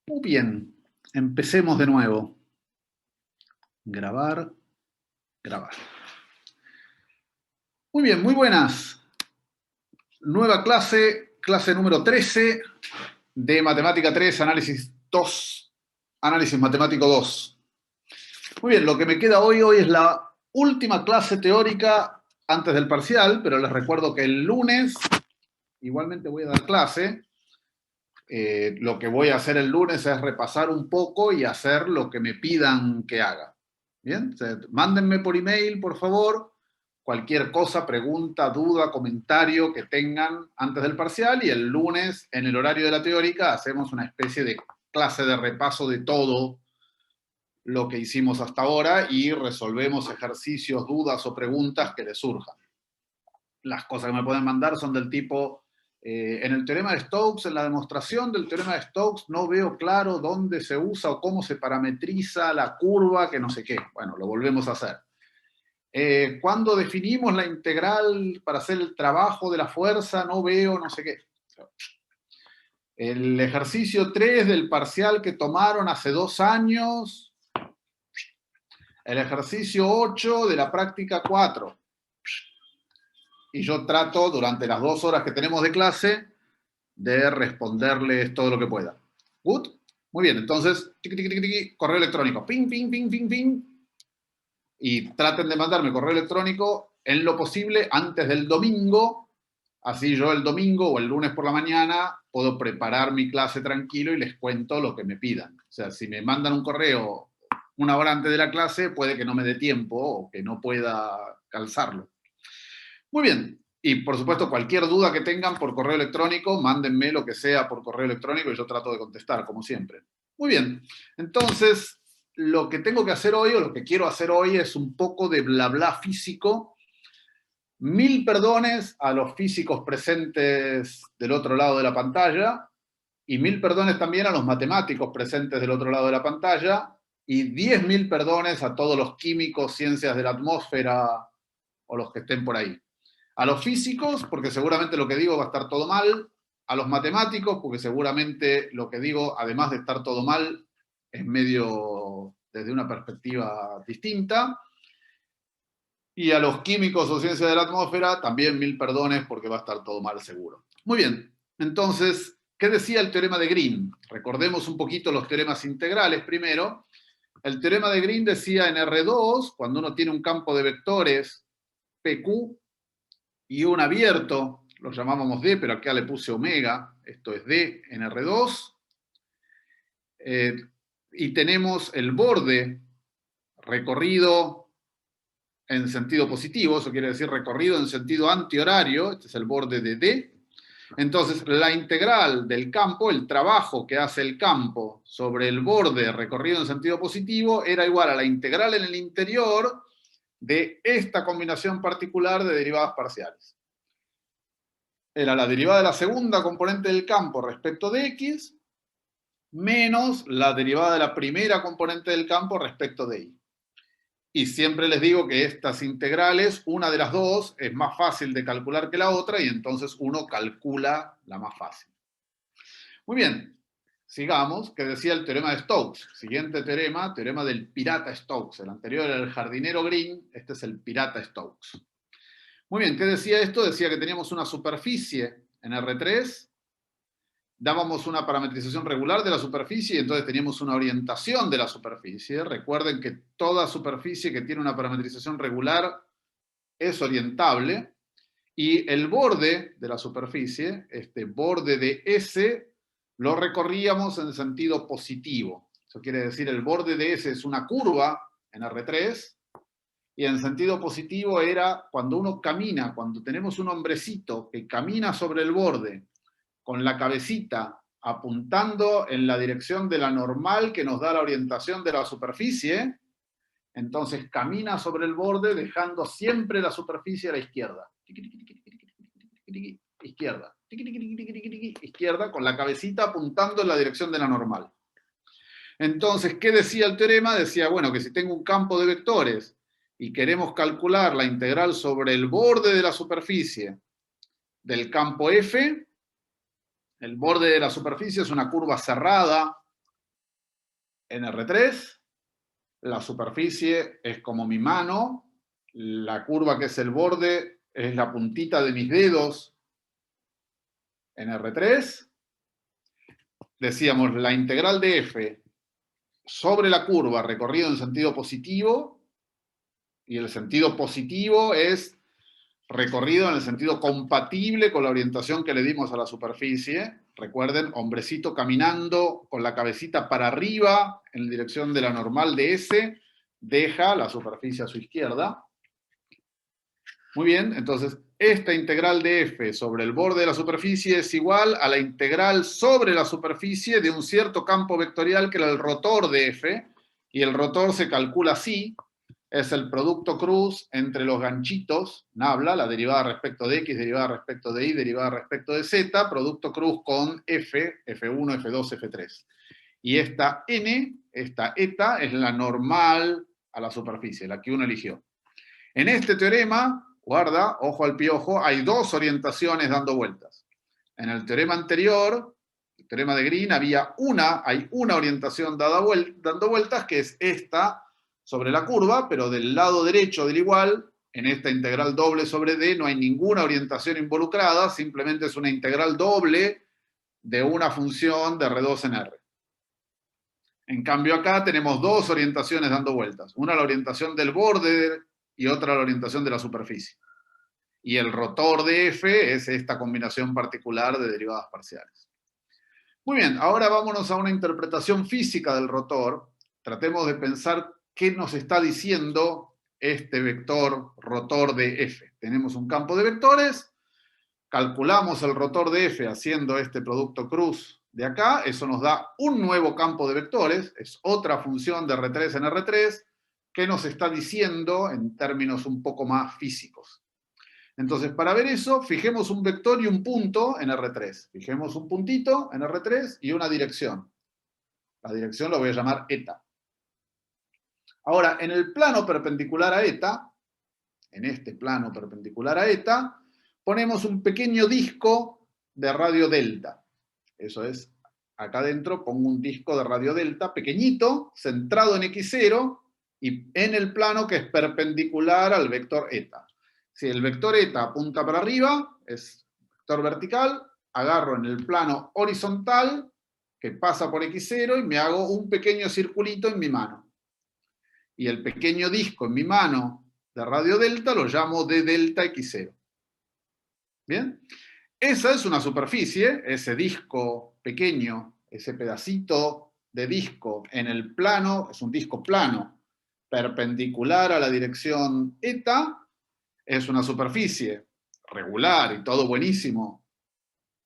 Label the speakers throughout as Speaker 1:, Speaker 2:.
Speaker 1: Muy bien, empecemos de nuevo. Grabar, grabar. Muy bien, muy buenas. Nueva clase, clase número 13 de Matemática 3, Análisis 2, Análisis Matemático 2. Muy bien, lo que me queda hoy es la última clase teórica antes del parcial, pero les recuerdo que el lunes igualmente voy a dar clase. Lo que voy a hacer el lunes es repasar un poco y hacer lo que me pidan que haga. Bien, mándenme por email, por favor, cualquier cosa, pregunta, duda, comentario que tengan antes del parcial, y el lunes, en el horario de la teórica, hacemos una especie de clase de repaso de todo lo que hicimos hasta ahora y resolvemos ejercicios, dudas o preguntas que les surjan. Las cosas que me pueden mandar son del tipo: en el teorema de Stokes, en la demostración del teorema de Stokes, no veo claro dónde se usa o cómo se parametriza la curva, que no sé qué. Bueno, lo volvemos a hacer. Cuando definimos la integral para hacer el trabajo de la fuerza, no veo no sé qué. El ejercicio 3 del parcial que tomaron hace 2 años. El ejercicio 8 de la práctica 4. Y yo trato, durante las 2 horas que tenemos de clase, de responderles todo lo que pueda. ¿Good? Muy bien, entonces, correo electrónico. Ping, ping, ping, ping, ping. Y traten de mandarme correo electrónico en lo posible antes del domingo. Así yo el domingo o el lunes por la mañana puedo preparar mi clase tranquilo y les cuento lo que me pidan. O sea, si me mandan un correo 1 hora antes de la clase, puede que no me dé tiempo o que no pueda calzarlo. Muy bien. Y por supuesto, cualquier duda que tengan por correo electrónico, mándenme lo que sea por correo electrónico y yo trato de contestar, como siempre. Muy bien. Entonces, lo que tengo que hacer hoy, o lo que quiero hacer hoy, es un poco de bla bla físico. 1000 perdones a los físicos presentes del otro lado de la pantalla, y 1000 perdones también a los matemáticos presentes del otro lado de la pantalla, y 10.000 perdones a todos los químicos, ciencias de la atmósfera o los que estén por ahí. A los físicos, porque seguramente lo que digo va a estar todo mal. A los matemáticos, porque seguramente lo que digo, además de estar todo mal, es medio desde una perspectiva distinta. Y a los químicos o ciencias de la atmósfera, también 1000 perdones, porque va a estar todo mal seguro. Muy bien, entonces, ¿qué decía el teorema de Green? Recordemos un poquito los teoremas integrales primero. El teorema de Green decía en R2, cuando uno tiene un campo de vectores PQ y un abierto, lo llamábamos D, pero acá le puse omega, esto es D en R2, y tenemos el borde recorrido en sentido positivo, eso quiere decir recorrido en sentido antihorario, este es el borde de D. Entonces, la integral del campo, el trabajo que hace el campo sobre el borde recorrido en sentido positivo, era igual a la integral en el interior de esta combinación particular de derivadas parciales. Era la derivada de la segunda componente del campo respecto de X, menos la derivada de la primera componente del campo respecto de Y. Y siempre les digo que estas integrales, una de las dos es más fácil de calcular que la otra, y entonces uno calcula la más fácil. Muy bien, sigamos, que decía el teorema de Stokes. Siguiente teorema, teorema del pirata Stokes. El anterior era el jardinero Green, este es el pirata Stokes. Muy bien, ¿qué decía esto? Decía que teníamos una superficie en R3, dábamos una parametrización regular de la superficie y entonces teníamos una orientación de la superficie. Recuerden que toda superficie que tiene una parametrización regular es orientable, y el borde de la superficie, este borde de S, lo recorríamos en sentido positivo. Eso quiere decir, el borde de S es una curva en R3, y en sentido positivo era cuando uno camina, cuando tenemos un hombrecito que camina sobre el borde con la cabecita apuntando en la dirección de la normal que nos da la orientación de la superficie, entonces camina sobre el borde dejando siempre la superficie a la izquierda. Izquierda. Izquierda, con la cabecita apuntando en la dirección de la normal. Entonces, ¿qué decía el teorema? Decía, bueno, que si tengo un campo de vectores y queremos calcular la integral sobre el borde de la superficie del campo F, el borde de la superficie es una curva cerrada en R3, la superficie es como mi mano, la curva que es el borde es la puntita de mis dedos en R3. Decíamos, la integral de f sobre la curva recorrido en sentido positivo, y el sentido positivo es recorrido en el sentido compatible con la orientación que le dimos a la superficie. Recuerden, hombrecito caminando con la cabecita para arriba en dirección de la normal de S, deja la superficie a su izquierda. Muy bien, entonces esta integral de f sobre el borde de la superficie es igual a la integral sobre la superficie de un cierto campo vectorial que era el rotor de f, y el rotor se calcula así. Es el producto cruz entre los ganchitos, nabla, la derivada respecto de x, derivada respecto de y, derivada respecto de z, producto cruz con f, f1, f2, f3. Y esta n, esta eta, es la normal a la superficie, la que uno eligió. En este teorema, guarda, ojo al piojo, hay dos orientaciones dando vueltas. En el teorema anterior, el teorema de Green, hay una orientación dando vueltas, que es esta, sobre la curva, pero del lado derecho del igual, en esta integral doble sobre D, no hay ninguna orientación involucrada, simplemente es una integral doble de una función de R2 en R. En cambio acá tenemos dos orientaciones dando vueltas, una la orientación del borde y otra la orientación de la superficie. Y el rotor de F es esta combinación particular de derivadas parciales. Muy bien, ahora vámonos a una interpretación física del rotor. Tratemos de pensar qué nos está diciendo este vector rotor de F. Tenemos un campo de vectores, calculamos el rotor de F haciendo este producto cruz de acá, eso nos da un nuevo campo de vectores, es otra función de R3 en R3, que nos está diciendo en términos un poco más físicos. Entonces, para ver eso, fijemos un vector y un punto en R3. Fijemos un puntito en R3 y una dirección. La dirección lo voy a llamar eta. Ahora, en el plano perpendicular a eta, en este plano perpendicular a eta, ponemos un pequeño disco de radio delta. Eso es, acá adentro pongo un disco de radio delta pequeñito, centrado en x0, y en el plano que es perpendicular al vector eta. Si el vector eta apunta para arriba, es vector vertical, agarro en el plano horizontal, que pasa por x0, y me hago un pequeño circulito en mi mano. Y el pequeño disco en mi mano de radio delta lo llamo d delta x0. ¿Bien? Esa es una superficie, ese disco pequeño, ese pedacito de disco en el plano, es un disco plano, perpendicular a la dirección eta, es una superficie regular y todo buenísimo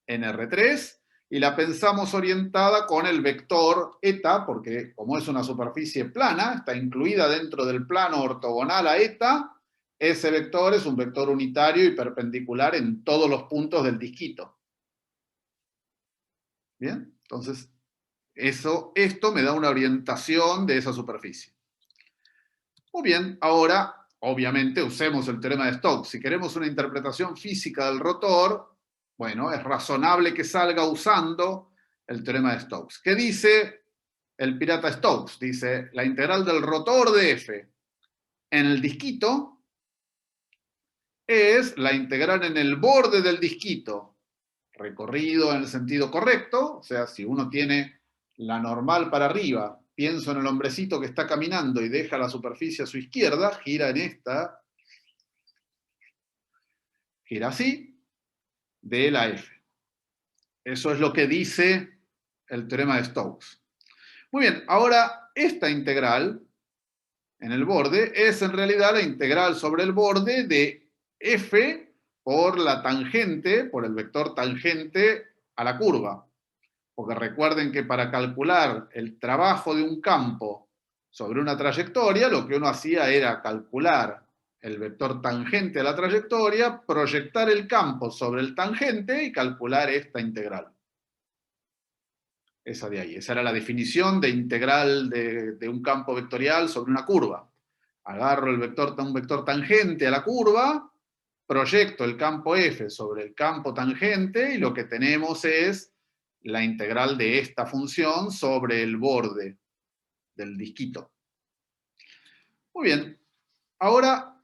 Speaker 1: en R3, y la pensamos orientada con el vector eta, porque como es una superficie plana, está incluida dentro del plano ortogonal a eta, ese vector es un vector unitario y perpendicular en todos los puntos del disquito. ¿Bien? Entonces, esto me da una orientación de esa superficie. Muy bien, ahora, obviamente, usemos el teorema de Stokes. Si queremos una interpretación física del rotor, bueno, es razonable que salga usando el teorema de Stokes. ¿Qué dice el pirata Stokes? Dice, la integral del rotor de F en el disquito es la integral en el borde del disquito, recorrido en el sentido correcto, o sea, si uno tiene la normal para arriba, pienso en el hombrecito que está caminando y deja la superficie a su izquierda, gira en esta, gira así, de la F. Eso es lo que dice el teorema de Stokes. Muy bien, ahora esta integral en el borde es en realidad la integral sobre el borde de F por la tangente, por el vector tangente a la curva. Porque recuerden que para calcular el trabajo de un campo sobre una trayectoria, lo que uno hacía era calcular el vector tangente a la trayectoria, proyectar el campo sobre el tangente y calcular esta integral. Esa de ahí. Esa era la definición de integral de un campo vectorial sobre una curva. Agarro un vector tangente a la curva, proyecto el campo F sobre el campo tangente y lo que tenemos es la integral de esta función sobre el borde del disquito. Muy bien. Ahora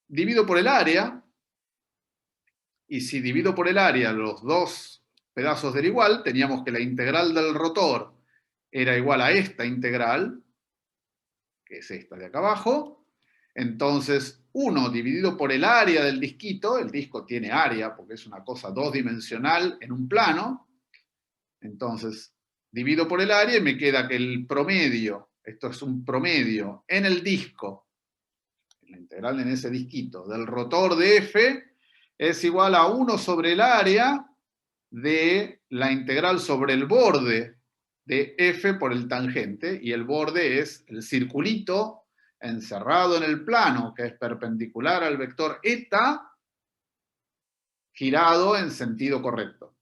Speaker 1: divido por el área, y si divido por el área los dos pedazos del igual, teníamos que la integral del rotor era igual a esta integral, que es esta de acá abajo. Entonces, 1 dividido por el área del disquito, el disco tiene área porque es una cosa dos-dimensional en un plano. Entonces, divido por el área y me queda que el promedio, esto es un promedio, en el disco, la integral en ese disquito, del rotor de F, es igual a 1 sobre el área de la integral sobre el borde de F por el tangente, y el borde es el circulito encerrado en el plano, que es perpendicular al vector eta, girado en sentido correcto.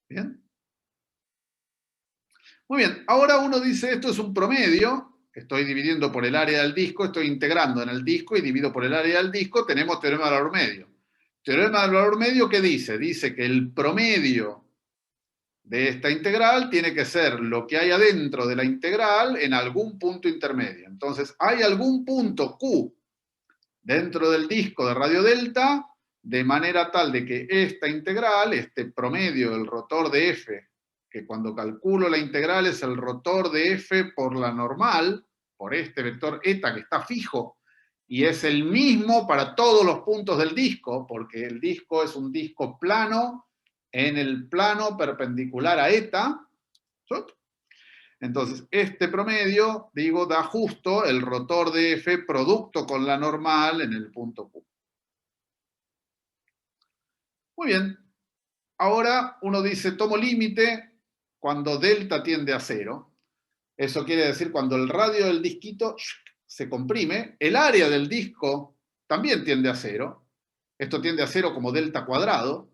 Speaker 1: ¿Bien? Muy bien, ahora uno dice, esto es un promedio, estoy dividiendo por el área del disco, estoy integrando en el disco y divido por el área del disco, tenemos teorema del valor medio. Teorema del valor medio, ¿qué dice? Dice que el promedio de esta integral tiene que ser lo que hay adentro de la integral en algún punto intermedio. Entonces, hay algún punto Q dentro del disco de radio delta, de manera tal de que esta integral, este promedio del rotor de F, que cuando calculo la integral es el rotor de F por la normal, por este vector eta que está fijo, y es el mismo para todos los puntos del disco, porque el disco es un disco plano en el plano perpendicular a eta. Entonces, este promedio, digo, da justo el rotor de F producto con la normal en el punto Q. Muy bien. Ahora uno dice, tomo límite cuando delta tiende a 0. Eso quiere decir cuando el radio del disquito se comprime, el área del disco también tiende a 0. Esto tiende a 0 como delta cuadrado,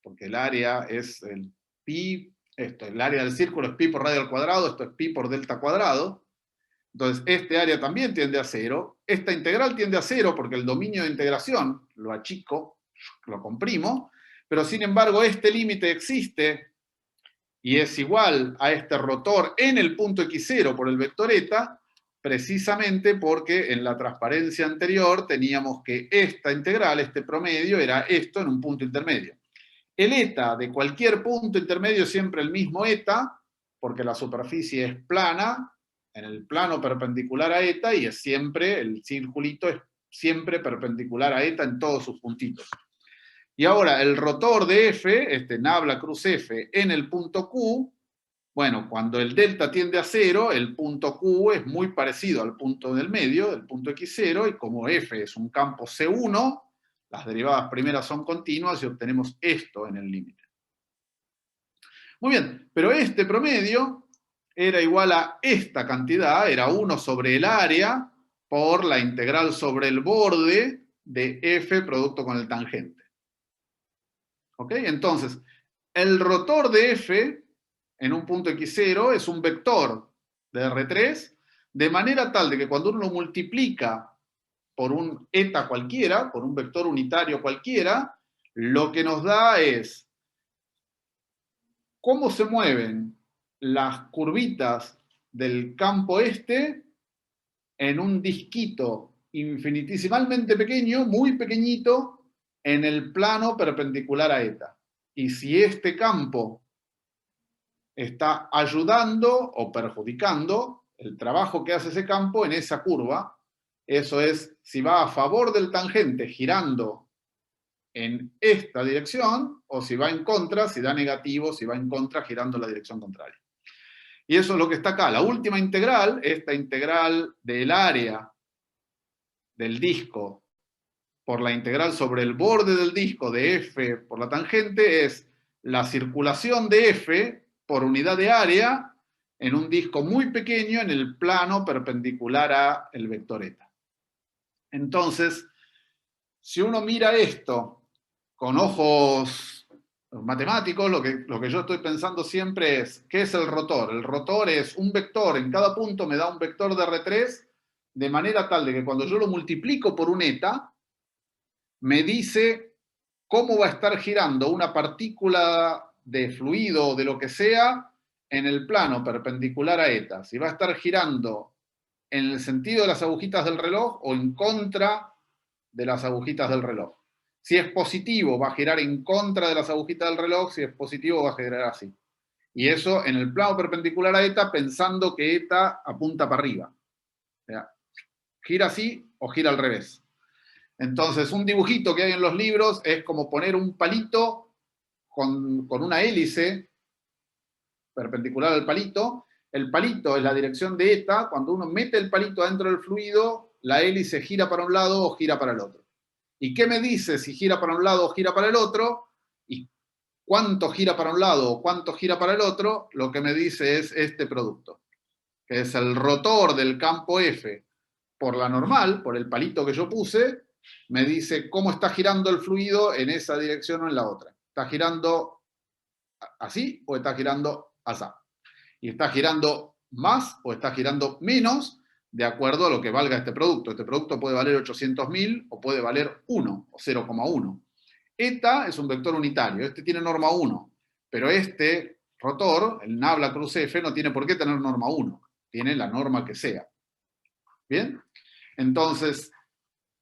Speaker 1: porque el área es el pi, el área del círculo es pi por radio al cuadrado, esto es pi por delta cuadrado. Entonces, este área también tiende a 0. Esta integral tiende a 0 porque el dominio de integración lo achico, lo comprimo, pero sin embargo este límite existe y es igual a este rotor en el punto x0 por el vector eta, precisamente porque en la transparencia anterior teníamos que esta integral, este promedio, era esto en un punto intermedio. El eta de cualquier punto intermedio es siempre el mismo eta, porque la superficie es plana, en el plano perpendicular a eta, y es siempre, el circulito es siempre perpendicular a eta en todos sus puntitos. Y ahora, el rotor de F, este nabla cruz F, en el punto Q, bueno, cuando el delta tiende a 0, el punto Q es muy parecido al punto del medio, del punto x0, y como F es un campo C1, las derivadas primeras son continuas y obtenemos esto en el límite. Muy bien, pero este promedio era igual a esta cantidad, era 1 sobre el área por la integral sobre el borde de F producto con el tangente. ¿Ok? Entonces, el rotor de F en un punto x0 es un vector de R3, de manera tal de que cuando uno lo multiplica por un eta cualquiera, por un vector unitario cualquiera, lo que nos da es cómo se mueven las curvitas del campo este en un disquito infinitesimalmente pequeño, muy pequeñito, en el plano perpendicular a eta. Y si este campo está ayudando o perjudicando el trabajo que hace ese campo en esa curva, eso es, si va a favor del tangente girando en esta dirección, o si va en contra, si da negativo, si va en contra girando en la dirección contraria. Y eso es lo que está acá. La última integral, esta integral del área del disco por la integral sobre el borde del disco de F por la tangente, es la circulación de F por unidad de área en un disco muy pequeño en el plano perpendicular a el vector eta. Entonces, si uno mira esto con ojos matemáticos, lo que yo estoy pensando siempre es, ¿qué es el rotor? El rotor es un vector, en cada punto me da un vector de R3, de manera tal de que cuando yo lo multiplico por un eta, me dice cómo va a estar girando una partícula de fluido o de lo que sea en el plano perpendicular a eta, si va a estar girando en el sentido de las agujitas del reloj o en contra de las agujitas del reloj. Si es positivo, va a girar en contra de las agujitas del reloj, si es positivo, va a girar así. Y eso en el plano perpendicular a eta, pensando que eta apunta para arriba. O sea, gira así o gira al revés. Entonces, un dibujito que hay en los libros es como poner un palito con una hélice perpendicular al palito. El palito es la dirección de eta. Cuando uno mete el palito adentro del fluido, la hélice gira para un lado o gira para el otro. ¿Y qué me dice si gira para un lado o gira para el otro? ¿Y cuánto gira para un lado o cuánto gira para el otro? Lo que me dice es este producto, que es el rotor del campo F por la normal, por el palito que yo puse, me dice cómo está girando el fluido en esa dirección o en la otra. ¿Está girando así o está girando así? Y está girando más o está girando menos de acuerdo a lo que valga este producto. Este producto puede valer 800.000 o puede valer 1 o 0,1. Eta es un vector unitario, este tiene norma 1, pero este rotor, el Nabla Cruz F, no tiene por qué tener norma 1, tiene la norma que sea. ¿Bien? Entonces,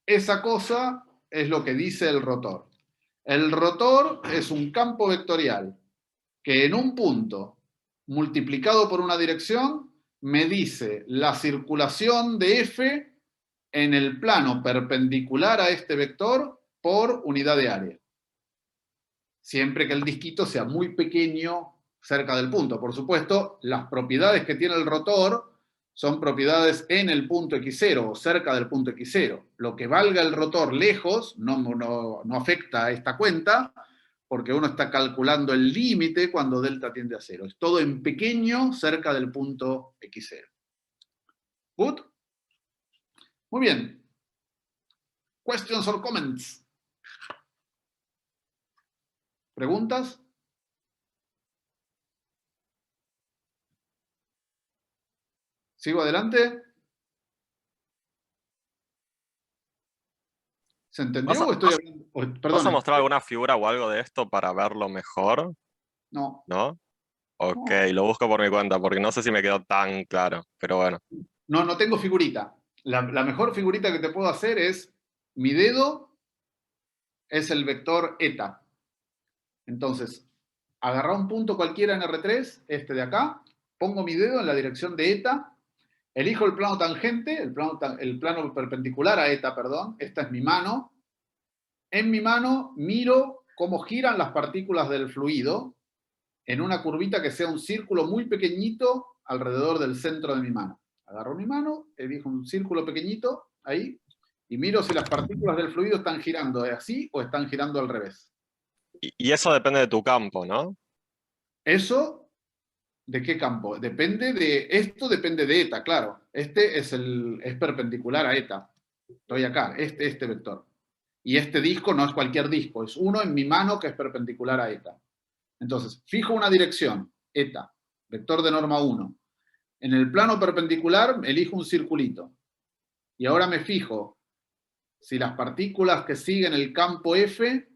Speaker 1: esa cosa es lo que dice el rotor. El rotor es un campo vectorial que en un punto multiplicado por una dirección me dice la circulación de F en el plano perpendicular a este vector por unidad de área. Siempre que el disquito sea muy pequeño cerca del punto. Por supuesto, las propiedades que tiene el rotor son propiedades en el punto x0 o cerca del punto x0. Lo que valga el rotor lejos no afecta a esta cuenta, porque uno está calculando el límite cuando delta tiende a 0. Es todo en pequeño cerca del punto x0. ¿Good? Muy bien. Questions or comments? ¿Preguntas? ¿Sigo adelante? ¿Se entendió o estoy hablando?
Speaker 2: ¿Vas a
Speaker 1: Perdón.
Speaker 2: mostrar alguna figura o algo de esto para verlo mejor?
Speaker 1: No.
Speaker 2: ¿No? Ok,
Speaker 1: No.
Speaker 2: lo busco por mi cuenta, porque no sé si me quedó tan claro, pero bueno.
Speaker 1: No tengo figurita. La mejor figurita que te puedo hacer es mi dedo es el vector eta. Entonces, agarra un punto cualquiera en R3, este de acá, pongo mi dedo en la dirección de eta, elijo el plano tangente, el plano perpendicular a eta, perdón, esta es mi mano. En mi mano miro cómo giran las partículas del fluido en una curvita que sea un círculo muy pequeñito alrededor del centro de mi mano. Agarro mi mano, elijo un círculo pequeñito, ahí, y miro si las partículas del fluido están girando así o están girando al revés.
Speaker 2: Y eso depende de tu campo, ¿no?
Speaker 1: Eso, ¿de qué campo? Esto depende de eta, claro. Este es perpendicular a eta. Estoy acá, este vector. Y este disco no es cualquier disco, es uno en mi mano que es perpendicular a eta. Entonces, fijo una dirección, eta, vector de norma 1. En el plano perpendicular elijo un circulito. Y ahora me fijo si las partículas que siguen el campo F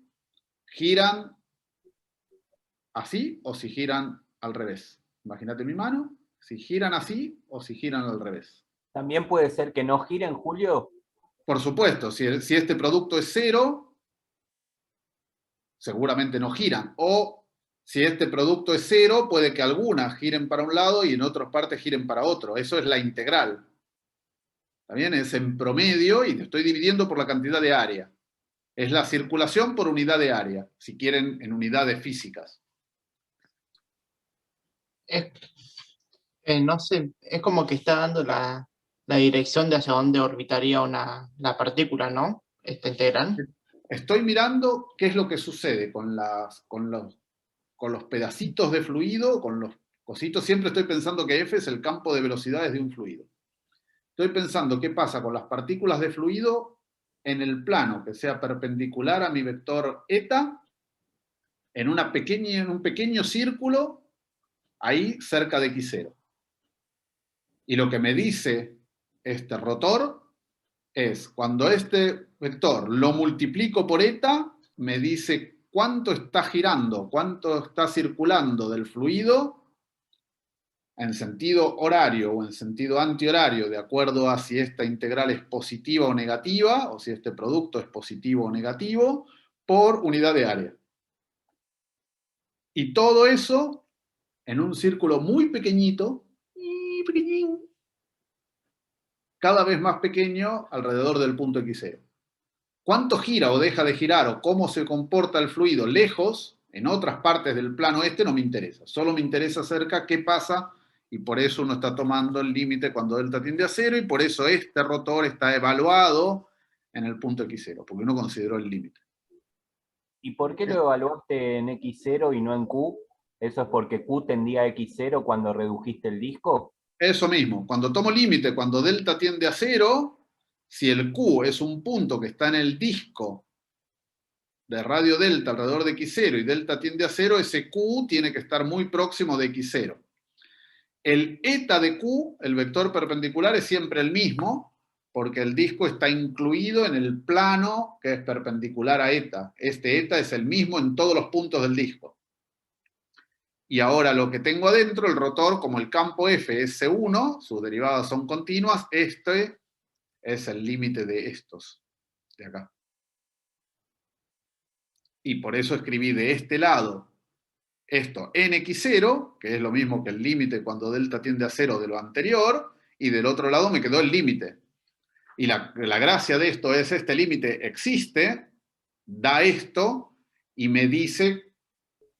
Speaker 1: giran así o si giran al revés. Imagínate mi mano, si giran así o si giran al revés.
Speaker 3: También puede ser que no giren, Julio.
Speaker 1: Por supuesto, si este producto es 0, seguramente no giran. O si este producto es 0, puede que algunas giren para un lado y en otras partes giren para otro. Eso es la integral. ¿Está bien? Es en promedio y te estoy dividiendo por la cantidad de área. Es la circulación por unidad de área, si quieren en unidades físicas.
Speaker 4: No sé, es como que está dando la dirección de hacia dónde orbitaría la partícula, ¿no? Esta integral.
Speaker 1: Estoy mirando qué es lo que sucede con los pedacitos de fluido, con los cositos. Siempre estoy pensando que F es el campo de velocidades de un fluido. Estoy pensando qué pasa con las partículas de fluido en el plano que sea perpendicular a mi vector eta, en un pequeño círculo, ahí cerca de x0. Y lo que me dice este rotor es, cuando este vector lo multiplico por eta, me dice cuánto está girando, cuánto está circulando del fluido en sentido horario o en sentido antihorario, de acuerdo a si esta integral es positiva o negativa, o si este producto es positivo o negativo, por unidad de área. Y todo eso en un círculo muy pequeñito, cada vez más pequeño alrededor del punto X0. ¿Cuánto gira o deja de girar o cómo se comporta el fluido lejos, en otras partes del plano este, no me interesa. Solo me interesa cerca qué pasa, y por eso uno está tomando el límite cuando delta tiende a 0, y por eso este rotor está evaluado en el punto X0, porque uno consideró el límite.
Speaker 3: ¿Y por qué lo evaluaste en X0 y no en Q? ¿Eso es porque Q tendía a X0 cuando redujiste el disco?
Speaker 1: Eso mismo, cuando tomo límite, cuando delta tiende a 0, si el Q es un punto que está en el disco de radio delta alrededor de X0 y delta tiende a 0, ese Q tiene que estar muy próximo de X0. El eta de Q, el vector perpendicular, es siempre el mismo, porque el disco está incluido en el plano que es perpendicular a eta. Este eta es el mismo en todos los puntos del disco. Y ahora lo que tengo adentro, el rotor, como el campo F es C1, sus derivadas son continuas, este es el límite de estos, de acá. Y por eso escribí de este lado esto en X0, que es lo mismo que el límite cuando delta tiende a 0 de lo anterior, y del otro lado me quedó el límite. Y la gracia de esto es, este límite existe, da esto, y me dice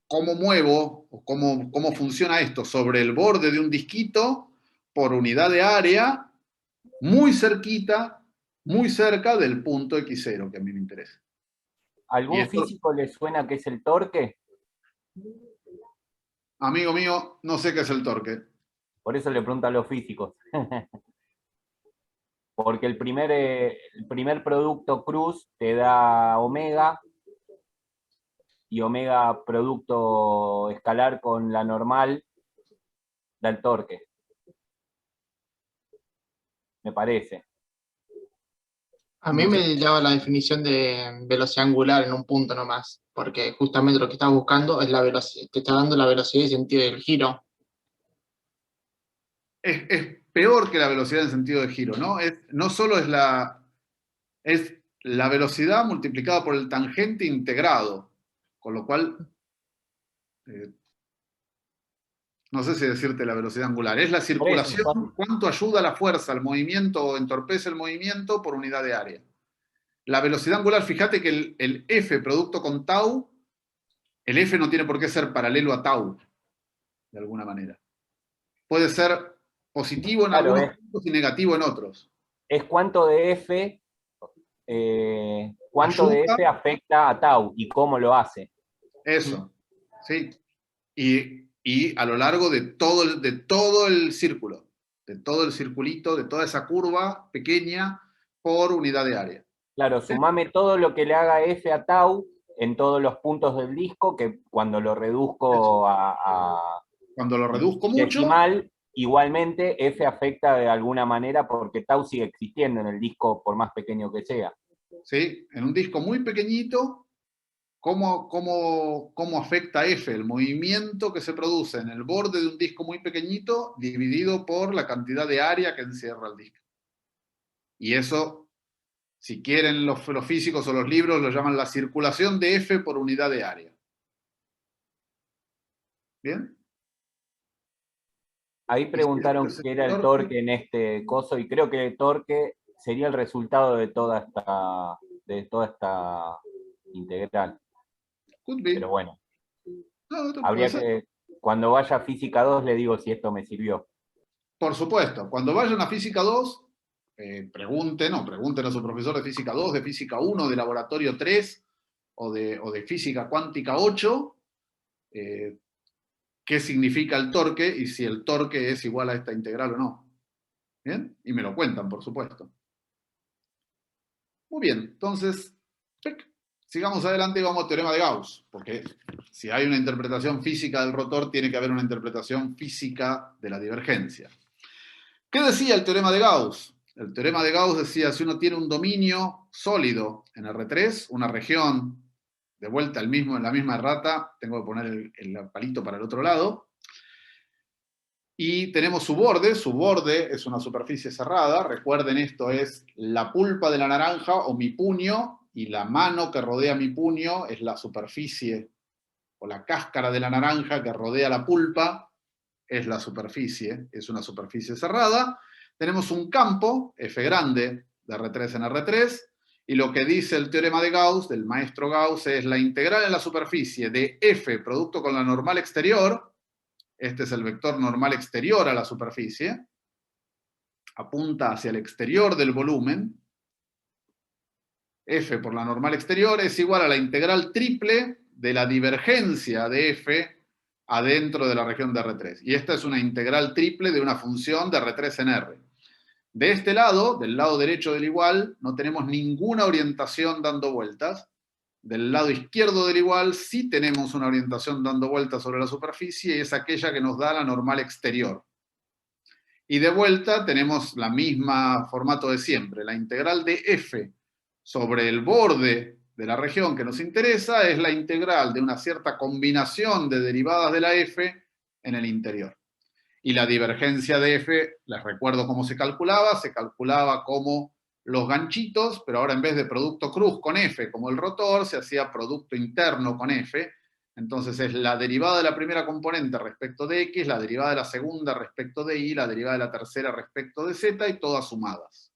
Speaker 1: cómo muevo, o cómo funciona esto sobre el borde de un disquito, por unidad de área, muy cerquita, muy cerca del punto X0, que a mí me interesa.
Speaker 3: ¿Algún
Speaker 1: esto,
Speaker 3: físico le suena que es el torque?
Speaker 1: amigo mío, no sé qué es el torque.
Speaker 3: Por eso le pregunto a los físicos. Porque el primer producto cruz te da omega, y omega producto escalar con la normal da el torque. Me parece.
Speaker 4: A mí
Speaker 1: No sé.
Speaker 4: me daba la definición de velocidad angular en un punto nomás, porque justamente lo que estás buscando es la velocidad, te está dando la velocidad y sentido del giro.
Speaker 1: Es peor que la velocidad en sentido de giro, ¿no? No solo es la velocidad multiplicada por el tangente integrado, con lo cual, no sé si decirte la velocidad angular, es la
Speaker 3: Por eso,
Speaker 1: circulación, cuánto ayuda la fuerza al movimiento o entorpece el movimiento por unidad de área. La velocidad angular, fíjate que el F producto con tau, el F no tiene por qué ser paralelo a tau, de alguna manera. Puede ser positivo en
Speaker 3: claro,
Speaker 1: algunos puntos y negativo en otros.
Speaker 3: es cuánto de F, afecta a tau y cómo lo hace.
Speaker 1: Eso, sí. Y a lo largo de todo el círculo, de todo el circulito, de toda esa curva pequeña por unidad de área.
Speaker 3: Claro, sumame todo lo que le haga F a tau en todos los puntos del disco, que cuando lo reduzco a
Speaker 1: Cuando lo reduzco mucho,
Speaker 3: decimal, igualmente F afecta de alguna manera porque tau sigue existiendo en el disco por más pequeño que sea.
Speaker 1: ¿sí? En un disco muy pequeñito, ¿cómo afecta F? El movimiento que se produce en el borde de un disco muy pequeñito dividido por la cantidad de área que encierra el disco. Y eso, si quieren los físicos o los libros, lo llaman la circulación de F por unidad de área. ¿Bien?
Speaker 3: Ahí preguntaron qué era el torque en este coso, y creo que el torque sería el resultado de toda esta integral.
Speaker 1: Could be.
Speaker 3: Pero bueno,
Speaker 1: No,
Speaker 3: habría que, cuando vaya a física 2 le digo si esto me sirvió.
Speaker 1: Por supuesto, cuando vayan a física 2, pregunten a su profesor de física 2, de física 1, de laboratorio 3 o de física cuántica 8, qué significa el torque y si el torque es igual a esta integral o no. ¿Bien? Y me lo cuentan, por supuesto. Muy bien, entonces, sigamos adelante y vamos al teorema de Gauss, porque si hay una interpretación física del rotor, tiene que haber una interpretación física de la divergencia. ¿Qué decía el teorema de Gauss? El teorema de Gauss decía, si uno tiene un dominio sólido en R3, una región, de vuelta en la misma errata, tengo que poner el palito para el otro lado, Y tenemos su borde es una superficie cerrada, recuerden esto es la pulpa de la naranja o mi puño, y la mano que rodea mi puño es la superficie o la cáscara de la naranja que rodea la pulpa, es la superficie, es una superficie cerrada. Tenemos un campo, F grande, de R3 en R3, y lo que dice el teorema de Gauss, del maestro Gauss, es la integral en la superficie de F producto con la normal exterior, este es el vector normal exterior a la superficie, apunta hacia el exterior del volumen, F por la normal exterior es igual a la integral triple de la divergencia de F adentro de la región de R3. Y esta es una integral triple de una función de R3 en R. De este lado, del lado derecho del igual, no tenemos ninguna orientación dando vueltas. Del lado izquierdo del igual sí tenemos una orientación dando vueltas sobre la superficie y es aquella que nos da la normal exterior. Y de vuelta tenemos la misma formato de siempre. La integral de F sobre el borde de la región que nos interesa es la integral de una cierta combinación de derivadas de la F en el interior. Y la divergencia de F, les recuerdo cómo se calculaba como los ganchitos, pero ahora en vez de producto cruz con F como el rotor, se hacía producto interno con F. Entonces es la derivada de la primera componente respecto de X, la derivada de la segunda respecto de Y, la derivada de la tercera respecto de Z, y todas sumadas.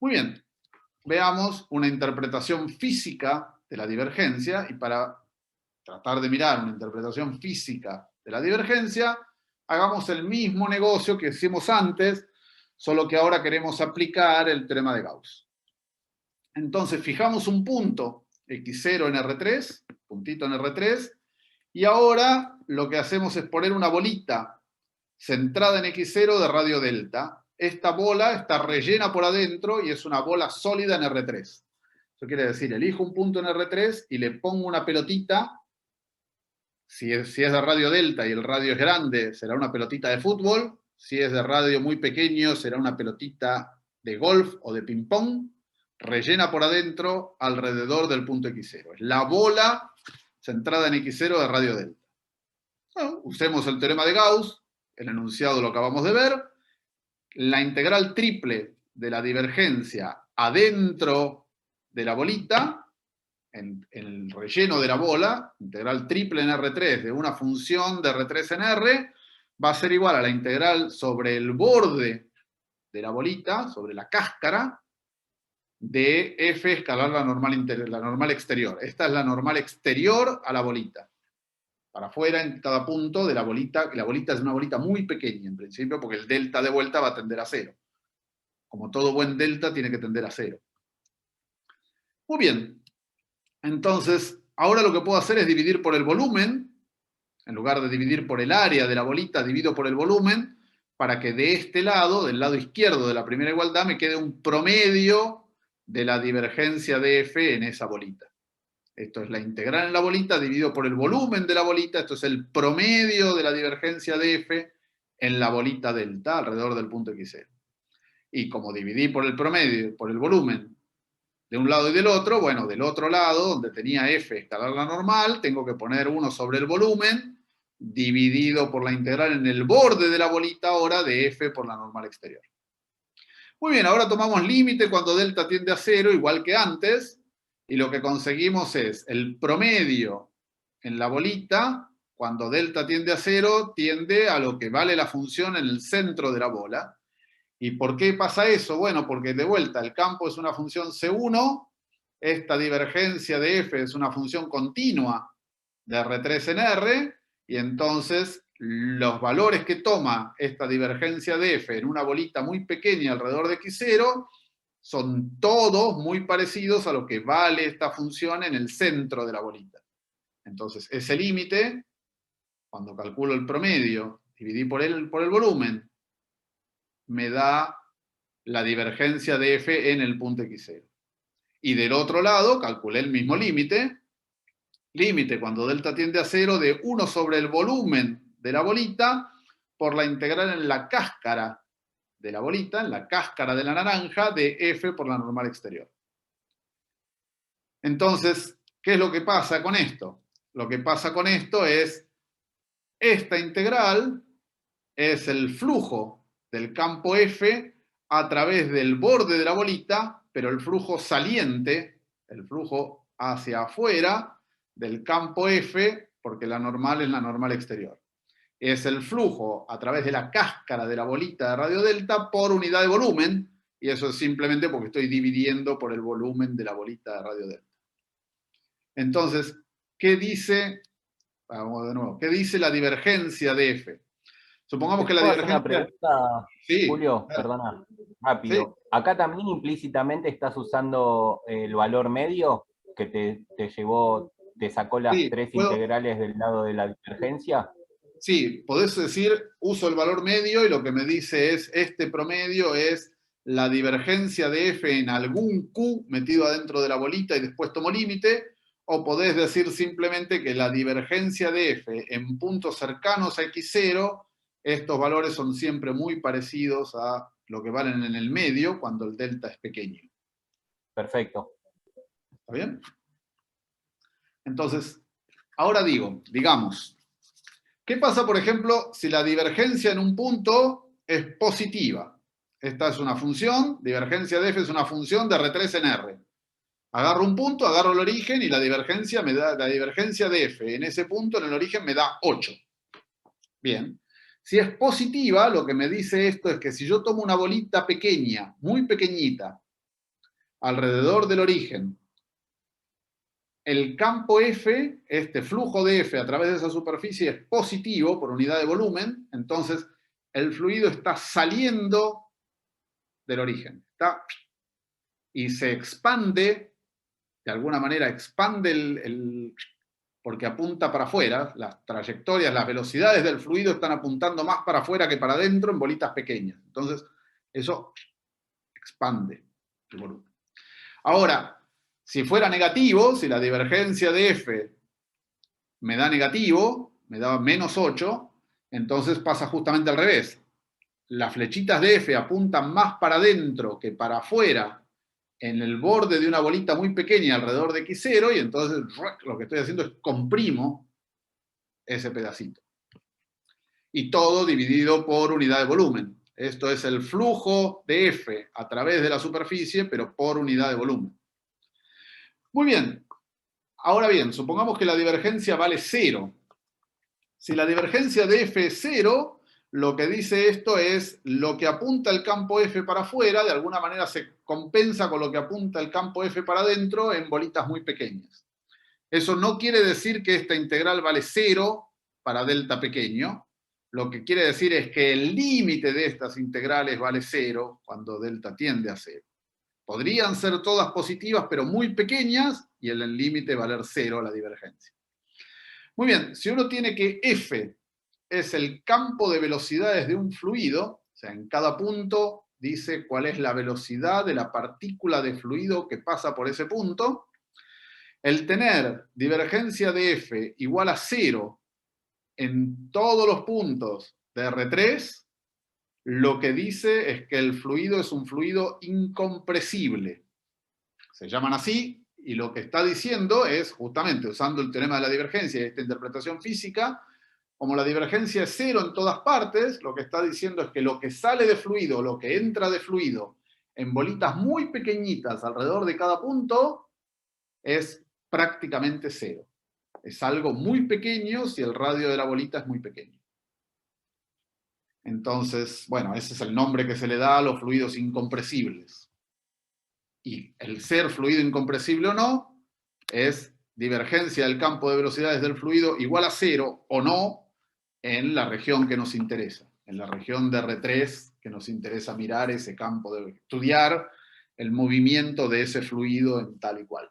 Speaker 1: Muy bien, veamos una interpretación física de la divergencia, y para tratar de mirar una interpretación física de la divergencia, hagamos el mismo negocio que hicimos antes, solo que ahora queremos aplicar el teorema de Gauss. Entonces fijamos un punto x0 en R3, puntito en R3, y ahora lo que hacemos es poner una bolita centrada en x0 de radio delta. Esta bola está rellena por adentro y es una bola sólida en R3. Eso quiere decir, elijo un punto en R3 y le pongo una pelotita. Si es de radio delta y el radio es grande, será una pelotita de fútbol. Si es de radio muy pequeño, será una pelotita de golf o de ping-pong, rellena por adentro alrededor del punto x0. Es la bola centrada en x0 de radio delta. Bueno, usemos el teorema de Gauss, el enunciado lo acabamos de ver. La integral triple de la divergencia adentro de la bolita, en el relleno de la bola, integral triple en R3 de una función de R3 en R, va a ser igual a la integral sobre el borde de la bolita, sobre la cáscara, de F escalar la normal exterior. Esta es la normal exterior a la bolita. Para afuera en cada punto de la bolita, y la bolita es una bolita muy pequeña en principio, porque el delta de vuelta va a tender a cero. Como todo buen delta tiene que tender a cero. Muy bien. Entonces, ahora lo que puedo hacer es dividir por el volumen. En lugar de dividir por el área de la bolita, divido por el volumen, para que de este lado, del lado izquierdo de la primera igualdad, me quede un promedio de la divergencia de F en esa bolita. Esto es la integral en la bolita dividido por el volumen de la bolita. Esto es el promedio de la divergencia de F en la bolita delta, alrededor del punto x0. Y como dividí por el promedio, por el volumen, de un lado y del otro, bueno, del otro lado, donde tenía F escalar la normal, tengo que poner 1 sobre el volumen, dividido por la integral en el borde de la bolita ahora de F por la normal exterior. Muy bien, ahora tomamos límite cuando delta tiende a 0, igual que antes, y lo que conseguimos es el promedio en la bolita, cuando delta tiende a 0, tiende a lo que vale la función en el centro de la bola. ¿Y por qué pasa eso? Bueno, porque de vuelta el campo es una función C1, esta divergencia de F es una función continua de R3 en R, y entonces los valores que toma esta divergencia de F en una bolita muy pequeña alrededor de x0 son todos muy parecidos a lo que vale esta función en el centro de la bolita. Entonces ese límite, cuando calculo el promedio, dividí por el volumen, me da la divergencia de F en el punto x0. Y del otro lado, calculé el mismo límite, cuando delta tiende a 0 de 1 sobre el volumen de la bolita por la integral en la cáscara de la bolita, en la cáscara de la naranja, de F por la normal exterior. Entonces, ¿qué es lo que pasa con esto? Lo que pasa con esto es esta integral es el flujo del campo F a través del borde de la bolita, pero el flujo saliente, el flujo hacia afuera del campo F, porque la normal es la normal exterior. Es el flujo a través de la cáscara de la bolita de radio delta por unidad de volumen, y eso es simplemente porque estoy dividiendo por el volumen de la bolita de radio delta. Entonces, ¿qué dice? Vamos de nuevo. ¿Qué dice la divergencia de F? Supongamos que la
Speaker 3: ¿Puedo hacer una
Speaker 1: divergencia...
Speaker 3: pregunta,
Speaker 1: Sí,
Speaker 3: Julio?
Speaker 1: claro.
Speaker 3: Perdona,
Speaker 1: Sí,
Speaker 3: rápido. Acá también implícitamente estás usando el valor medio que te sacó las
Speaker 1: sí,
Speaker 3: tres
Speaker 1: puedo,
Speaker 3: integrales del lado de la divergencia.
Speaker 1: sí, podés decir, uso el valor medio y lo que me dice es, este promedio es la divergencia de F en algún Q metido adentro de la bolita y después tomo límite, o podés decir simplemente que la divergencia de F en puntos cercanos a X0, estos valores son siempre muy parecidos a lo que valen en el medio cuando el delta es pequeño.
Speaker 3: Perfecto.
Speaker 1: ¿Está bien? Entonces, ahora digamos, ¿qué pasa, por ejemplo, si la divergencia en un punto es positiva? Esta es una función, divergencia de F es una función de R3 en R. Agarro un punto, agarro el origen y la divergencia de F en ese punto, en el origen, me da 8. Bien. Si es positiva, lo que me dice esto es que si yo tomo una bolita pequeña, muy pequeñita, alrededor del origen, el campo F, este flujo de F a través de esa superficie es positivo por unidad de volumen, entonces el fluido está saliendo del origen. Y se expande, de alguna manera expande porque apunta para afuera, las trayectorias, las velocidades del fluido están apuntando más para afuera que para adentro en bolitas pequeñas. Entonces, eso expande el volumen. Ahora, si fuera negativo, si la divergencia de F me da negativo, me da menos 8, entonces pasa justamente al revés. Las flechitas de F apuntan más para adentro que para afuera en el borde de una bolita muy pequeña alrededor de X0, y entonces lo que estoy haciendo es comprimo ese pedacito. Y todo dividido por unidad de volumen. Esto es el flujo de F a través de la superficie, pero por unidad de volumen. Muy bien. Ahora bien, supongamos que la divergencia vale 0. Si la divergencia de F es 0, lo que dice esto es lo que apunta el campo F para afuera, de alguna manera se compensa con lo que apunta el campo F para adentro en bolitas muy pequeñas. Eso no quiere decir que esta integral vale 0 para delta pequeño. Lo que quiere decir es que el límite de estas integrales vale 0 cuando delta tiende a 0. Podrían ser todas positivas, pero muy pequeñas, y el límite valer 0 la divergencia. Muy bien, si uno tiene que F es el campo de velocidades de un fluido, o sea, en cada punto dice cuál es la velocidad de la partícula de fluido que pasa por ese punto, el tener divergencia de F igual a 0 en todos los puntos de R3, lo que dice es que el fluido es un fluido incompresible. Se llaman así, y lo que está diciendo es, justamente usando el teorema de la divergencia y esta interpretación física, como la divergencia es 0 en todas partes, lo que está diciendo es que lo que sale de fluido, lo que entra de fluido, en bolitas muy pequeñitas alrededor de cada punto, es prácticamente 0. Es algo muy pequeño si el radio de la bolita es muy pequeño. Entonces, bueno, ese es el nombre que se le da a los fluidos incompresibles. Y el ser fluido incompresible o no es divergencia del campo de velocidades del fluido igual a 0 o no en la región que nos interesa, en la región de R3 que nos interesa mirar ese campo, de estudiar el movimiento de ese fluido en tal y cual.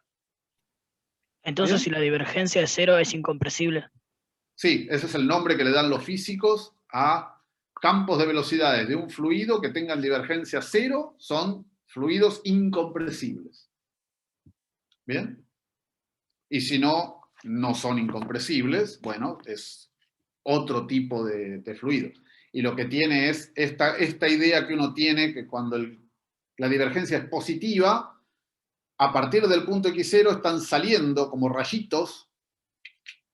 Speaker 5: Entonces,
Speaker 1: ¿Bien?
Speaker 5: si la divergencia es 0, es incompresible.
Speaker 1: Sí, ese es el nombre que le dan los físicos a campos de velocidades de un fluido que tengan divergencia 0, son fluidos incompresibles. ¿Bien? Y si no, no son incompresibles, bueno, es otro tipo de fluido. Y lo que tiene es esta idea que uno tiene, que cuando la divergencia es positiva, a partir del punto X0 están saliendo como rayitos,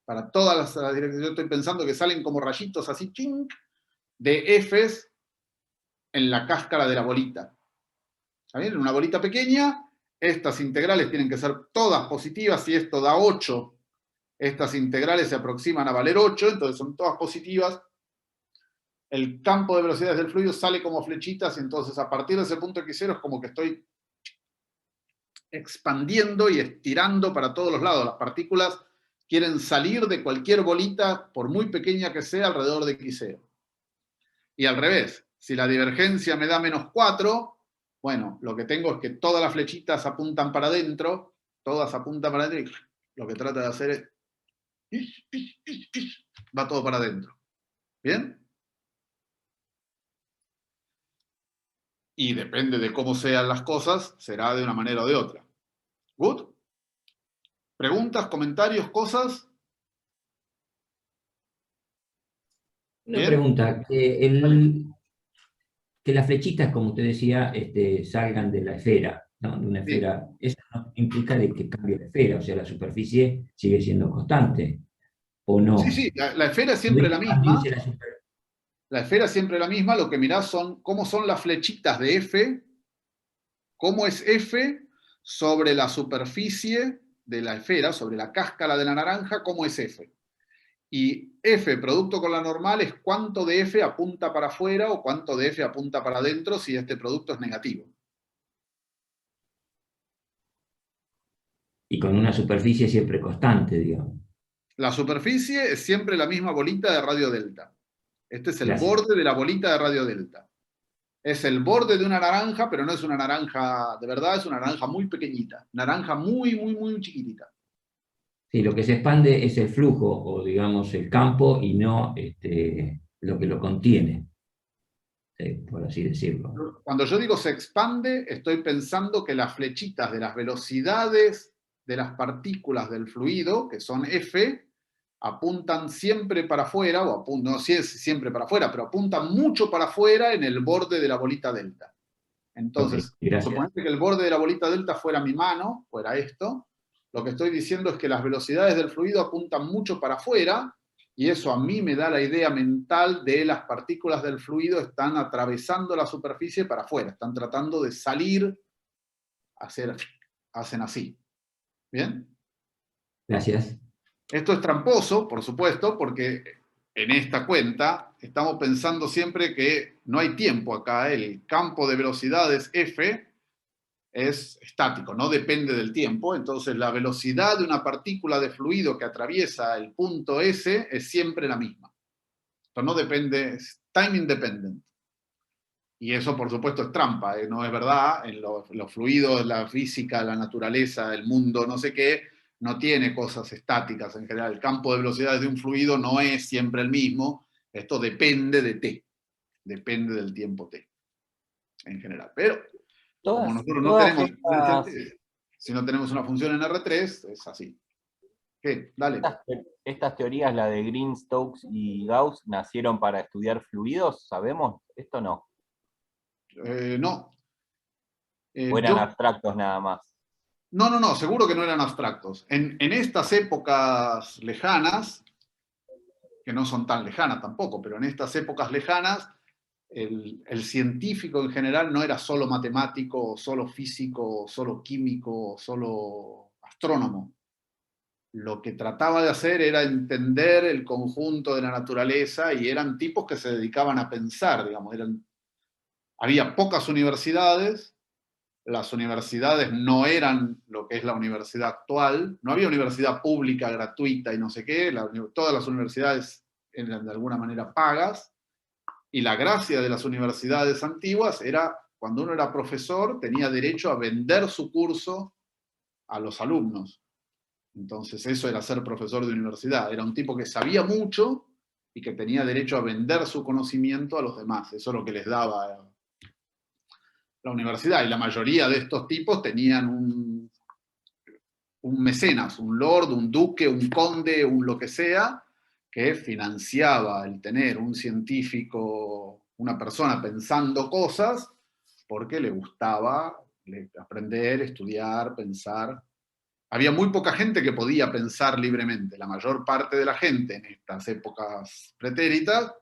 Speaker 1: para todas las direcciones. Yo estoy pensando que salen como rayitos así, ching, de Fs en la cáscara de la bolita. ¿Está bien? En una bolita pequeña, estas integrales tienen que ser todas positivas. Si esto da 8, estas integrales se aproximan a valer 8, entonces son todas positivas. El campo de velocidades del fluido sale como flechitas, y entonces a partir de ese punto x0 es como que estoy expandiendo y estirando para todos los lados. Las partículas quieren salir de cualquier bolita, por muy pequeña que sea, alrededor de x0. Y al revés, si la divergencia me da -4, bueno, lo que tengo es que todas las flechitas apuntan para adentro, todas apuntan para adentro, y lo que trata de hacer es... va todo para adentro. ¿Bien? Y depende de cómo sean las cosas, será de una manera o de otra. ¿Good? ¿Preguntas, comentarios, cosas?
Speaker 6: Una
Speaker 1: Bien.
Speaker 6: pregunta, que las flechitas, como usted decía, salgan de la esfera, ¿no? De una
Speaker 1: Sí.
Speaker 6: esfera, eso no implica de que cambie la esfera, o sea, la superficie sigue siendo constante, ¿o no?
Speaker 1: Sí, sí, la esfera es siempre
Speaker 6: ¿Podría
Speaker 1: la misma.
Speaker 6: expandirse la superficie?
Speaker 1: La esfera es siempre la misma, lo que mirás son cómo son las flechitas de F, cómo es F sobre la superficie de la esfera, sobre la cáscara de la naranja, cómo es F. Y F, producto con la normal, es cuánto de F apunta para afuera o cuánto de F apunta para adentro si este producto es negativo.
Speaker 6: Y con una superficie siempre constante, digamos.
Speaker 1: La superficie es siempre la misma bolita de radio delta. Este es el
Speaker 6: Gracias.
Speaker 1: borde de la bolita de radio delta. Es el borde de una naranja, pero no es una naranja de verdad, es una naranja muy pequeñita. Naranja muy, muy, muy chiquitita.
Speaker 6: Sí, lo que se expande es el flujo, o digamos el campo, y no lo que lo contiene, por así decirlo.
Speaker 1: Cuando yo digo se expande, estoy pensando que las flechitas de las velocidades de las partículas del fluido, que son F, apuntan siempre para afuera, no siempre para afuera, pero apuntan mucho para afuera en el borde de la bolita delta. Entonces,
Speaker 6: Ok, gracias.
Speaker 1: suponete que el borde de la bolita delta fuera mi mano, fuera esto, lo que estoy diciendo es que las velocidades del fluido apuntan mucho para afuera, y eso a mí me da la idea mental de las partículas del fluido están atravesando la superficie para afuera, están tratando de salir, hacen así. ¿Bien?
Speaker 6: Gracias.
Speaker 1: Esto es tramposo, por supuesto, porque en esta cuenta estamos pensando siempre que no hay tiempo acá. El campo de velocidades F es estático, no depende del tiempo. Entonces la velocidad de una partícula de fluido que atraviesa el punto S es siempre la misma. Esto no depende, es time independent. Y eso, por supuesto, es trampa, no es verdad. En los fluidos, la física, la naturaleza, el mundo, no sé qué, no tiene cosas estáticas en general. El campo de velocidades de un fluido no es siempre el mismo. Esto depende de t, depende del tiempo t, en general. Pero, como nosotros no tenemos diferencia t, si no tenemos una función en R3, es así. ¿Qué? Dale.
Speaker 3: Estas teorías, la de Green, Stokes y Gauss, nacieron para estudiar fluidos, ¿sabemos? Esto no.
Speaker 1: No.
Speaker 3: ¿O eran abstractos nada más?
Speaker 1: No, seguro que no eran abstractos. En estas épocas lejanas, que no son tan lejanas tampoco, pero en estas épocas lejanas, el científico en general no era solo matemático, solo físico, solo químico, solo astrónomo. Lo que trataba de hacer era entender el conjunto de la naturaleza, y eran tipos que se dedicaban a pensar, digamos. Había pocas universidades. Las universidades no eran lo que es la universidad actual, no había universidad pública, gratuita y no sé qué, todas las universidades eran de alguna manera pagas, y la gracia de las universidades antiguas era, cuando uno era profesor, tenía derecho a vender su curso a los alumnos. Entonces eso era ser profesor de universidad, era un tipo que sabía mucho y que tenía derecho a vender su conocimiento a los demás, eso es lo que les daba la universidad, y la mayoría de estos tipos tenían un mecenas, un lord, un duque, un conde, un lo que sea, que financiaba el tener un científico, una persona pensando cosas, porque le gustaba aprender, estudiar, pensar. Había muy poca gente que podía pensar libremente. La mayor parte de la gente en estas épocas pretéritas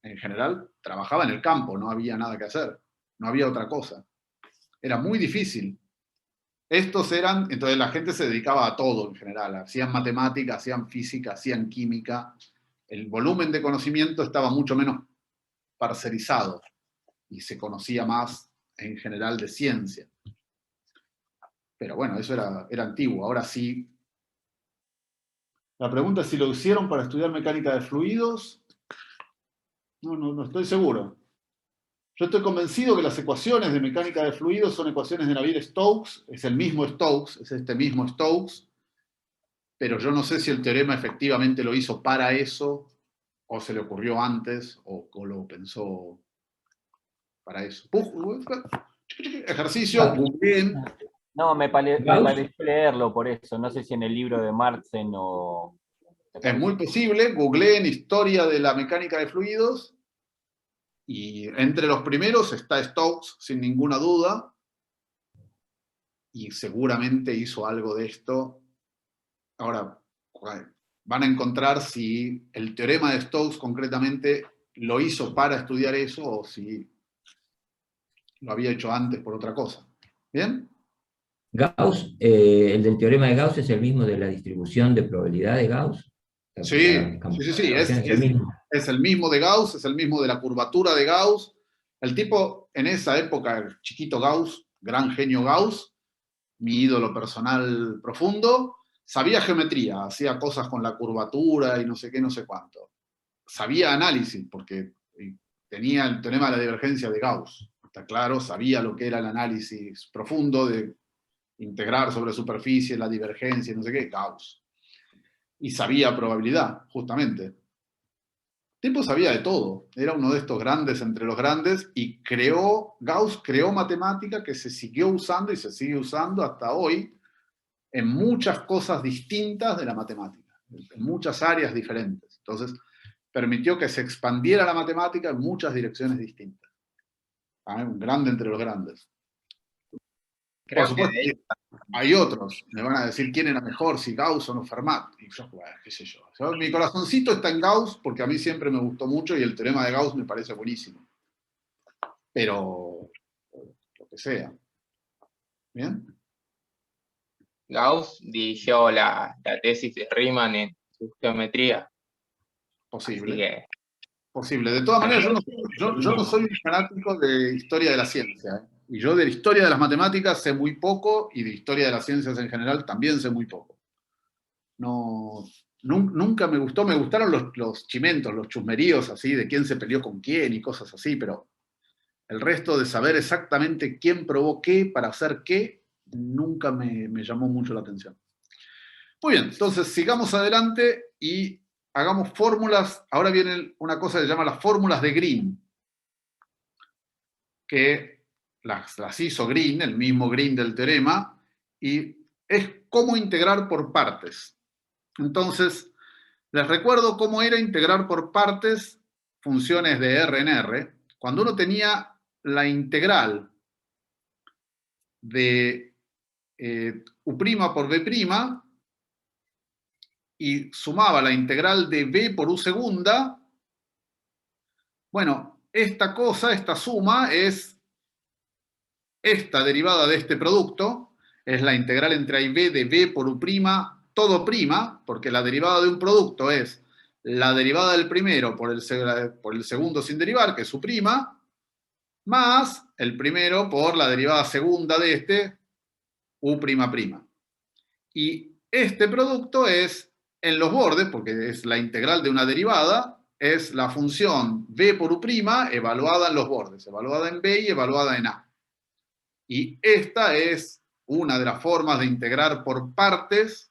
Speaker 1: en general, trabajaba en el campo, no había nada que hacer, no había otra cosa. Era muy difícil. Entonces la gente se dedicaba a todo en general, hacían matemática, hacían física, hacían química. El volumen de conocimiento estaba mucho menos parcelizado y se conocía más en general de ciencia. Pero bueno, eso era antiguo. Ahora sí. La pregunta es si lo hicieron para estudiar mecánica de fluidos. No estoy seguro. Yo estoy convencido que las ecuaciones de mecánica de fluidos son ecuaciones de Navier-Stokes, es el mismo Stokes, es este mismo Stokes, pero yo no sé si el teorema efectivamente lo hizo para eso, o se le ocurrió antes, o lo pensó para eso. Ejercicio, googleen.
Speaker 3: No, me pareció leerlo por eso. No sé si en el libro de Martzen o...
Speaker 1: Es muy posible, googleen historia de la mecánica de fluidos, y entre los primeros está Stokes, sin ninguna duda, y seguramente hizo algo de esto. Ahora, van a encontrar si el teorema de Stokes concretamente lo hizo para estudiar eso o si lo había hecho antes por otra cosa. ¿Bien?
Speaker 6: Gauss, el del teorema de Gauss es el mismo de la distribución de probabilidad de Gauss.
Speaker 1: Sí, es
Speaker 6: el mismo.
Speaker 1: Es el mismo de Gauss, es el mismo de la curvatura de Gauss. El tipo, en esa época, el chiquito Gauss, gran genio Gauss, mi ídolo personal profundo, sabía geometría, hacía cosas con la curvatura y no sé qué, no sé cuánto. Sabía análisis, porque tenía el teorema de la divergencia de Gauss. Está claro, sabía lo que era el análisis profundo de integrar sobre superficie, la divergencia, no sé qué, Gauss. Y sabía probabilidad, justamente. El tipo sabía de todo. Era uno de estos grandes entre los grandes y Gauss creó matemática que se siguió usando y se sigue usando hasta hoy en muchas cosas distintas de la matemática, en muchas áreas diferentes. Entonces, permitió que se expandiera la matemática en muchas direcciones distintas. Un grande entre los grandes. Por supuesto, hay otros. Me van a decir quién era mejor, si Gauss o no Fermat. Y yo, bueno, qué sé yo. Mi corazoncito está en Gauss porque a mí siempre me gustó mucho y el teorema de Gauss me parece buenísimo. Pero, lo que sea. ¿Bien?
Speaker 7: Gauss dirigió la tesis de Riemann en su geometría.
Speaker 1: Posible.
Speaker 7: Así que...
Speaker 1: Posible. De todas maneras, yo no soy un fanático de historia de la ciencia. Y yo de la historia de las matemáticas sé muy poco y de historia de las ciencias en general también sé muy poco. Nunca me gustó, me gustaron los chimentos, los chusmeríos así, de quién se peleó con quién y cosas así, pero el resto de saber exactamente quién probó qué para hacer qué, nunca me llamó mucho la atención. Muy bien, entonces sigamos adelante y hagamos fórmulas. Ahora viene una cosa que se llama las fórmulas de Green, que las hizo Green, el mismo Green del teorema, y es cómo integrar por partes. Entonces, les recuerdo cómo era integrar por partes funciones de R en R. Cuando uno tenía la integral de U' por B', y sumaba la integral de b por u segunda, bueno, esta suma es esta derivada de este producto, es la integral entre a y b de b por u', todo prima, porque la derivada de un producto es la derivada del primero por el segundo sin derivar, que es su prima, más el primero por la derivada segunda de este, u''. Y este producto es en los bordes, porque es la integral de una derivada, es la función b por u' evaluada en los bordes, evaluada en b y evaluada en a. Y esta es una de las formas de integrar por partes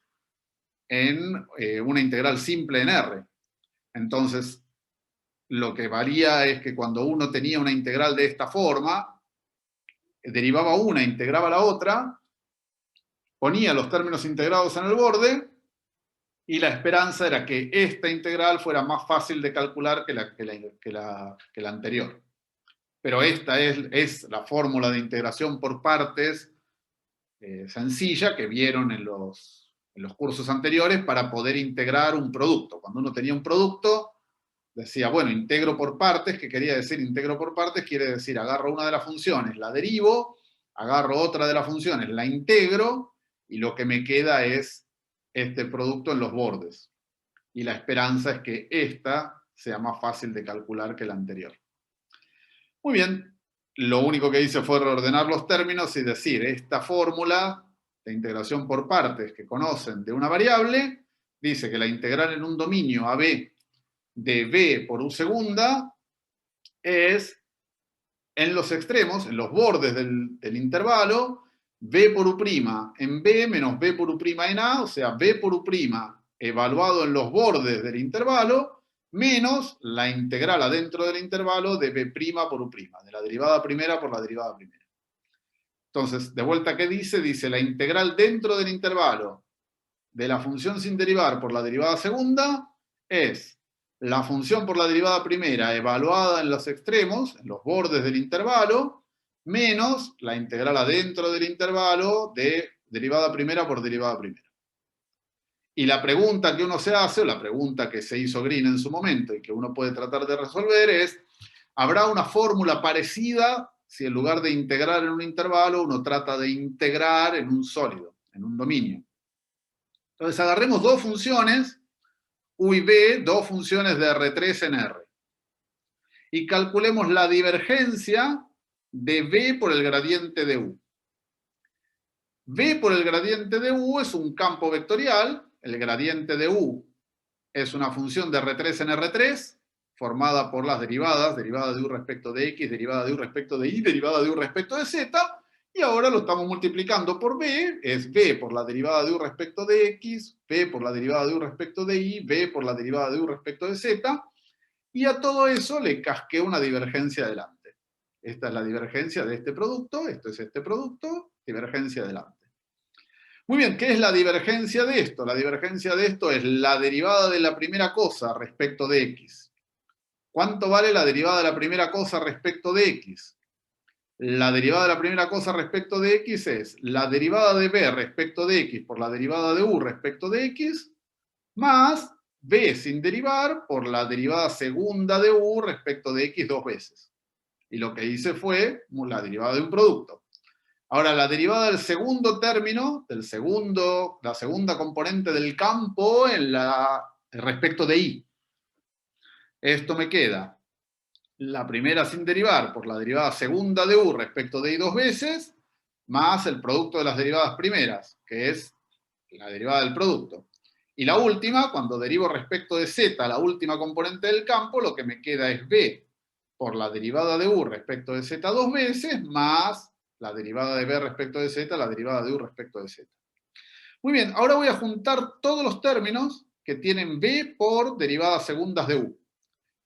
Speaker 1: en una integral simple en R. Entonces, lo que varía es que cuando uno tenía una integral de esta forma, derivaba una, integraba la otra, ponía los términos integrados en el borde, y la esperanza era que esta integral fuera más fácil de calcular que la anterior. Pero esta es la fórmula de integración por partes sencilla que vieron en los cursos anteriores para poder integrar un producto. Cuando uno tenía un producto, decía, bueno, integro por partes. ¿Qué quería decir integro por partes? Quiere decir, agarro una de las funciones, la derivo, agarro otra de las funciones, la integro, y lo que me queda es este producto en los bordes. Y la esperanza es que esta sea más fácil de calcular que la anterior. Muy bien, lo único que hice fue reordenar los términos y decir, esta fórmula de integración por partes que conocen de una variable, dice que la integral en un dominio AB de B por U segunda es en los extremos, en los bordes del intervalo, B por U' en B menos B por U' en A, o sea, B por U' evaluado en los bordes del intervalo, menos la integral adentro del intervalo de B' por U', de la derivada primera por la derivada primera. Entonces, de vuelta, ¿qué dice? Dice la integral dentro del intervalo de la función sin derivar por la derivada segunda es la función por la derivada primera evaluada en los extremos, en los bordes del intervalo, menos la integral adentro del intervalo de derivada primera por derivada primera. Y la pregunta que uno se hace, o la pregunta que se hizo Green en su momento y que uno puede tratar de resolver es, ¿habrá una fórmula parecida si en lugar de integrar en un intervalo uno trata de integrar en un sólido, en un dominio? Entonces agarremos dos funciones, U y B, dos funciones de R3 en R. Y calculemos la divergencia de B por el gradiente de U. B por el gradiente de U es un campo vectorial. El gradiente de U es una función de R3 en R3, formada por las derivadas, derivada de U respecto de X, derivada de U respecto de Y, derivada de U respecto de Z, y ahora lo estamos multiplicando por B, es B por la derivada de U respecto de X, B por la derivada de U respecto de Y, B por la derivada de U respecto de Z, y a todo eso le casqué una divergencia adelante. Esta es la divergencia de este producto, esto es este producto, divergencia adelante. Muy bien, ¿qué es la divergencia de esto? La divergencia de esto es la derivada de la primera cosa respecto de X. ¿Cuánto vale la derivada de la primera cosa respecto de X? La derivada de la primera cosa respecto de X es la derivada de B respecto de X por la derivada de U respecto de X, más B sin derivar por la derivada segunda de U respecto de X dos veces. Y lo que hice fue la derivada de un producto. Ahora, la derivada del segundo término, la segunda componente del campo respecto de Y. Esto me queda la primera sin derivar por la derivada segunda de U respecto de Y dos veces, más el producto de las derivadas primeras, que es la derivada del producto. Y la última, cuando derivo respecto de Z, la última componente del campo, lo que me queda es B por la derivada de U respecto de Z dos veces, más la derivada de B respecto de Z, la derivada de U respecto de Z. Muy bien, ahora voy a juntar todos los términos que tienen B por derivadas segundas de U.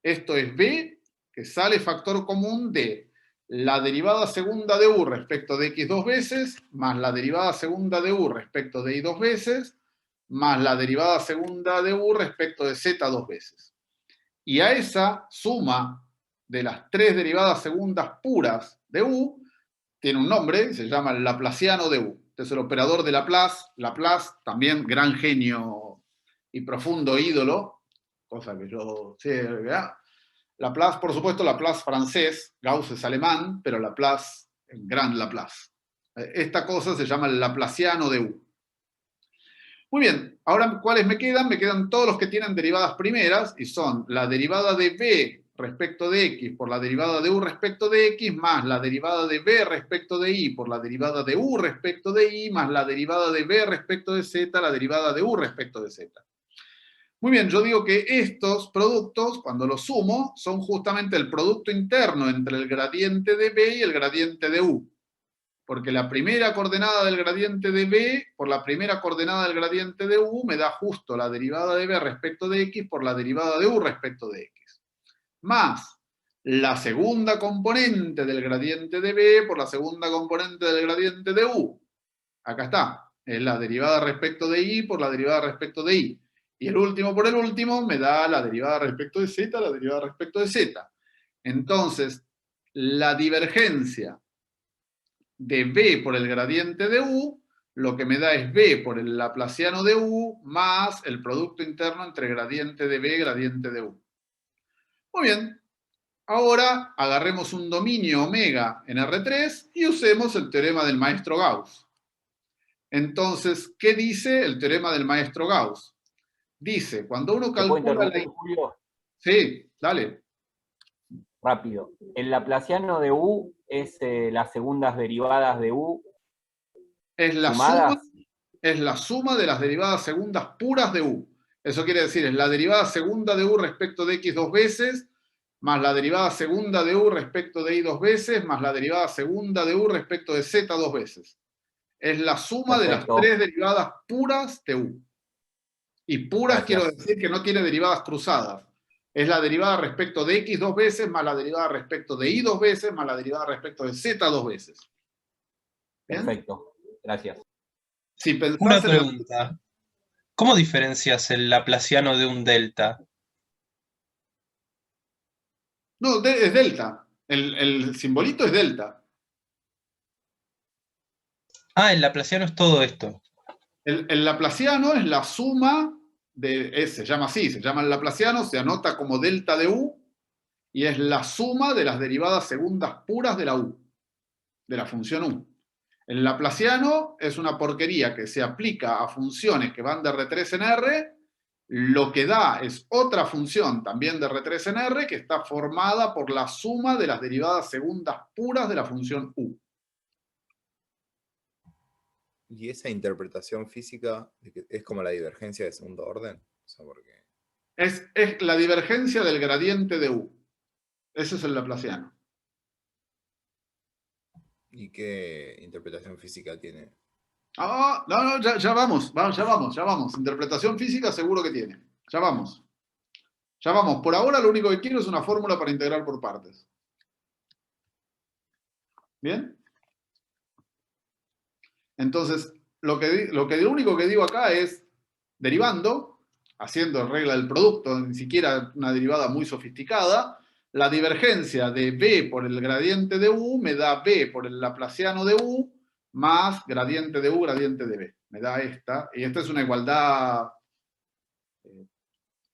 Speaker 1: Esto es B, que sale factor común de la derivada segunda de U respecto de X dos veces, más la derivada segunda de U respecto de Y dos veces, más la derivada segunda de U respecto de Z dos veces. Y a esa suma de las tres derivadas segundas puras de U, tiene un nombre, se llama el laplaciano de U. Este es el operador de Laplace. Laplace, también gran genio y profundo ídolo, cosa que yo sé, ¿verdad? Laplace, por supuesto, Laplace francés, Gauss es alemán, pero Laplace, el gran Laplace. Esta cosa se llama el laplaciano de U. Muy bien, ahora ¿cuáles me quedan? Me quedan todos los que tienen derivadas primeras, y son la derivada de B respecto de X por la derivada de U respecto de X, más la derivada de B respecto de Y por la derivada de U respecto de Y, más la derivada de B respecto de Z, la derivada de U respecto de Z. Muy bien, yo digo que estos productos, cuando los sumo, son justamente el producto interno entre el gradiente de B y el gradiente de U. Porque la primera coordenada del gradiente de B por la primera coordenada del gradiente de U me da justo la derivada de B respecto de X por la derivada de U respecto de X. Más la segunda componente del gradiente de B por la segunda componente del gradiente de U. Acá está, es la derivada respecto de Y por la derivada respecto de Y. Y el último por el último me da la derivada respecto de Z, la derivada respecto de Z. Entonces, la divergencia de B por el gradiente de U, lo que me da es B por el laplaciano de U más el producto interno entre gradiente de B y gradiente de U. Muy bien. Ahora agarremos un dominio omega en R3 y usemos el teorema del maestro Gauss. Entonces, ¿qué dice el teorema del maestro Gauss? Dice, cuando uno
Speaker 3: ¿Te puedo
Speaker 1: calcula
Speaker 3: interrumpir, Julio?
Speaker 1: Sí, dale.
Speaker 3: Rápido. El laplaciano de U es las segundas derivadas de U
Speaker 1: Es la
Speaker 3: sumadas.
Speaker 1: es la suma de las derivadas segundas puras de U. Eso quiere decir, es la derivada segunda de U respecto de X dos veces, más la derivada segunda de U respecto de Y dos veces, más la derivada segunda de U respecto de Z dos veces. Es la suma de las
Speaker 3: Perfecto.
Speaker 1: tres derivadas puras de U. Y puras
Speaker 3: Gracias.
Speaker 1: quiero decir que no tiene derivadas cruzadas. Es la derivada respecto de X dos veces, más la derivada respecto de Y dos veces, más la derivada respecto de Z dos veces. ¿Bien?
Speaker 3: Perfecto. Gracias.
Speaker 1: Si pensás
Speaker 8: Una
Speaker 1: en el-
Speaker 8: pregunta. ¿Cómo diferencias el laplaciano de un delta?
Speaker 1: No, es delta. El simbolito es delta.
Speaker 8: Ah, el laplaciano es todo esto.
Speaker 1: El laplaciano es la suma se llama así, se llama el laplaciano, se anota como delta de U, y es la suma de las derivadas segundas puras de la U, de la función U. El laplaciano es una porquería que se aplica a funciones que van de R3 en R, lo que da es otra función también de R3 en R que está formada por la suma de las derivadas segundas puras de la función U.
Speaker 9: ¿Y esa interpretación física de que es como la divergencia de segundo orden? O sea, porque...
Speaker 1: Es la divergencia del gradiente de U. Ese es el laplaciano.
Speaker 9: ¿Y qué interpretación física tiene?
Speaker 1: Ah, no, ya vamos. Interpretación física seguro que tiene. Ya vamos. Ya vamos. Por ahora lo único que quiero es una fórmula para integrar por partes. ¿Bien? Entonces, lo único que digo acá es, derivando, haciendo regla del producto, ni siquiera una derivada muy sofisticada, la divergencia de B por el gradiente de U me da B por el laplaciano de U más gradiente de U, gradiente de B. Me da esta, y esta es una igualdad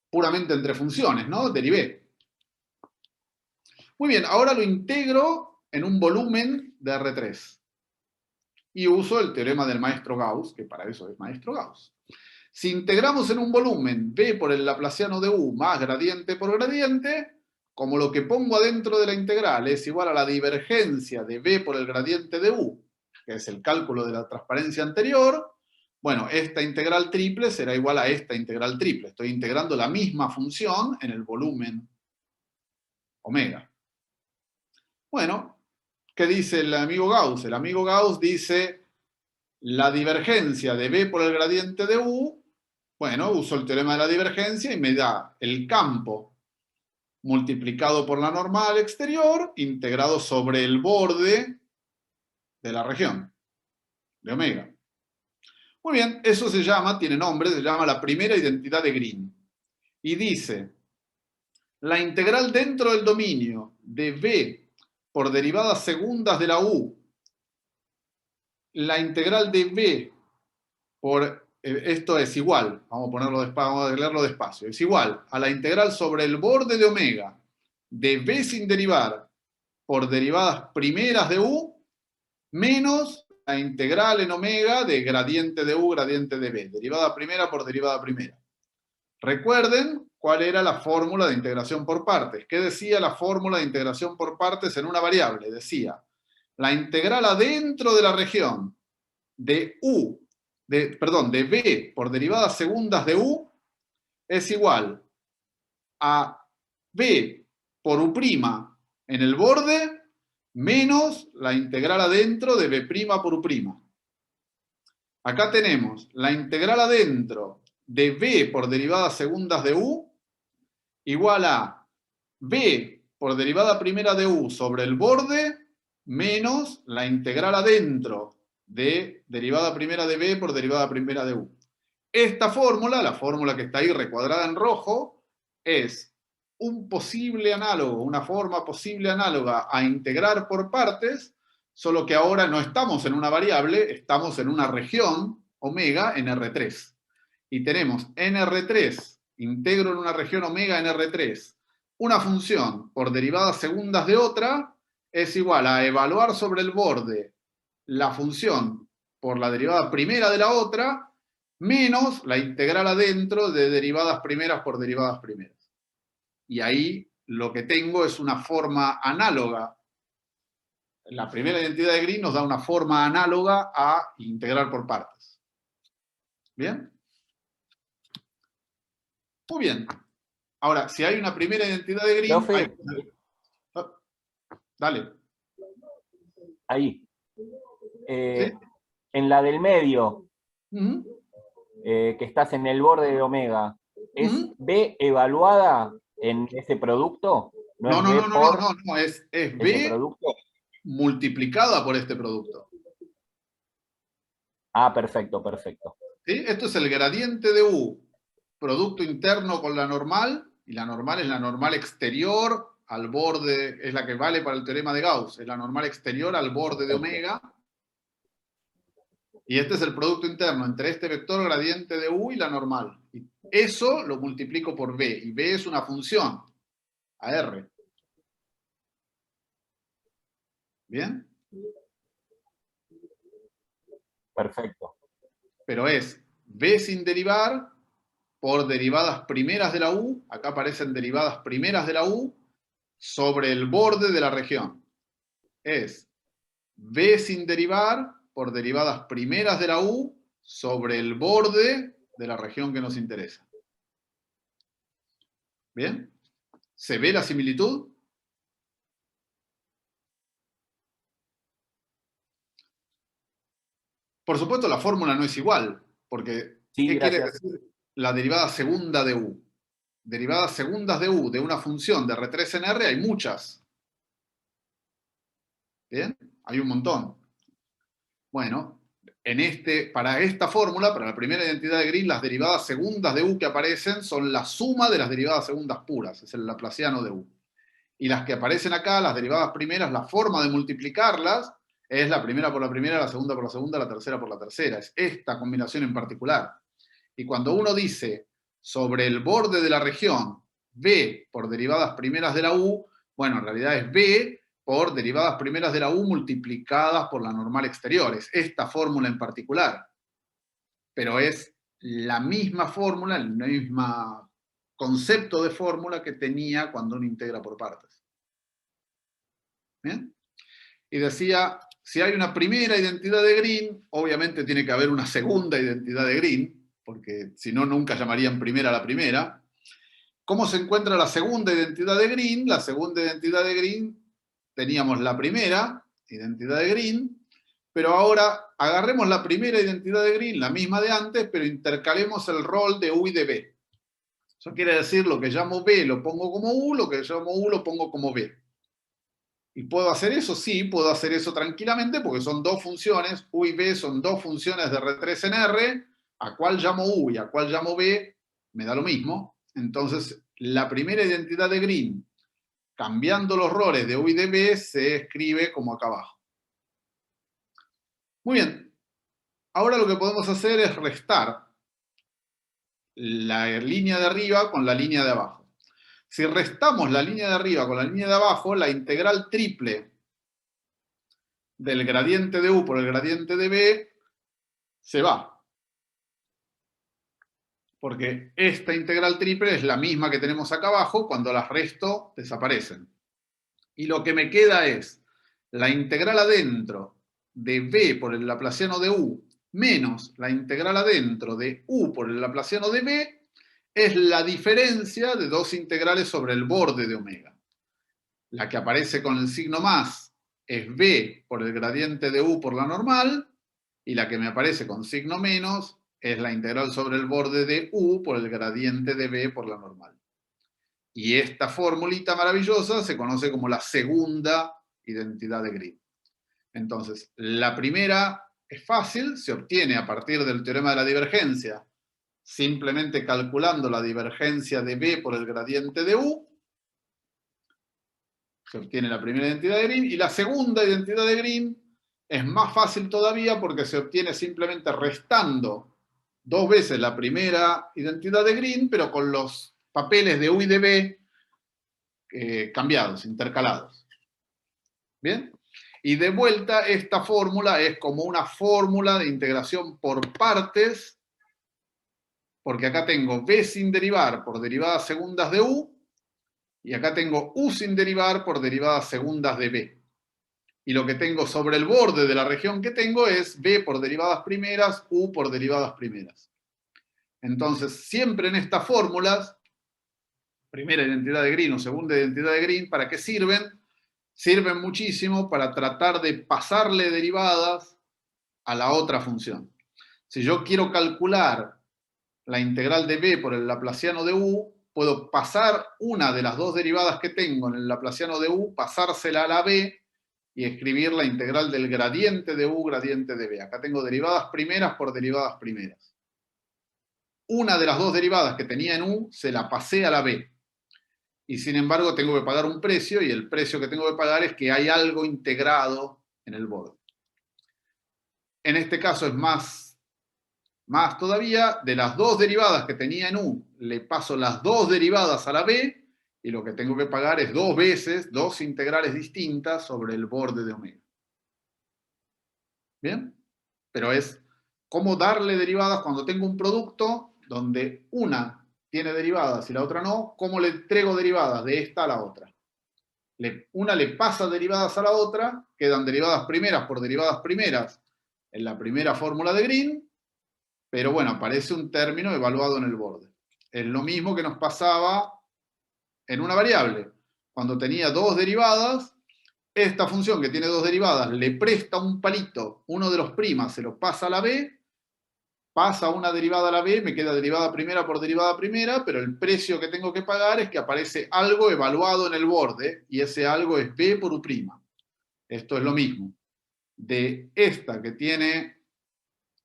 Speaker 1: puramente entre funciones, ¿no? Derivé. Muy bien, ahora lo integro en un volumen de R3. Y uso el teorema del maestro Gauss, que para eso es maestro Gauss. Si integramos en un volumen B por el laplaciano de U más gradiente por gradiente, como lo que pongo adentro de la integral es igual a la divergencia de B por el gradiente de U, que es el cálculo de la transparencia anterior, bueno, esta integral triple será igual a esta integral triple. Estoy integrando la misma función en el volumen omega. Bueno, ¿qué dice el amigo Gauss? El amigo Gauss dice la divergencia de B por el gradiente de U. Bueno, uso el teorema de la divergencia y me da el campo multiplicado por la normal exterior integrado sobre el borde de la región de omega. Muy bien, eso se llama, tiene nombre, se llama la primera identidad de Green. Y dice, la integral dentro del dominio de B por derivadas segundas de la U, la integral de B por, esto es igual, vamos a leerlo despacio, es igual a la integral sobre el borde de omega de B sin derivar por derivadas primeras de U menos la integral en omega de gradiente de U, gradiente de B, derivada primera por derivada primera. Recuerden cuál era la fórmula de integración por partes. ¿Qué decía la fórmula de integración por partes en una variable? Decía, la integral adentro de la región de de B por derivadas segundas de U es igual a B por U' en el borde menos la integral adentro de B' por U'. Acá tenemos la integral adentro de B por derivadas segundas de U igual a B por derivada primera de U sobre el borde menos la integral adentro de derivada primera de B por derivada primera de U. Esta fórmula, la fórmula que está ahí recuadrada en rojo, es un posible análogo, una forma posible análoga a integrar por partes, solo que ahora no estamos en una variable, estamos en una región, omega, en R3. Y tenemos en R3, integro en una región omega en R3, una función por derivadas segundas de otra es igual a evaluar sobre el borde la función por la derivada primera de la otra menos la integral adentro de derivadas primeras por derivadas primeras. Y ahí lo que tengo es una forma análoga. La primera identidad de Green nos da una forma análoga a integrar por partes. ¿Bien? Muy bien. Ahora, si hay una primera identidad de Green...
Speaker 3: Profe,
Speaker 1: Dale.
Speaker 3: ahí.
Speaker 1: ¿Sí?
Speaker 3: En la del medio,
Speaker 1: Ujú.
Speaker 3: que estás en el borde de omega, ¿es
Speaker 1: Ujú.
Speaker 3: B evaluada en ese producto? ¿No
Speaker 1: No,
Speaker 3: es
Speaker 1: no,
Speaker 3: B
Speaker 1: no, no,
Speaker 3: por
Speaker 1: no, no, es
Speaker 3: ese
Speaker 1: B
Speaker 3: producto?
Speaker 1: multiplicada por este producto.
Speaker 3: Ah, perfecto, perfecto.
Speaker 1: ¿Sí? Esto es el gradiente de U, producto interno con la normal, y la normal es la normal exterior al borde, es la que vale para el teorema de Gauss, es la normal exterior al borde de omega, y este es el producto interno entre este vector gradiente de U y la normal. Y eso lo multiplico por B, y B es una función, a R. ¿Bien?
Speaker 3: Perfecto.
Speaker 1: Pero es B sin derivar por derivadas primeras de la U, acá aparecen derivadas primeras de la U, sobre el borde de la región. Es B sin derivar por derivadas primeras de la U sobre el borde de la región que nos interesa. ¿Bien? ¿Se ve la similitud? Por supuesto, la fórmula no es igual, porque
Speaker 3: Sí,
Speaker 1: ¿qué quiere
Speaker 3: gracias.
Speaker 1: decir la derivada segunda de U? Derivadas segundas de U de una función de R3 en R hay muchas. ¿Bien? Hay un montón. Bueno, para esta fórmula, para la primera identidad de Green, las derivadas segundas de U que aparecen son la suma de las derivadas segundas puras, es el laplaciano de U. Y las que aparecen acá, las derivadas primeras, la forma de multiplicarlas es la primera por la primera, la segunda por la segunda, la tercera por la tercera. Es esta combinación en particular. Y cuando uno dice sobre el borde de la región B por derivadas primeras de la U, bueno, en realidad es B por derivadas primeras de la U multiplicadas por la normal exterior. Es esta fórmula en particular. Pero es la misma fórmula, el mismo concepto de fórmula que tenía cuando uno integra por partes. ¿Bien? Y decía, si hay una primera identidad de Green, obviamente tiene que haber una segunda identidad de Green, porque si no, nunca llamarían primera a la primera. ¿Cómo se encuentra la segunda identidad de Green? La segunda identidad de Green, teníamos la primera identidad de Green, pero ahora agarremos la primera identidad de Green, la misma de antes, pero intercalemos el rol de U y de B. Eso quiere decir, lo que llamo B lo pongo como U, lo que llamo U lo pongo como B. ¿Y puedo hacer eso? Sí, puedo hacer eso tranquilamente porque son dos funciones, U y B son dos funciones de R3 en R, a cuál llamo U y a cuál llamo B, me da lo mismo. Entonces, la primera identidad de Green, cambiando los roles de U y de B, se escribe como acá abajo. Muy bien. Ahora lo que podemos hacer es restar la línea de arriba con la línea de abajo. Si restamos la línea de arriba con la línea de abajo, la integral triple del gradiente de U por el gradiente de B se va. Porque esta integral triple es la misma que tenemos acá abajo, cuando las resto desaparecen. Y lo que me queda es la integral adentro de B por el laplaciano de U menos la integral adentro de U por el laplaciano de B es la diferencia de dos integrales sobre el borde de omega. La que aparece con el signo más es B por el gradiente de U por la normal, y la que me aparece con signo menos es la integral sobre el borde de U por el gradiente de B por la normal. Y esta formulita maravillosa se conoce como la segunda identidad de Green. Entonces, la primera es fácil, se obtiene a partir del teorema de la divergencia, simplemente calculando la divergencia de B por el gradiente de U, se obtiene la primera identidad de Green, y la segunda identidad de Green es más fácil todavía porque se obtiene simplemente restando dos veces la primera identidad de Green, pero con los papeles de U y de B cambiados, intercalados. ¿Bien? Y de vuelta, esta fórmula es como una fórmula de integración por partes, porque acá tengo b sin derivar por derivadas segundas de u, y acá tengo u sin derivar por derivadas segundas de b. Y lo que tengo sobre el borde de la región que tengo es b por derivadas primeras, u por derivadas primeras. Entonces, siempre en estas fórmulas, primera identidad de Green o segunda identidad de Green, ¿para qué sirven? Sirven muchísimo para tratar de pasarle derivadas a la otra función. Si yo quiero calcular la integral de b por el laplaciano de u, puedo pasar una de las dos derivadas que tengo en el laplaciano de u, pasársela a la b y escribir la integral del gradiente de u, gradiente de b. Acá tengo derivadas primeras por derivadas primeras. Una de las dos derivadas que tenía en u se la pasé a la b. Y sin embargo tengo que pagar un precio, y el precio que tengo que pagar es que hay algo integrado en el borde. En este caso es más todavía, de las dos derivadas que tenía en u, le paso las dos derivadas a la b, y lo que tengo que pagar es dos veces, dos integrales distintas sobre el borde de omega. ¿Bien? Pero es cómo darle derivadas cuando tengo un producto donde una tiene derivadas y la otra no, ¿cómo le entrego derivadas de esta a la otra? Una le pasa derivadas a la otra, quedan derivadas primeras por derivadas primeras en la primera fórmula de Green, pero bueno, aparece un término evaluado en el borde. Es lo mismo que nos pasaba en una variable. Cuando tenía dos derivadas, esta función que tiene dos derivadas le presta un palito, uno de los primas se lo pasa a la b, pasa una derivada a la b, me queda derivada primera por derivada primera, pero el precio que tengo que pagar es que aparece algo evaluado en el borde, y ese algo es b por u'. Esto es lo mismo. De esta que tiene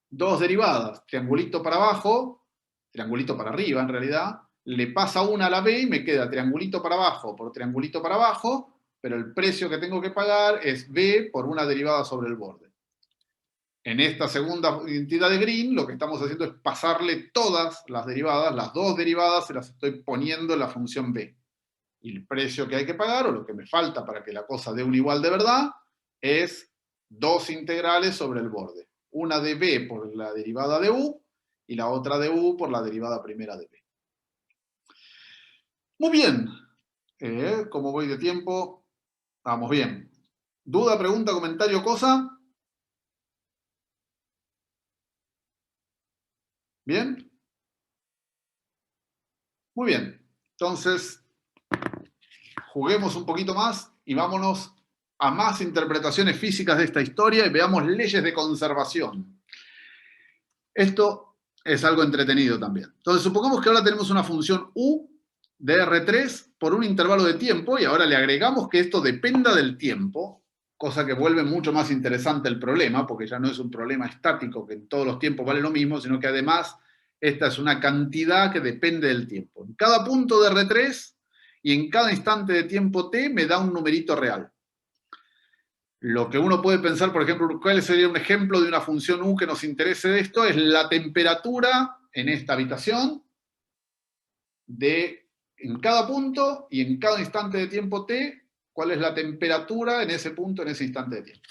Speaker 1: dos derivadas, triangulito para abajo, triangulito para arriba en realidad, le pasa una a la b y me queda triangulito para abajo por triangulito para abajo, pero el precio que tengo que pagar es b por una derivada sobre el borde. En esta segunda identidad de Green, lo que estamos haciendo es pasarle todas las derivadas, las dos derivadas se las estoy poniendo en la función b. Y el precio que hay que pagar, o lo que me falta para que la cosa dé un igual de verdad, es dos integrales sobre el borde. Una de b por la derivada de u, y la otra de u por la derivada primera de b. Muy bien. ¿Cómo voy de tiempo? Vamos bien. ¿Duda, pregunta, comentario, cosa? ¿Bien? Muy bien. Entonces, juguemos un poquito más y vámonos a más interpretaciones físicas de esta historia y veamos leyes de conservación. Esto es algo entretenido también. Entonces, supongamos que ahora tenemos una función u de R3 por un intervalo de tiempo, y ahora le agregamos que esto dependa del tiempo, cosa que vuelve mucho más interesante el problema, porque ya no es un problema estático que en todos los tiempos vale lo mismo, sino que además esta es una cantidad que depende del tiempo. En cada punto de R3 y en cada instante de tiempo t me da un numerito real. Lo que uno puede pensar, por ejemplo, ¿cuál sería un ejemplo de una función u que nos interese de esto? Es la temperatura en esta habitación en cada punto y en cada instante de tiempo t, cuál es la temperatura en ese punto, en ese instante de tiempo.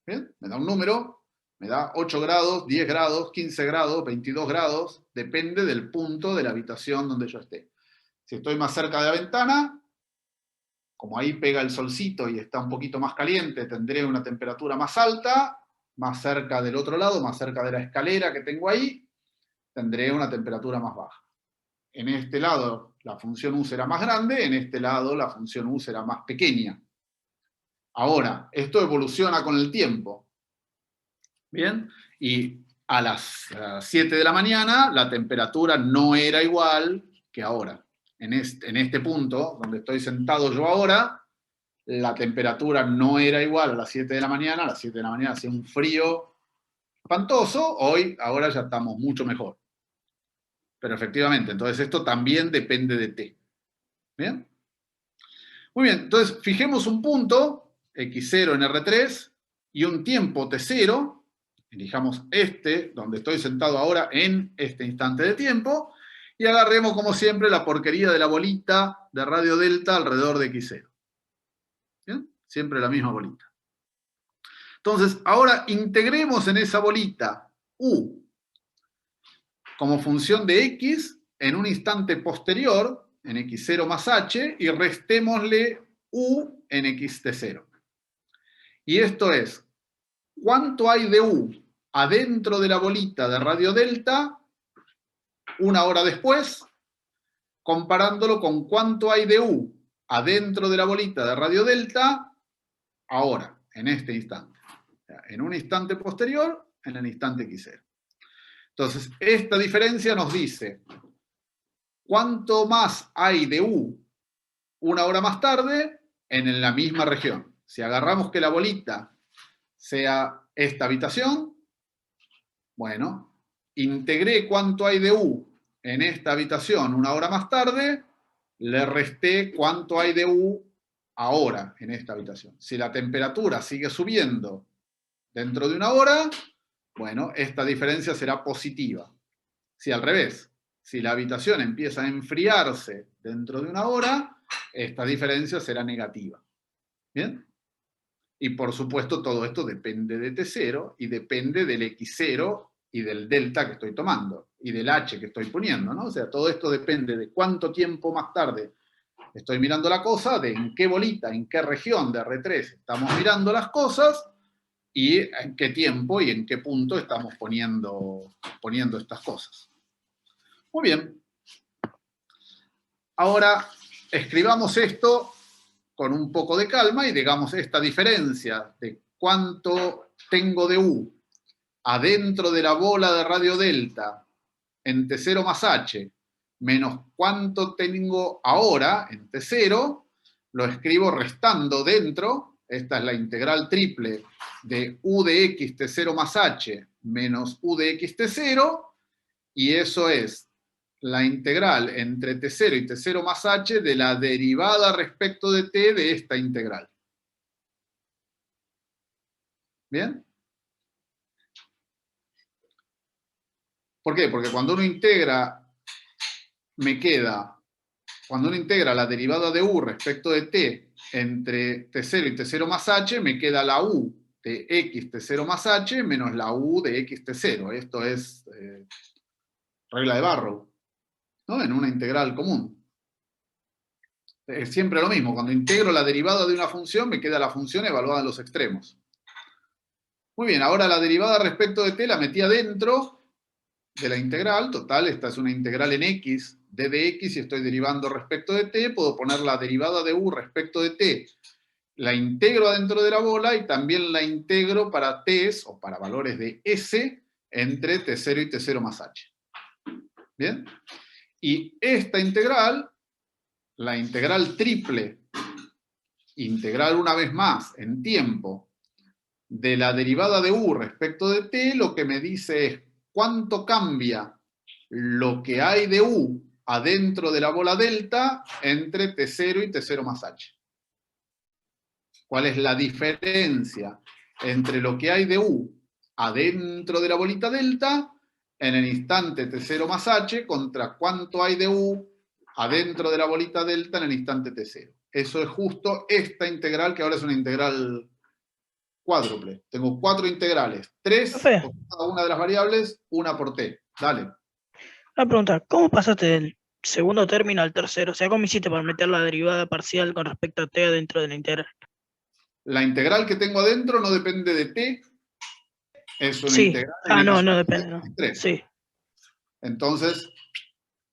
Speaker 1: ¿Bien? Me da un número, me da 8 grados, 10 grados, 15 grados, 22 grados, depende del punto de la habitación donde yo esté. Si estoy más cerca de la ventana, como ahí pega el solcito y está un poquito más caliente, tendré una temperatura más alta, más cerca del otro lado, más cerca de la escalera que tengo ahí, tendré una temperatura más baja. En este lado la función u será más grande, en este lado la función u será más pequeña. Ahora, esto evoluciona con el tiempo. ¿Bien? Y a las 7 de la mañana la temperatura no era igual que ahora. En este punto, donde estoy sentado yo ahora, la temperatura no era igual a las 7 de la mañana. A las 7 de la mañana hacía un frío espantoso, ahora ya estamos mucho mejor. Pero efectivamente, entonces esto también depende de t. ¿Bien? Muy bien, entonces fijemos un punto, x0 en R3, y un tiempo t0, elijamos donde estoy sentado ahora en este instante de tiempo, Y agarremos, como siempre, la porquería de la bolita de radio delta alrededor de x0. ¿Bien? Siempre la misma bolita. Entonces, ahora integremos en esa bolita u como función de x en un instante posterior, en x0 más h, y restémosle u en xt0. Y esto es, ¿cuánto hay de u adentro de la bolita de radio delta una hora después, comparándolo con cuánto hay de u adentro de la bolita de radio delta ahora, en este instante? En un instante posterior, en el instante x0. Entonces, esta diferencia nos dice cuánto más hay de u una hora más tarde en la misma región. Si agarramos que la bolita sea esta habitación, bueno, integré cuánto hay de u en esta habitación una hora más tarde, le resté cuánto hay de u ahora en esta habitación. Si la temperatura sigue subiendo dentro de una hora, bueno, esta diferencia será positiva. Si al revés, si la habitación empieza a enfriarse dentro de una hora, esta diferencia será negativa. ¿Bien? Y por supuesto todo esto depende de T0 y depende del X0 y del delta que estoy tomando y del H que estoy poniendo, ¿no? O sea, todo esto depende de cuánto tiempo más tarde estoy mirando la cosa, de en qué bolita, en qué región de R3 estamos mirando las cosas y en qué tiempo y en qué punto estamos poniendo estas cosas. Muy bien. Ahora escribamos esto con un poco de calma y digamos esta diferencia de cuánto tengo de U adentro de la bola de radio delta en T0 más H menos cuánto tengo ahora en T0, lo escribo restando dentro. Esta es la integral triple de U de X T0 más H menos U de X T0, y eso es la integral entre T0 y T0 más H de la derivada respecto de T de esta integral. ¿Bien? ¿Por qué? Porque cuando uno integra, cuando uno integra la derivada de U respecto de T entre T0 y T0 más H, me queda la U de X T0 más H menos la U de X T0. Esto es regla de Barrow, ¿no? En una integral común. Es siempre lo mismo. Cuando integro la derivada de una función, me queda la función evaluada en los extremos. Muy bien, ahora la derivada respecto de t la metí adentro de la integral. Total, esta es una integral en x, d de x, y estoy derivando respecto de t. Puedo poner la derivada de u respecto de t. La integro adentro de la bola y también la integro para t's, o para valores de s, entre t0 y t0 más h. ¿Bien? Y esta integral, la integral triple, integral una vez más en tiempo, de la derivada de u respecto de t, lo que me dice es cuánto cambia lo que hay de u adentro de la bola delta entre t0 y t0 más h. ¿Cuál es la diferencia entre lo que hay de u adentro de la bolita delta en el instante t0 más h contra cuánto hay de u adentro de la bolita delta en el instante t0? Eso es justo esta integral, que ahora es una integral cuádruple. Tengo 4 integrales, 3 por cada una de las variables, una por t. Dale.
Speaker 5: Una pregunta, ¿cómo pasaste del segundo término al tercero? O sea, ¿cómo hiciste para meter la derivada parcial con respecto a t dentro de la integral?
Speaker 1: La integral que tengo adentro no depende de t. Es una
Speaker 5: Sí.
Speaker 1: integral.
Speaker 5: No depende. No. Sí.
Speaker 1: Entonces,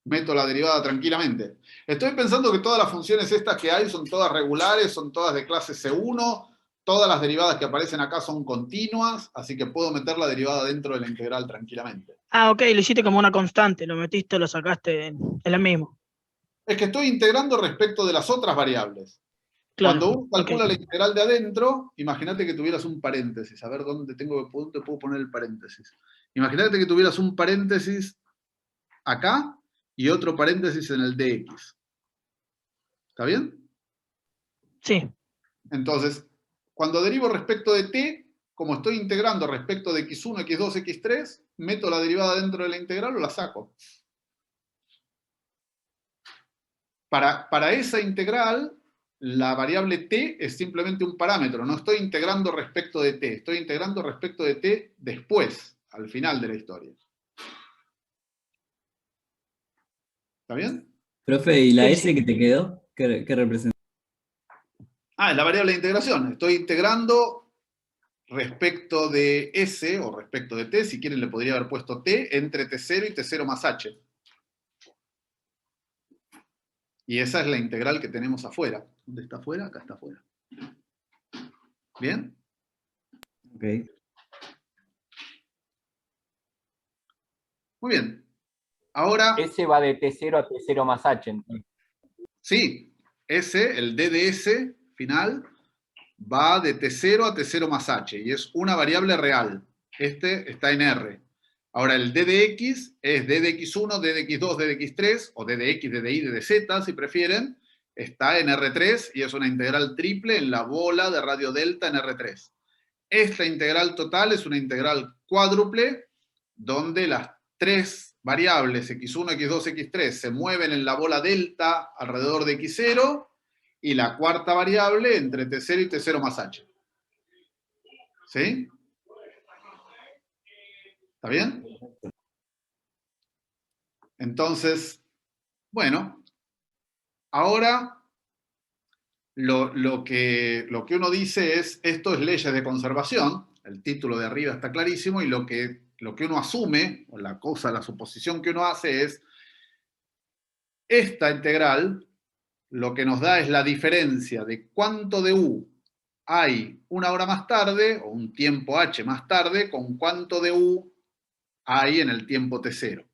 Speaker 1: meto la derivada tranquilamente. Estoy pensando que todas las funciones estas que hay son todas regulares, son todas de clase C1, todas las derivadas que aparecen acá son continuas, así que puedo meter la derivada dentro de la integral tranquilamente.
Speaker 5: Ok, lo hiciste como una constante, lo metiste, lo sacaste en lo mismo.
Speaker 1: Es que estoy integrando respecto de las otras variables.
Speaker 5: Claro,
Speaker 1: Cuando uno calcula la integral de adentro, imagínate que tuvieras un paréntesis. A ver dónde puedo poner el paréntesis. Imagínate que tuvieras un paréntesis acá y otro paréntesis en el dx. ¿Está bien?
Speaker 5: Sí.
Speaker 1: Entonces, cuando derivo respecto de t, como estoy integrando respecto de x1, x2, x3, meto la derivada dentro de la integral o la saco. Para esa integral, la variable t es simplemente un parámetro. No estoy integrando respecto de t. Estoy integrando respecto de t después, al final de la historia. ¿Está bien?
Speaker 10: Profe, ¿y la
Speaker 5: Sí,
Speaker 10: S que te quedó? ¿Qué representa?
Speaker 1: Ah, es la variable de integración. Estoy integrando respecto de S o respecto de t, si quieren le podría haber puesto t, entre t0 y t0 más h. Y esa es la integral que tenemos afuera. ¿Dónde está afuera? Acá está afuera. ¿Bien?
Speaker 10: Ok.
Speaker 1: Muy bien. Ahora,
Speaker 3: S va de T0 a T0 más H. Entonces.
Speaker 1: sí, S, el d de S final, va de t0 a t0 más h, y es una variable real. Este está en R. Ahora, el d de x es d de x1, d de x2, d de x3, o d de x, d de y, d de z, si prefieren, está en R3, y es una integral triple en la bola de radio delta en R3. Esta integral total es una integral cuádruple, donde las tres variables x1, x2, x3 se mueven en la bola delta alrededor de x0, y la cuarta variable entre t0 y t0 más h. ¿Sí? ¿Está bien? Entonces, bueno, ahora lo que uno dice es, esto es leyes de conservación, el título de arriba está clarísimo, y lo que uno asume, o la suposición que uno hace es, esta integral lo que nos da es la diferencia de cuánto de u hay una hora más tarde, o un tiempo h más tarde, con cuánto de u hay en el tiempo t0.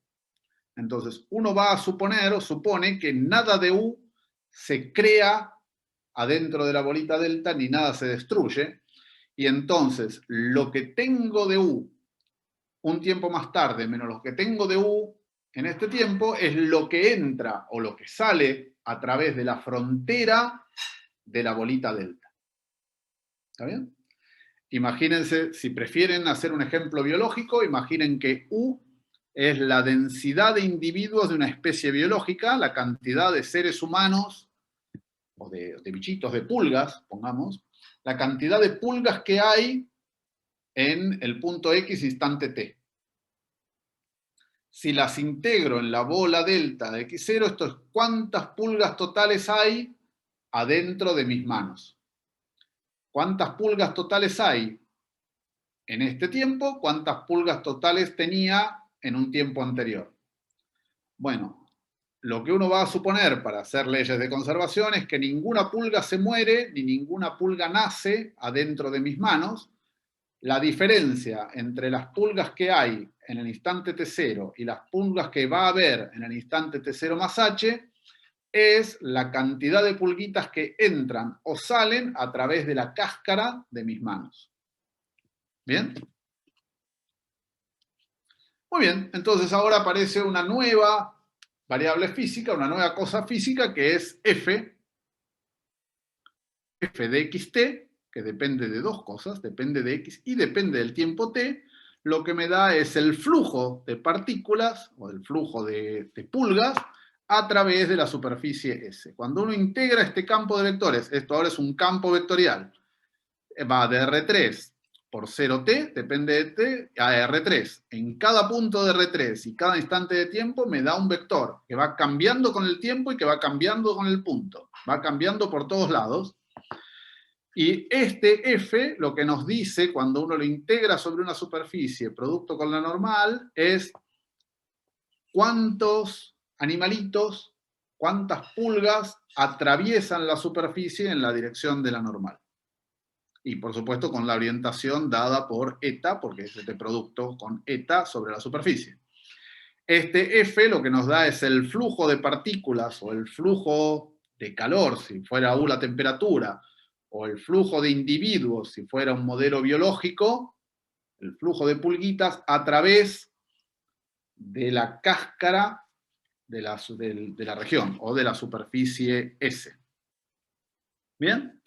Speaker 1: Entonces, uno va a suponer o supone que nada de u se crea adentro de la bolita delta, ni nada se destruye, y entonces lo que tengo de u un tiempo más tarde menos lo que tengo de u en este tiempo es lo que entra o lo que sale a través de la frontera de la bolita delta. ¿Está bien? Imagínense, si prefieren hacer un ejemplo biológico, imaginen que U es la densidad de individuos de una especie biológica, la cantidad de seres humanos, o de bichitos, de pulgas, pongamos, la cantidad de pulgas que hay en el punto X instante T. Si las integro en la bola delta de X0, esto es cuántas pulgas totales hay adentro de mis manos. ¿Cuántas pulgas totales hay en este tiempo? ¿Cuántas pulgas totales tenía en un tiempo anterior? Bueno, lo que uno va a suponer para hacer leyes de conservación es que ninguna pulga se muere ni ninguna pulga nace adentro de mis manos. La diferencia entre las pulgas que hay en el instante T0 y las pulgas que va a haber en el instante T0 más H es la cantidad de pulguitas que entran o salen a través de la cáscara de mis manos. ¿Bien? Muy bien, entonces ahora aparece una nueva variable física, una nueva cosa física que es f de xt, que depende de dos cosas, depende de x y depende del tiempo t. Lo que me da es el flujo de partículas o el flujo de pulgas a través de la superficie S. Cuando uno integra este campo de vectores, esto ahora es un campo vectorial, va de R3 por 0t, depende de t, a R3. En cada punto de R3 y cada instante de tiempo me da un vector que va cambiando con el tiempo y que va cambiando con el punto. Va cambiando por todos lados. Y este f, lo que nos dice cuando uno lo integra sobre una superficie producto con la normal, es cuántos animalitos, cuántas pulgas atraviesan la superficie en la dirección de la normal. Y por supuesto con la orientación dada por eta, porque es este producto con eta sobre la superficie. Este f lo que nos da es el flujo de partículas o el flujo de calor, si fuera U la temperatura, o el flujo de individuos, si fuera un modelo biológico, el flujo de pulguitas a través de la cáscara de la región o de la superficie S. ¿Bien?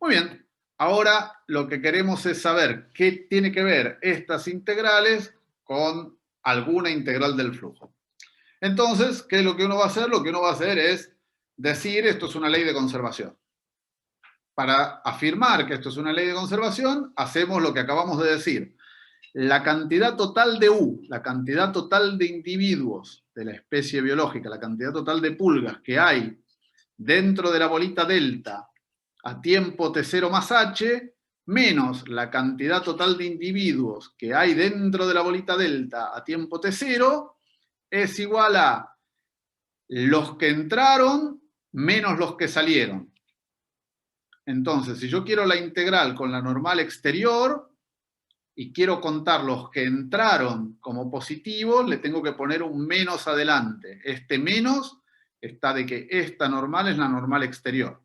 Speaker 1: Muy bien. Ahora lo que queremos es saber qué tiene que ver estas integrales con alguna integral del flujo. Entonces, ¿qué es lo que uno va a hacer? Lo que uno va a hacer es decir esto es una ley de conservación. Para afirmar que esto es una ley de conservación, hacemos lo que acabamos de decir. La cantidad total de U, la cantidad total de individuos de la especie biológica, la cantidad total de pulgas que hay dentro de la bolita delta a tiempo T0 más H, menos la cantidad total de individuos que hay dentro de la bolita delta a tiempo T0, es igual a los que entraron menos los que salieron. Entonces, si yo quiero la integral con la normal exterior y quiero contar los que entraron como positivos, le tengo que poner un menos adelante. Este menos está de que esta normal es la normal exterior.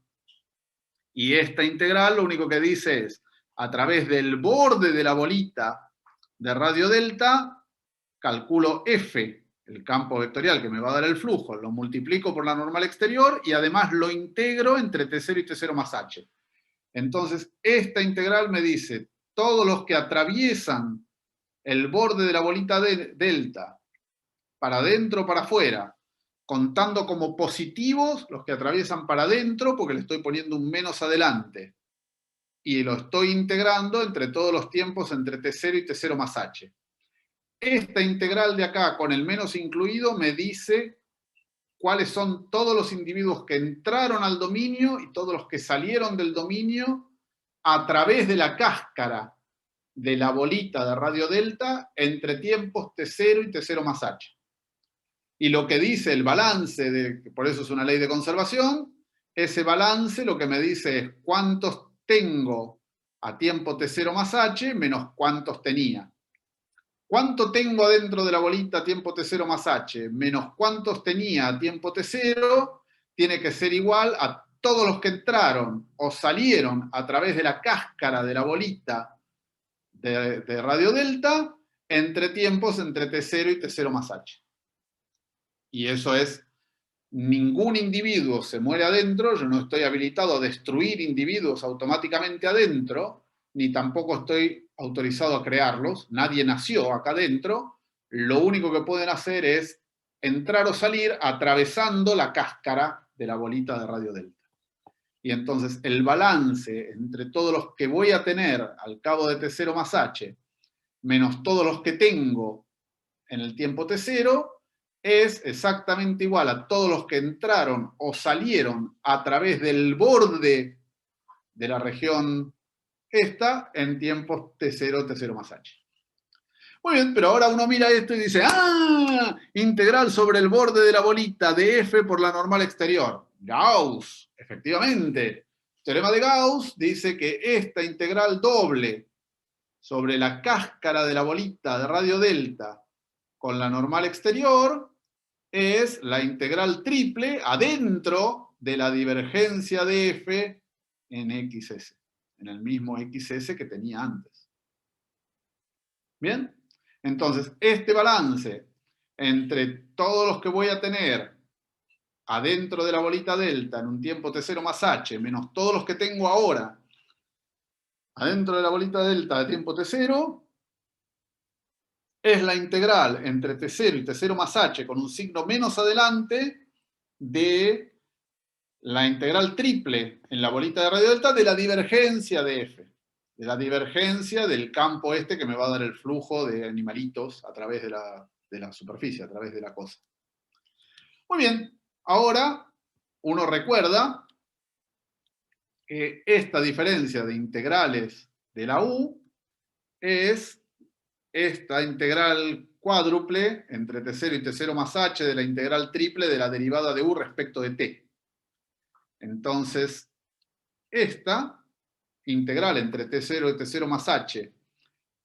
Speaker 1: Y esta integral lo único que dice es, a través del borde de la bolita de radio delta, calculo F, el campo vectorial que me va a dar el flujo, lo multiplico por la normal exterior y además lo integro entre T0 y T0 más H. Entonces, esta integral me dice, todos los que atraviesan el borde de la bolita delta, para adentro o para afuera, contando como positivos los que atraviesan para adentro, porque le estoy poniendo un menos adelante, y lo estoy integrando entre todos los tiempos entre T0 y T0 más H. Esta integral de acá, con el menos incluido, me dice cuáles son todos los individuos que entraron al dominio y todos los que salieron del dominio a través de la cáscara de la bolita de radio delta entre tiempos T0 y T0 más H. Y lo que dice el balance, por eso es una ley de conservación, ese balance lo que me dice es cuántos tengo a tiempo T0 más H menos cuántos tenía. ¿Cuánto tengo adentro de la bolita a tiempo T0 más H menos cuántos tenía a tiempo T0? Tiene que ser igual a todos los que entraron o salieron a través de la cáscara de la bolita de radio delta entre tiempos entre T0 y T0 más H. Y eso es, ningún individuo se muere adentro, yo no estoy habilitado a destruir individuos automáticamente adentro, ni tampoco estoy autorizado a crearlos, nadie nació acá adentro, lo único que pueden hacer es entrar o salir atravesando la cáscara de la bolita de radio delta. Y entonces el balance entre todos los que voy a tener al cabo de T0 más H, menos todos los que tengo en el tiempo T0, es exactamente igual a todos los que entraron o salieron a través del borde de la región esta en tiempos T0, T0 más H. Muy bien, pero ahora uno mira esto y dice, ¡ah! Integral sobre el borde de la bolita de F por la normal exterior. Gauss, efectivamente. Teorema de Gauss dice que esta integral doble sobre la cáscara de la bolita de radio delta con la normal exterior es la integral triple adentro de la divergencia de F en XS, en el mismo XS que tenía antes. ¿Bien? Entonces, este balance entre todos los que voy a tener adentro de la bolita delta en un tiempo T0 más H, menos todos los que tengo ahora adentro de la bolita delta de tiempo T0, es la integral entre T0 y T0 más H con un signo menos adelante de la integral triple en la bolita de radio delta de la divergencia de F, de la divergencia del campo este que me va a dar el flujo de animalitos a través de la superficie, a través de la cosa. Muy bien, ahora uno recuerda que esta diferencia de integrales de la U es esta integral cuádruple entre T0 y T0 más H de la integral triple de la derivada de U respecto de T. Entonces, esta integral entre T0 y T0 más H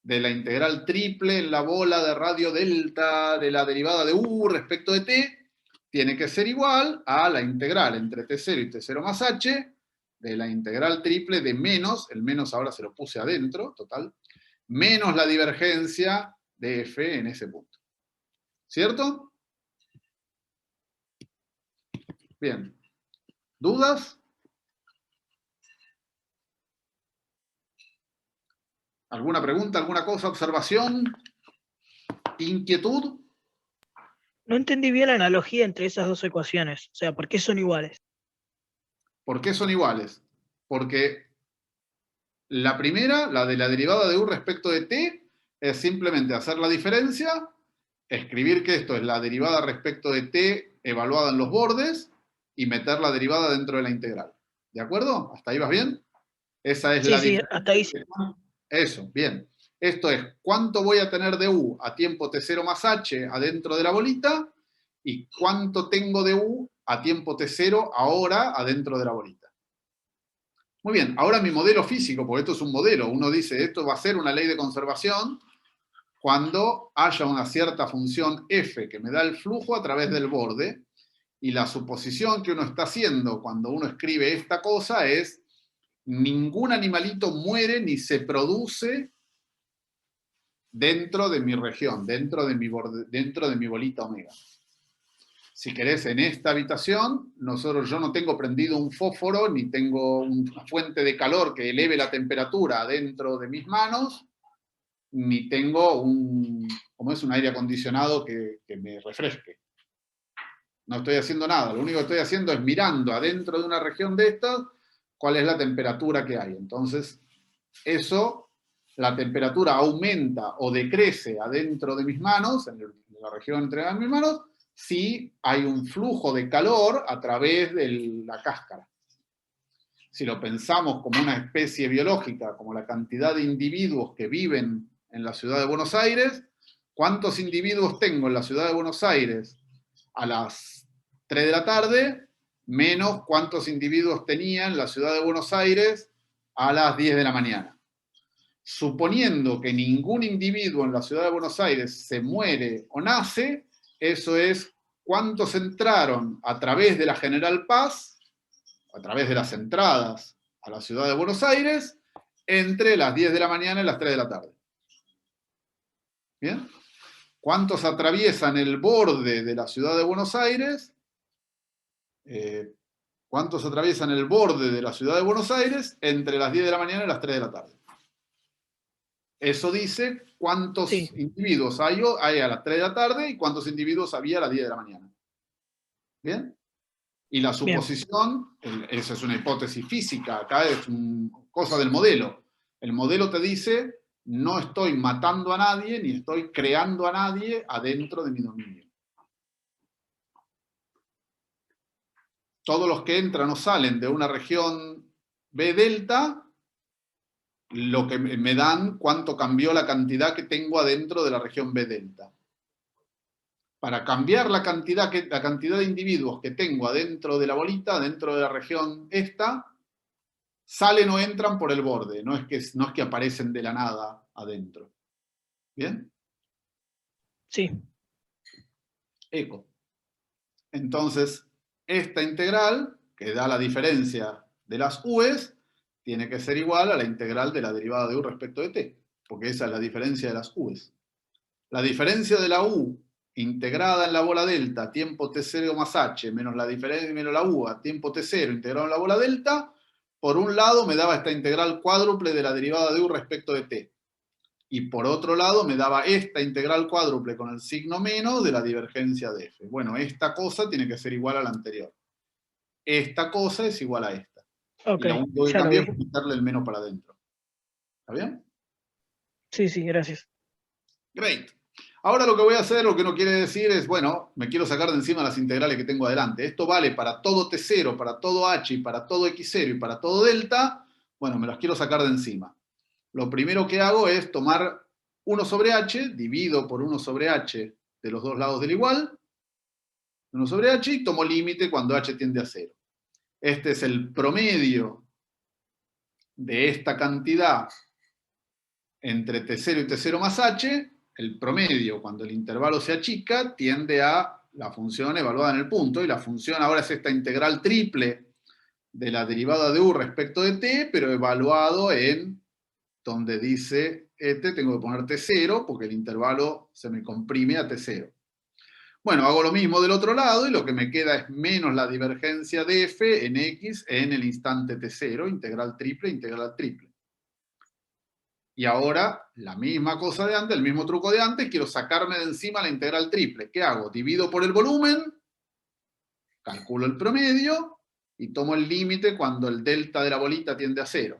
Speaker 1: de la integral triple en la bola de radio delta de la derivada de U respecto de T tiene que ser igual a la integral entre T0 y T0 más H de la integral triple de menos, el menos ahora se lo puse adentro, total, menos la divergencia de F en ese punto. ¿Cierto? Bien. ¿Dudas? ¿Alguna pregunta, alguna cosa, observación? ¿Inquietud?
Speaker 5: No entendí bien la analogía entre esas dos ecuaciones. O sea, ¿por qué son iguales?
Speaker 1: ¿Por qué son iguales? Porque la primera, la de la derivada de u respecto de t, es simplemente hacer la diferencia, escribir que esto es la derivada respecto de t evaluada en los bordes y meter la derivada dentro de la integral. ¿De acuerdo? ¿Hasta ahí vas bien? Esa es
Speaker 5: Sí,
Speaker 1: la
Speaker 5: sí,
Speaker 1: diferencia.
Speaker 5: hasta ahí sí.
Speaker 1: Eso, bien. Esto es cuánto voy a tener de u a tiempo t0 más h adentro de la bolita y cuánto tengo de u a tiempo t0 ahora adentro de la bolita. Muy bien, ahora mi modelo físico, porque esto es un modelo, uno dice esto va a ser una ley de conservación cuando haya una cierta función f que me da el flujo a través del borde, y la suposición que uno está haciendo cuando uno escribe esta cosa es ningún animalito muere ni se produce dentro de mi región, dentro de mi borde, dentro de mi bolita omega. Si querés, en esta habitación, yo no tengo prendido un fósforo, ni tengo una fuente de calor que eleve la temperatura dentro de mis manos, ni tengo un aire acondicionado que me refresque. No estoy haciendo nada, lo único que estoy haciendo es mirando adentro de una región de estas, cuál es la temperatura que hay. Entonces, la temperatura aumenta o decrece adentro de mis manos, en la región entre mis manos, si hay un flujo de calor a través de la cáscara. Si lo pensamos como una especie biológica, como la cantidad de individuos que viven en la ciudad de Buenos Aires, ¿cuántos individuos tengo en la ciudad de Buenos Aires a las 3 de la tarde? Menos cuántos individuos tenía en la ciudad de Buenos Aires a las 10 de la mañana. Suponiendo que ningún individuo en la ciudad de Buenos Aires se muere o nace, eso es cuántos entraron a través de la General Paz, a través de las entradas a la ciudad de Buenos Aires, entre las 10 de la mañana y las 3 de la tarde. ¿Bien? ¿Cuántos atraviesan el borde de la ciudad de Buenos Aires? ¿Cuántos atraviesan el borde de la ciudad de Buenos Aires entre las 10 de la mañana y las 3 de la tarde? Eso dice cuántos individuos hay a las 3 de la tarde y cuántos individuos había a las 10 de la mañana. ¿Bien? Y la suposición, esa es una hipótesis física, acá es cosa del modelo. El modelo te dice, no estoy matando a nadie, ni estoy creando a nadie adentro de mi dominio. Todos los que entran o salen de una región B delta, lo que me dan cuánto cambió la cantidad que tengo adentro de la región B delta. Para cambiar la cantidad de individuos que tengo adentro de la bolita, dentro de la región esta, salen o entran por el borde, no es que aparecen de la nada adentro. ¿Bien?
Speaker 5: Sí.
Speaker 1: Eco. Entonces, esta integral, que da la diferencia de las u's, tiene que ser igual a la integral de la derivada de u respecto de t, porque esa es la diferencia de las u's. La diferencia de la u integrada en la bola delta a tiempo t0 más h, menos la diferencia menos la u a tiempo t0 integrado en la bola delta, por un lado me daba esta integral cuádruple de la derivada de u respecto de t. Y por otro lado me daba esta integral cuádruple con el signo menos de la divergencia de f. Bueno, esta cosa tiene que ser igual a la anterior. Esta cosa es igual a esta.
Speaker 5: Ok,
Speaker 1: y la única que
Speaker 5: ya lo
Speaker 1: cambia
Speaker 5: vi.
Speaker 1: es quitarle el menos para adentro. ¿Está bien?
Speaker 5: Sí, sí, gracias.
Speaker 1: Great. Ahora lo que voy a hacer, lo que no quiere decir es, bueno, me quiero sacar de encima las integrales que tengo adelante. Esto vale para todo t0, para todo h, y para todo x0 y para todo delta. Bueno, me las quiero sacar de encima. Lo primero que hago es tomar 1 sobre h, divido por 1 sobre h de los dos lados del igual, 1 sobre h, y tomo límite cuando h tiende a 0. Este es el promedio de esta cantidad entre t0 y t0 más h. El promedio, cuando el intervalo se achica, tiende a la función evaluada en el punto, y la función ahora es esta integral triple de la derivada de u respecto de t, pero evaluado en donde dice tengo que poner t0, porque el intervalo se me comprime a t0. Bueno, hago lo mismo del otro lado, y lo que me queda es menos la divergencia de f en x en el instante t0, integral triple. Y ahora, la misma cosa de antes, el mismo truco de antes, quiero sacarme de encima la integral triple. ¿Qué hago? Divido por el volumen, calculo el promedio, y tomo el límite cuando el delta de la bolita tiende a 0.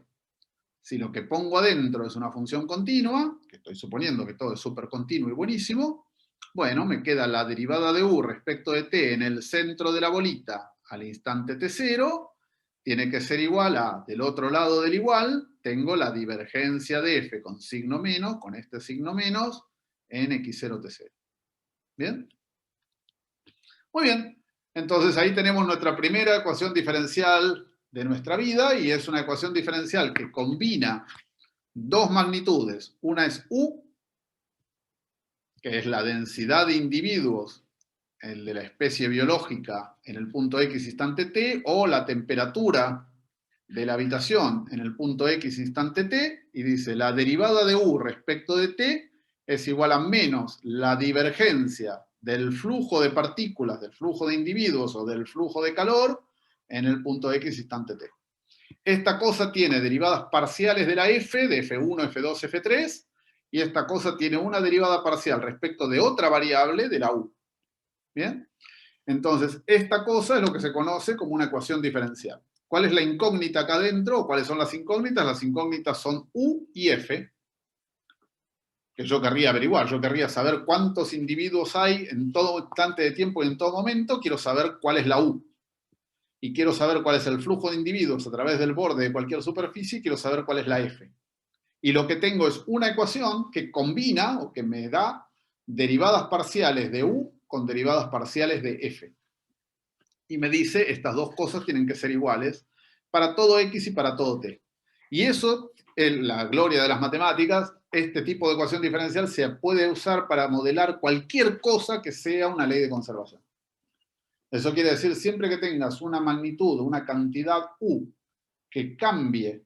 Speaker 1: Si lo que pongo adentro es una función continua, que estoy suponiendo que todo es súper continuo y buenísimo, bueno, me queda la derivada de u respecto de t en el centro de la bolita al instante t0, tiene que ser igual a, del otro lado del igual, tengo la divergencia de f con signo menos, con este signo menos, en x0 t0. ¿Bien? Muy bien. Entonces ahí tenemos nuestra primera ecuación diferencial de nuestra vida, y es una ecuación diferencial que combina dos magnitudes. Una es u, que es la densidad de individuos, el de la especie biológica en el punto X instante T, o la temperatura de la habitación en el punto X instante T, y dice la derivada de u respecto de T es igual a menos la divergencia del flujo de partículas, del flujo de individuos o del flujo de calor en el punto X instante T. Esta cosa tiene derivadas parciales de la f, de f1, f2, f3, y esta cosa tiene una derivada parcial respecto de otra variable de la u. ¿Bien? Entonces, esta cosa es lo que se conoce como una ecuación diferencial. ¿Cuál es la incógnita acá adentro? ¿O cuáles son las incógnitas? Las incógnitas son u y f, que yo querría averiguar. Yo querría saber cuántos individuos hay en todo instante de tiempo y en todo momento. Quiero saber cuál es la u. Y quiero saber cuál es el flujo de individuos a través del borde de cualquier superficie, y quiero saber cuál es la f. Y lo que tengo es una ecuación que combina, o que me da, derivadas parciales de u con derivadas parciales de f. Y me dice, estas dos cosas tienen que ser iguales para todo x y para todo t. Y eso, la gloria de las matemáticas, este tipo de ecuación diferencial se puede usar para modelar cualquier cosa que sea una ley de conservación. Eso quiere decir, siempre que tengas una magnitud, una cantidad u, que cambie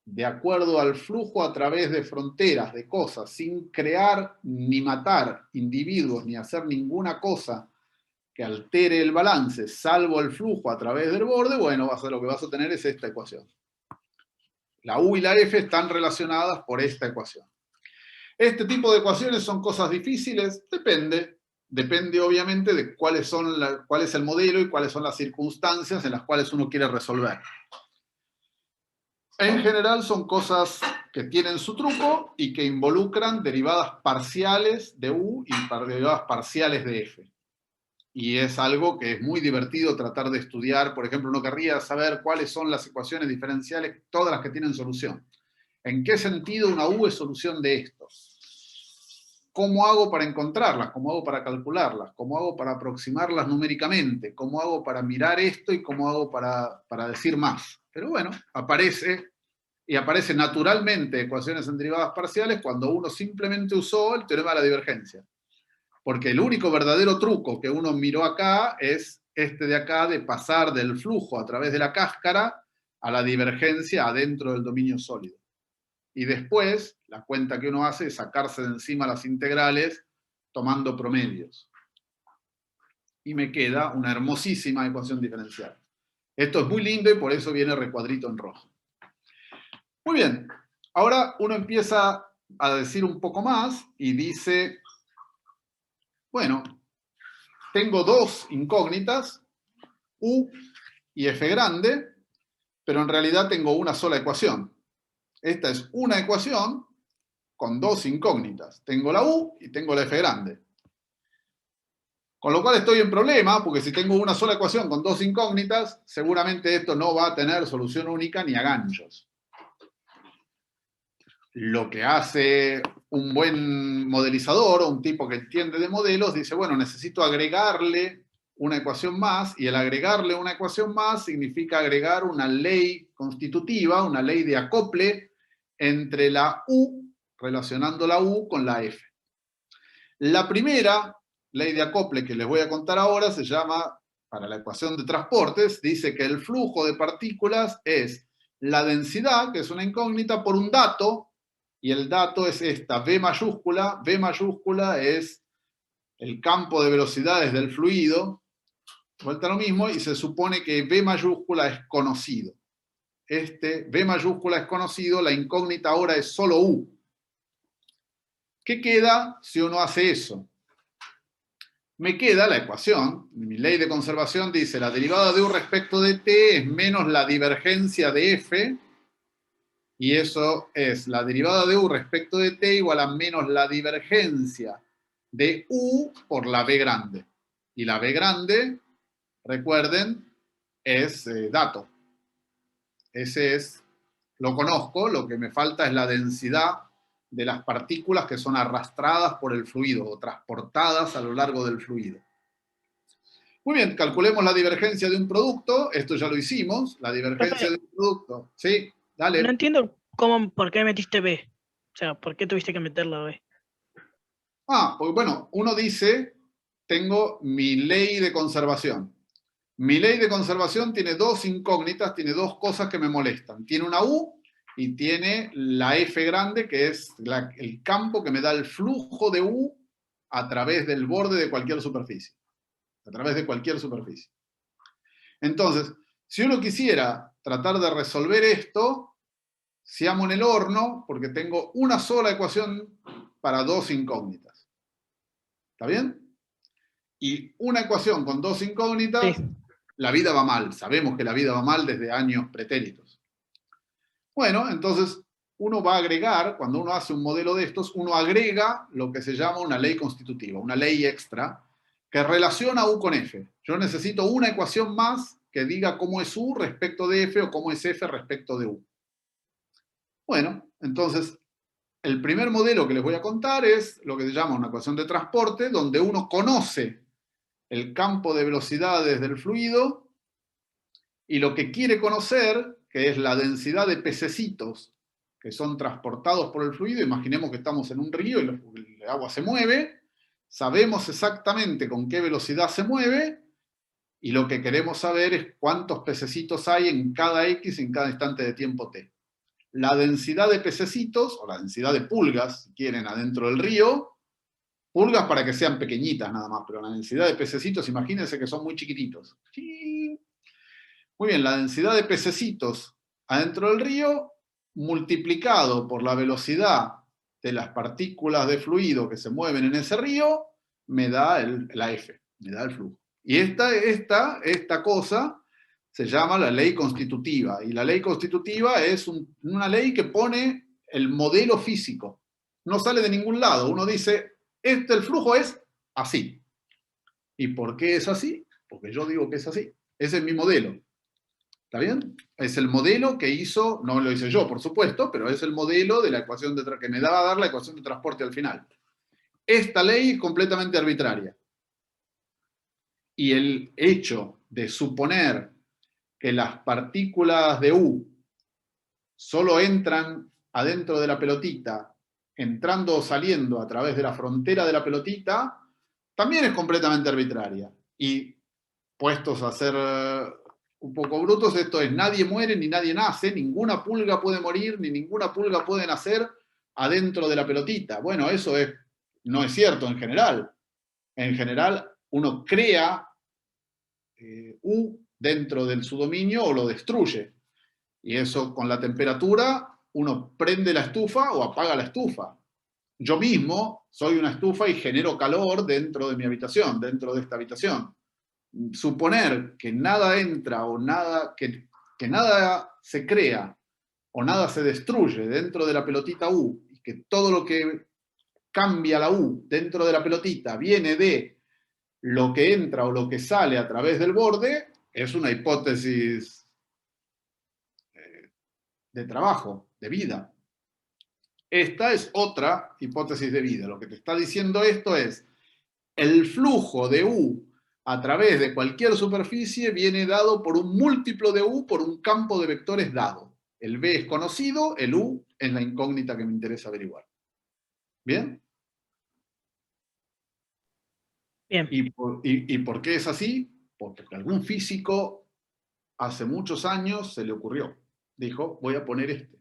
Speaker 1: de acuerdo al flujo a través de fronteras, de cosas, sin crear ni matar individuos, ni hacer ninguna cosa que altere el balance, salvo el flujo a través del borde, bueno, lo que vas a tener es esta ecuación. La u y la f están relacionadas por esta ecuación. Este tipo de ecuaciones son cosas difíciles, depende obviamente de cuál es el modelo y cuáles son las circunstancias en las cuales uno quiere resolver. En general son cosas que tienen su truco y que involucran derivadas parciales de u y derivadas parciales de f. Y es algo que es muy divertido tratar de estudiar. Por ejemplo, uno querría saber cuáles son las ecuaciones diferenciales, todas las que tienen solución. ¿En qué sentido una u es solución de esto? ¿Cómo hago para encontrarlas? ¿Cómo hago para calcularlas? ¿Cómo hago para aproximarlas numéricamente? ¿Cómo hago para mirar esto y cómo hago para decir más? Pero bueno, aparece naturalmente ecuaciones en derivadas parciales cuando uno simplemente usó el teorema de la divergencia. Porque el único verdadero truco que uno miró acá es este de acá, de pasar del flujo a través de la cáscara a la divergencia adentro del dominio sólido. Y después, la cuenta que uno hace es sacarse de encima las integrales tomando promedios. Y me queda una hermosísima ecuación diferencial. Esto es muy lindo y por eso viene recuadrito en rojo. Muy bien. Ahora uno empieza a decir un poco más y dice, bueno, tengo dos incógnitas, u y f grande, pero en realidad tengo una sola ecuación. Esta es una ecuación con dos incógnitas. Tengo la u y tengo la f grande. Con lo cual estoy en problema, porque si tengo una sola ecuación con dos incógnitas, seguramente esto no va a tener solución única ni a ganchos. Lo que hace un buen modelizador o un tipo que entiende de modelos, dice, bueno, necesito agregarle una ecuación más, y el agregarle una ecuación más significa agregar una ley constitutiva, una ley de acople entre la u, relacionando la u con la f. La primera ley de acople que les voy a contar ahora se llama, para la ecuación de transportes, dice que el flujo de partículas es la densidad, que es una incógnita, por un dato, y el dato es esta, V mayúscula. V mayúscula es el campo de velocidades del fluido, vuelta a lo mismo, y se supone que V mayúscula es conocido. V mayúscula es conocido, la incógnita ahora es solo U. ¿Qué queda si uno hace eso? me queda la ecuación. Mi ley de conservación dice la derivada de U respecto de T es menos la divergencia de F, y eso es la derivada de U respecto de T igual a menos la divergencia de U por la B grande. Y la B grande, recuerden, es dato. Ese es, lo conozco, lo que me falta es la densidad de las partículas que son arrastradas por el fluido o transportadas a lo largo del fluido. Muy bien, calculemos la divergencia de un producto. Esto ya lo hicimos, la divergencia de un producto. Sí, dale.
Speaker 5: No entiendo por qué metiste B. O sea, ¿por qué tuviste que meter la B?
Speaker 1: Porque bueno, uno dice, tengo mi ley de conservación. Mi ley de conservación tiene dos incógnitas, tiene dos cosas que me molestan. Tiene una U y tiene la F grande, que es el campo que me da el flujo de U a través del borde de cualquier superficie. A través de cualquier superficie. Entonces, si uno quisiera tratar de resolver esto, seamos en el horno, porque tengo una sola ecuación para dos incógnitas. ¿Está bien? Y una ecuación con dos incógnitas, sí. La vida va mal. Sabemos que la vida va mal desde años pretéritos. Bueno, entonces uno va a agregar, cuando uno hace un modelo de estos, uno agrega lo que se llama una ley constitutiva, una ley extra, que relaciona U con F. Yo necesito una ecuación más que diga cómo es U respecto de F o cómo es F respecto de U. Bueno, entonces, el primer modelo que les voy a contar es lo que se llama una ecuación de transporte, donde uno conoce el campo de velocidades del fluido y lo que quiere conocer, que es la densidad de pececitos que son transportados por el fluido. Imaginemos que estamos en un río y el agua se mueve, sabemos exactamente con qué velocidad se mueve y lo que queremos saber es cuántos pececitos hay en cada X en cada instante de tiempo T. La densidad de pececitos, o la densidad de pulgas, si quieren, adentro del río, pulgas para que sean pequeñitas nada más, pero la densidad de pececitos, imagínense que son muy chiquititos. Muy bien, la densidad de pececitos adentro del río, multiplicado por la velocidad de las partículas de fluido que se mueven en ese río, me da la F, me da el flujo. Y esta cosa se llama la ley constitutiva. Y la ley constitutiva es una ley que pone el modelo físico. No sale de ningún lado. Uno dice, el flujo es así. ¿Y por qué es así? Porque yo digo que es así. Ese es mi modelo. ¿Está bien? Es el modelo que hizo, no lo hice yo, por supuesto, pero es el modelo de la ecuación que me daba a dar la ecuación de transporte al final. Esta ley es completamente arbitraria. Y el hecho de suponer que las partículas de U solo entran adentro de la pelotita, entrando o saliendo a través de la frontera de la pelotita, también es completamente arbitraria. Y puestos a ser un poco brutos, esto es, nadie muere ni nadie nace, ninguna pulga puede morir, ni ninguna pulga puede nacer adentro de la pelotita. Bueno, eso no es cierto en general. En general, uno crea U dentro de su dominio o lo destruye. Y eso con la temperatura, uno prende la estufa o apaga la estufa. Yo mismo soy una estufa y genero calor dentro de mi habitación, dentro de esta habitación. Suponer que nada entra o nada, que nada se crea o nada se destruye dentro de la pelotita U, y que todo lo que cambia la U dentro de la pelotita viene de lo que entra o lo que sale a través del borde, es una hipótesis de trabajo, de vida. Esta es otra hipótesis de vida. Lo que te está diciendo esto es, el flujo de U a través de cualquier superficie viene dado por un múltiplo de U por un campo de vectores dado. El B es conocido, el U es la incógnita que me interesa averiguar. ¿Bien?
Speaker 5: Bien.
Speaker 1: ¿Y por qué es así? Porque algún físico hace muchos años se le ocurrió. Dijo, voy a poner este.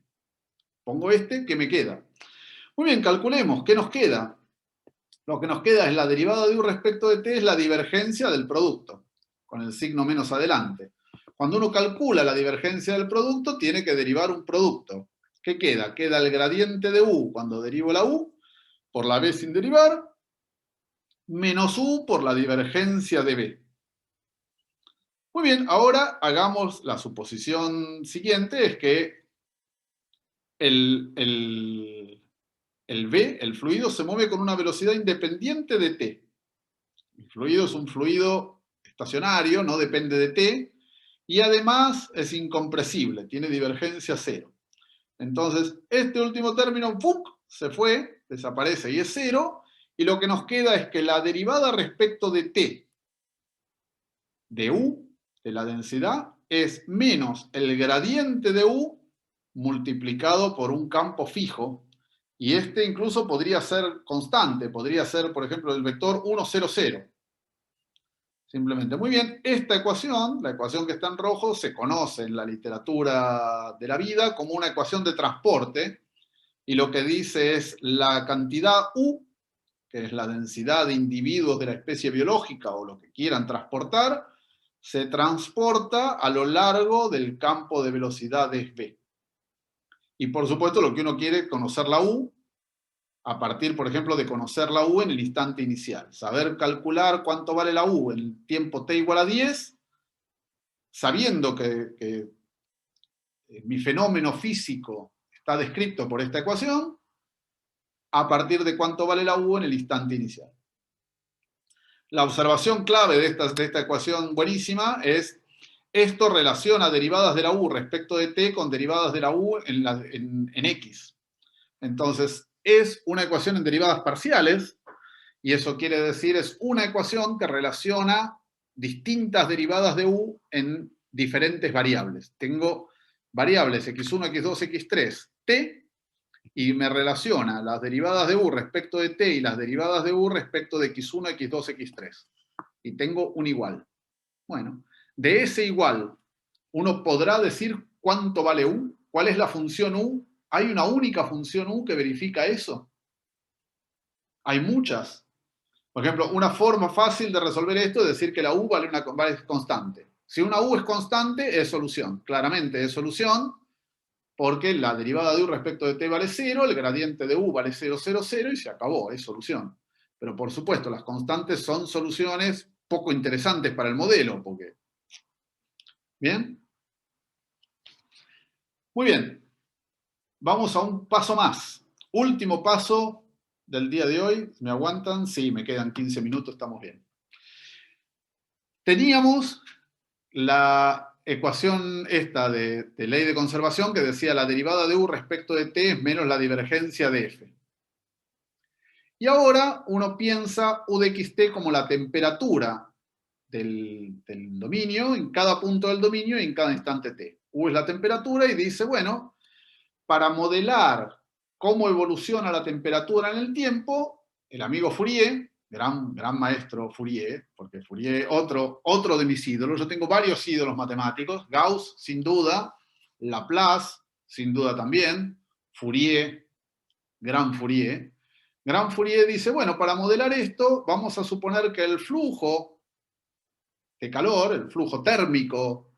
Speaker 1: Pongo este, ¿qué me queda? Muy bien, calculemos, ¿qué nos queda? Lo que nos queda es la derivada de U respecto de T, es la divergencia del producto, con el signo menos adelante. Cuando uno calcula la divergencia del producto, tiene que derivar un producto. ¿Qué queda? Queda el gradiente de U cuando derivo la U, por la B sin derivar, menos U por la divergencia de B. Muy bien, ahora hagamos la suposición siguiente, es que el B, el fluido, se mueve con una velocidad independiente de T. El fluido es un fluido estacionario, no depende de T, y además es incompresible, tiene divergencia cero. Entonces, este último término, ¡pum!, se fue, desaparece y es cero, y lo que nos queda es que la derivada respecto de T, de U, de la densidad, es menos el gradiente de U multiplicado por un campo fijo, y este incluso podría ser constante, podría ser, por ejemplo, el vector 1, 0, 0. Simplemente, muy bien, esta ecuación, la ecuación que está en rojo, se conoce en la literatura de la vida como una ecuación de transporte, y lo que dice es la cantidad U, que es la densidad de individuos de la especie biológica o lo que quieran transportar, se transporta a lo largo del campo de velocidades V. Y por supuesto lo que uno quiere es conocer la U, a partir, por ejemplo, de conocer la U en el instante inicial. Saber calcular cuánto vale la U en el tiempo t igual a 10, sabiendo que mi fenómeno físico está descrito por esta ecuación, a partir de cuánto vale la U en el instante inicial. La observación clave de esta ecuación buenísima es: esto relaciona derivadas de la U respecto de t con derivadas de la U en X. Entonces, es una ecuación en derivadas parciales, y eso quiere decir, es una ecuación que relaciona distintas derivadas de U en diferentes variables. Tengo variables x1, x2, x3, t, y me relaciona las derivadas de U respecto de t y las derivadas de U respecto de x1, x2, x3. Y tengo un igual. Bueno, de ese igual, uno podrá decir cuánto vale U, cuál es la función U. ¿Hay una única función U que verifica eso? Hay muchas. Por ejemplo, una forma fácil de resolver esto es decir que la U vale constante. Si una U es constante, es solución. Claramente es solución, porque la derivada de U respecto de t vale 0, el gradiente de U vale 0, 0, 0, y se acabó, es solución. Pero por supuesto, las constantes son soluciones poco interesantes para el modelo, porque... ¿Bien? Muy bien. Vamos a un paso más. Último paso del día de hoy. ¿Me aguantan? Sí, me quedan 15 minutos, estamos bien. Teníamos la ecuación esta de ley de conservación que decía la derivada de U respecto de t es menos la divergencia de f. Y ahora uno piensa U de xt como la temperatura del dominio en cada punto del dominio y en cada instante t. U es la temperatura y dice, bueno, para modelar cómo evoluciona la temperatura en el tiempo, el amigo Fourier, gran maestro Fourier, porque Fourier, otro de mis ídolos, yo tengo varios ídolos matemáticos, Gauss, sin duda, Laplace, sin duda también, Fourier, gran Fourier. Gran Fourier dice, bueno, para modelar esto, vamos a suponer que el flujo de calor, el flujo térmico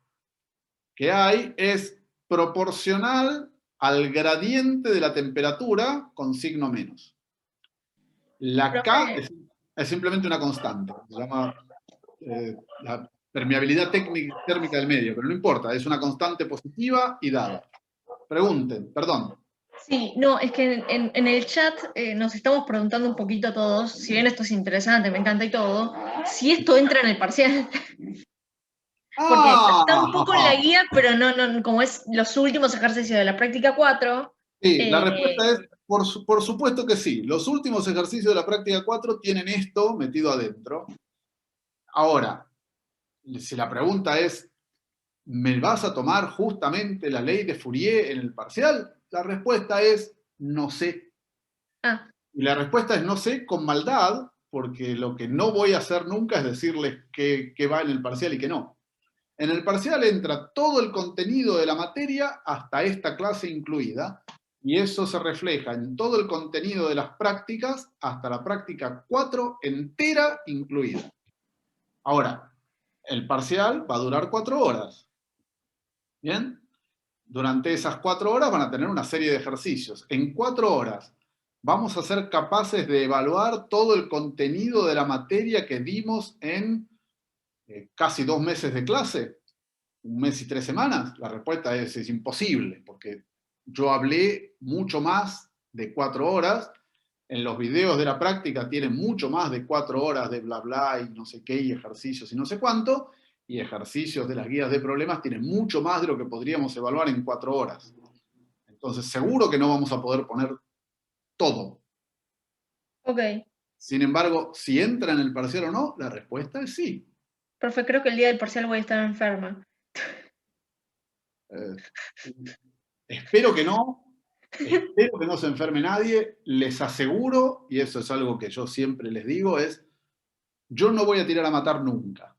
Speaker 1: que hay, es proporcional al gradiente de la temperatura con signo menos. La K es simplemente una constante, se llama la permeabilidad térmica del medio, pero no importa, es una constante positiva y dada. Pregunten, perdón.
Speaker 11: Sí, no, es que en el chat nos estamos preguntando un poquito todos, si bien esto es interesante, me encanta y todo, si esto entra en el parcial. Porque está un poco en la guía, pero no, como es los últimos ejercicios de la práctica 4.
Speaker 1: Sí, la respuesta es, por supuesto que sí. Los últimos ejercicios de la práctica 4 tienen esto metido adentro. Ahora, si la pregunta es, ¿me vas a tomar justamente la ley de Fourier en el parcial? La respuesta es, no sé. Y la respuesta es no sé con maldad, porque lo que no voy a hacer nunca es decirles qué va en el parcial y qué no. En el parcial entra todo el contenido de la materia hasta esta clase incluida, y eso se refleja en todo el contenido de las prácticas hasta la práctica 4 entera incluida. Ahora, el parcial va a durar 4 horas. ¿Bien? Durante esas 4 horas van a tener una serie de ejercicios. En 4 horas, vamos a ser capaces de evaluar todo el contenido de la materia que dimos en casi 2 meses de clase, 1 mes y 3 semanas. La respuesta es imposible, porque yo hablé mucho más de 4 horas. En los videos de la práctica tienen mucho más de 4 horas de bla bla y no sé qué, y ejercicios y no sé cuánto, y ejercicios de las guías de problemas tienen mucho más de lo que podríamos evaluar en 4 horas. Entonces seguro que no vamos a poder poner todo.
Speaker 11: Ok.
Speaker 1: Sin embargo, si entra en el parcial o no, la respuesta es sí.
Speaker 11: Profe, creo que el día del parcial voy a estar enferma.
Speaker 1: Espero que no. Espero que no se enferme nadie. Les aseguro, y eso es algo que yo siempre les digo, es yo no voy a tirar a matar nunca.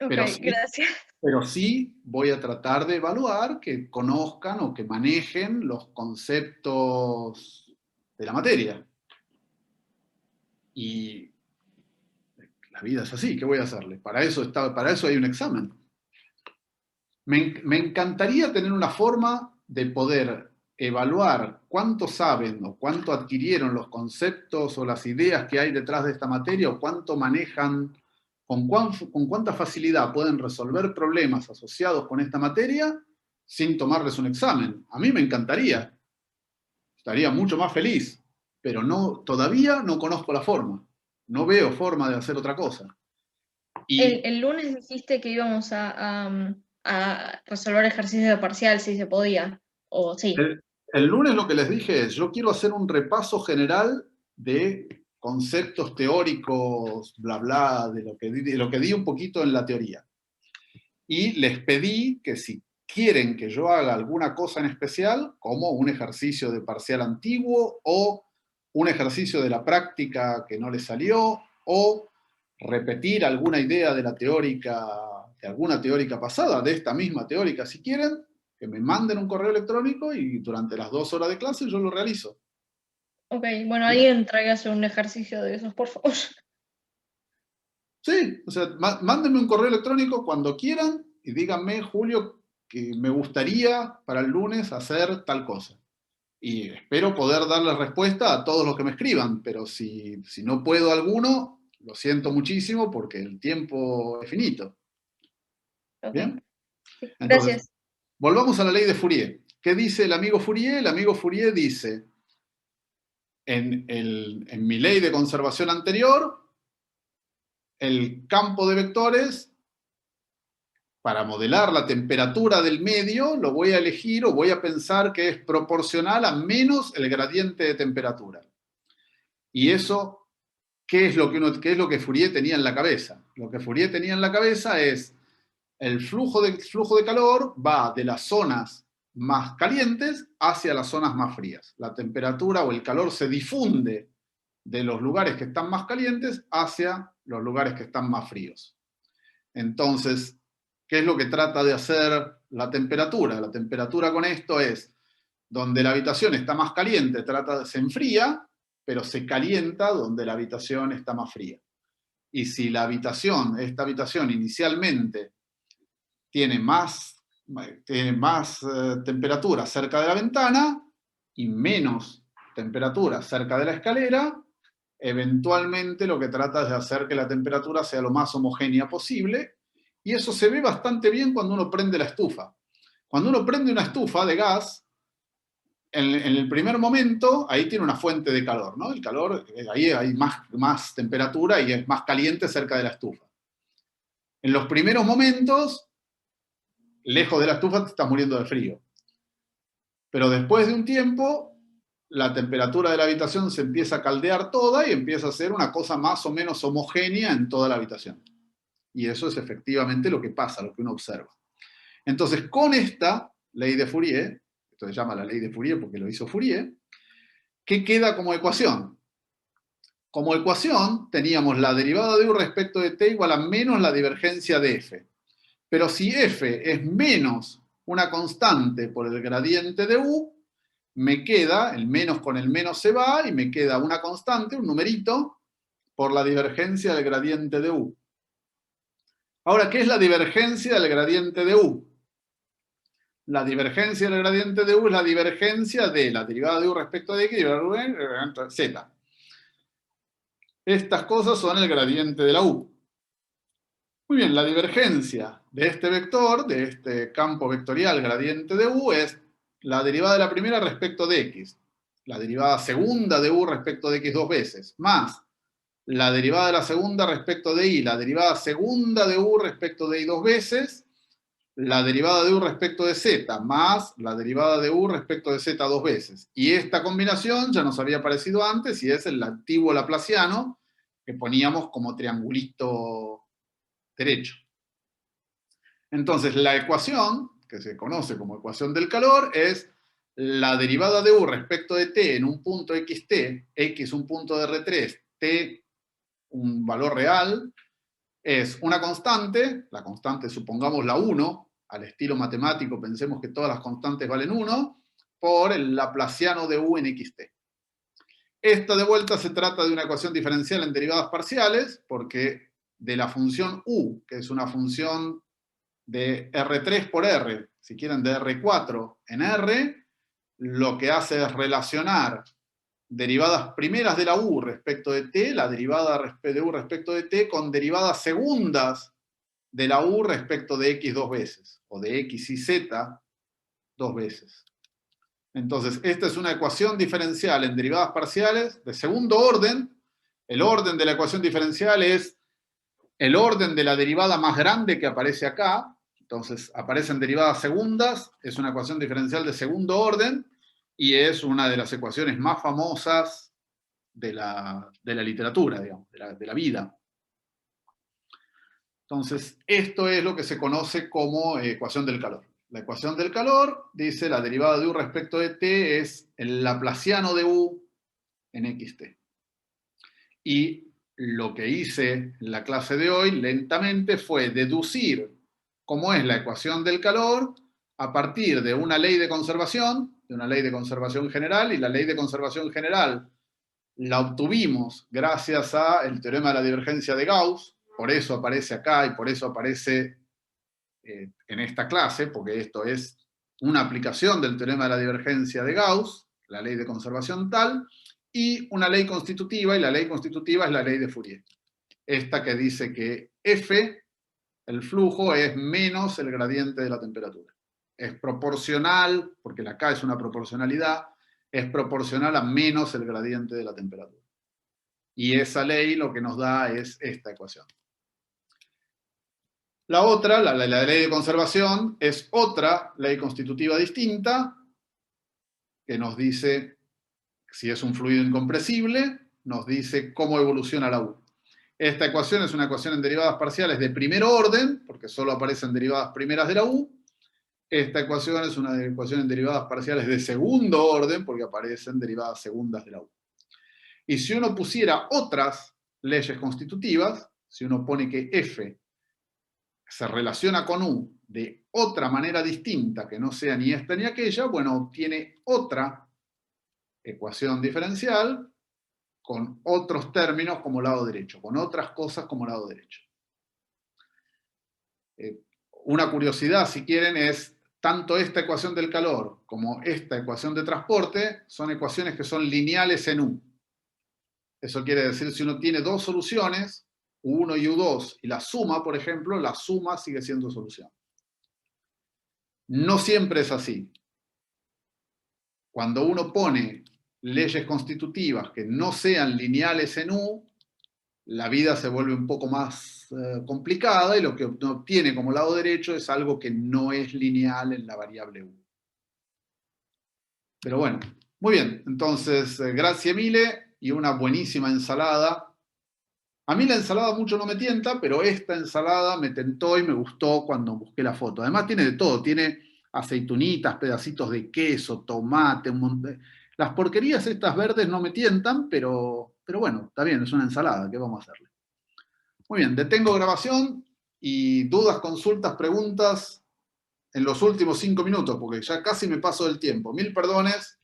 Speaker 11: Ok,
Speaker 1: Gracias. Pero sí voy a tratar de evaluar que conozcan o que manejen los conceptos de la materia. Y la vida es así, ¿qué voy a hacerle? Para eso hay un examen. Me encantaría tener una forma de poder evaluar cuánto saben o cuánto adquirieron los conceptos o las ideas que hay detrás de esta materia o cuánto manejan, con cuánta facilidad pueden resolver problemas asociados con esta materia sin tomarles un examen. A mí me encantaría. Estaría mucho más feliz, pero todavía no conozco la forma. No veo forma de hacer otra cosa. Y
Speaker 11: el lunes dijiste que íbamos a resolver ejercicios de parcial, si se podía. O sí.
Speaker 1: el lunes lo que les dije es, yo quiero hacer un repaso general de conceptos teóricos, bla, bla, de lo que di un poquito en la teoría. Y les pedí que si quieren que yo haga alguna cosa en especial, como un ejercicio de parcial antiguo, o un ejercicio de la práctica que no les salió, o repetir alguna idea de la teórica, de alguna teórica pasada, de esta misma teórica si quieren, que me manden un correo electrónico y durante las 2 horas de clase yo lo realizo.
Speaker 11: Ok, bueno, alguien tráigase un ejercicio de esos, por favor.
Speaker 1: Sí, o sea, mándenme un correo electrónico cuando quieran y díganme, Julio, que me gustaría para el lunes hacer tal cosa. Y espero poder darle respuesta a todos los que me escriban, pero si no puedo alguno, lo siento muchísimo porque el tiempo es finito.
Speaker 11: Okay.
Speaker 1: ¿Bien?
Speaker 11: Sí,
Speaker 1: Entonces,
Speaker 11: gracias.
Speaker 1: volvamos a la ley de Fourier. ¿Qué dice el amigo Fourier? El amigo Fourier dice, en mi ley de conservación anterior, el campo de vectores, para modelar la temperatura del medio, lo voy a elegir o voy a pensar que es proporcional a menos el gradiente de temperatura. Y eso, ¿qué es lo que Fourier tenía en la cabeza? Lo que Fourier tenía en la cabeza es el flujo de calor va de las zonas más calientes hacia las zonas más frías. La temperatura o el calor se difunde de los lugares que están más calientes hacia los lugares que están más fríos. Entonces, ¿qué es lo que trata de hacer la temperatura? La temperatura con esto es, donde la habitación está más caliente, se enfría, pero se calienta donde la habitación está más fría. Y si esta habitación inicialmente tiene más temperatura cerca de la ventana y menos temperatura cerca de la escalera, eventualmente lo que trata es de hacer que la temperatura sea lo más homogénea posible, y eso se ve bastante bien cuando uno prende la estufa. Cuando uno prende una estufa de gas, en el primer momento, ahí tiene una fuente de calor, ¿no? El calor, ahí hay más temperatura y es más caliente cerca de la estufa. En los primeros momentos, lejos de la estufa te estás muriendo de frío. Pero después de un tiempo, la temperatura de la habitación se empieza a caldear toda y empieza a ser una cosa más o menos homogénea en toda la habitación. Y eso es efectivamente lo que pasa, lo que uno observa. Entonces, con esta ley de Fourier, esto se llama la ley de Fourier porque lo hizo Fourier, ¿qué queda como ecuación? Como ecuación teníamos la derivada de u respecto de t igual a menos la divergencia de f. Pero si f es menos una constante por el gradiente de u, me queda, el menos con el menos se va, y me queda una constante, un numerito, por la divergencia del gradiente de u. Ahora, ¿qué es la divergencia del gradiente de u? La divergencia del gradiente de U es la divergencia de la derivada de U respecto de X y de Z. Estas cosas son el gradiente de la U. Muy bien, la divergencia de este vector, de este campo vectorial gradiente de U, es la derivada de la primera respecto de X, la derivada segunda de U respecto de X 2 veces, más la derivada de la segunda respecto de Y, la derivada segunda de U respecto de Y 2 veces, la derivada de U respecto de Z, más la derivada de U respecto de Z 2 veces. Y esta combinación ya nos había aparecido antes y es el antiguo laplaciano que poníamos como triangulito derecho. Entonces, la ecuación, que se conoce como ecuación del calor, es la derivada de U respecto de t en un punto xt, x un punto de R3, t un valor real, es una constante, la constante supongamos la 1, al estilo matemático pensemos que todas las constantes valen 1, por el laplaciano de U en xt. Esta de vuelta se trata de una ecuación diferencial en derivadas parciales, porque de la función U, que es una función de R3 por R, si quieren de R4 en R, lo que hace es relacionar derivadas primeras de la U respecto de t, la derivada de U respecto de t, con derivadas segundas de la U respecto de x 2 veces, o de x y z 2 veces. Entonces, esta es una ecuación diferencial en derivadas parciales de segundo orden. El orden de la ecuación diferencial es el orden de la derivada más grande que aparece acá. Entonces, aparecen derivadas segundas, es una ecuación diferencial de segundo orden, y es una de las ecuaciones más famosas de la literatura, digamos, de la vida. Entonces, esto es lo que se conoce como ecuación del calor. La ecuación del calor dice la derivada de U respecto de t es el laplaciano de U en xt. Y lo que hice en la clase de hoy, lentamente, fue deducir cómo es la ecuación del calor a partir de una ley de conservación general, y la ley de conservación general la obtuvimos gracias al teorema de la divergencia de Gauss, por eso aparece acá y por eso aparece en esta clase, porque esto es una aplicación del teorema de la divergencia de Gauss, la ley de conservación tal, y una ley constitutiva, y la ley constitutiva es la ley de Fourier. Esta que dice que F, el flujo, es menos el gradiente de la temperatura. Es proporcional, porque la K es una proporcionalidad, es proporcional a menos el gradiente de la temperatura. Y esa ley lo que nos da es esta ecuación. La otra, la ley de conservación, es otra ley constitutiva distinta, que nos dice, si es un fluido incompresible, nos dice cómo evoluciona la U. Esta ecuación es una ecuación en derivadas parciales de primer orden, porque solo aparecen derivadas primeras de la U. Esta ecuación es una ecuación en derivadas parciales de segundo orden, porque aparecen derivadas segundas de la U. Y si uno pusiera otras leyes constitutivas, si uno pone que F se relaciona con U de otra manera distinta, que no sea ni esta ni aquella, bueno, obtiene otra ecuación diferencial con otros términos como lado derecho, con otras cosas como lado derecho. Una curiosidad, si quieren, es tanto esta ecuación del calor como esta ecuación de transporte son ecuaciones que son lineales en U. Eso quiere decir, si uno tiene dos soluciones, U1 y U2, y la suma, por ejemplo, la suma sigue siendo solución. No siempre es así. Cuando uno pone leyes constitutivas que no sean lineales en U, la vida se vuelve un poco más complicada, y lo que uno obtiene como lado derecho es algo que no es lineal en la variable U. Pero bueno, muy bien. Entonces, grazie mille y una buenísima ensalada. A mí la ensalada mucho no me tienta, pero esta ensalada me tentó y me gustó cuando busqué la foto. Además tiene de todo, tiene aceitunitas, pedacitos de queso, tomate, un montón. Las porquerías estas verdes no me tientan, pero bueno, está bien, es una ensalada, ¿qué vamos a hacerle? Muy bien, detengo grabación y dudas, consultas, preguntas en los últimos 5 minutos, porque ya casi me paso del tiempo. Mil perdones,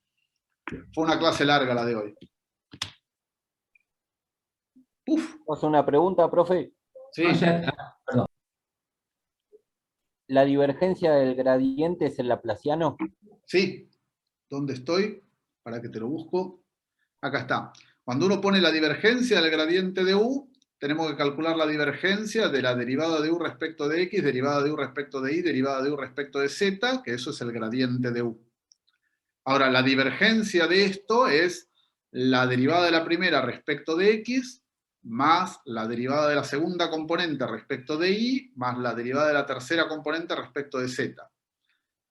Speaker 1: fue una clase larga la de hoy.
Speaker 3: ¿Hace una pregunta, profe?
Speaker 1: Sí.
Speaker 6: Perdón.
Speaker 3: ¿La divergencia del gradiente es el laplaciano?
Speaker 1: Sí. ¿Dónde estoy? Para que te lo busco. Acá está. Cuando uno pone la divergencia del gradiente de u, tenemos que calcular la divergencia de la derivada de u respecto de x, derivada de u respecto de y, derivada de u respecto de z, que eso es el gradiente de u. Ahora, la divergencia de esto es la derivada de la primera respecto de x, más la derivada de la segunda componente respecto de y, más la derivada de la tercera componente respecto de z.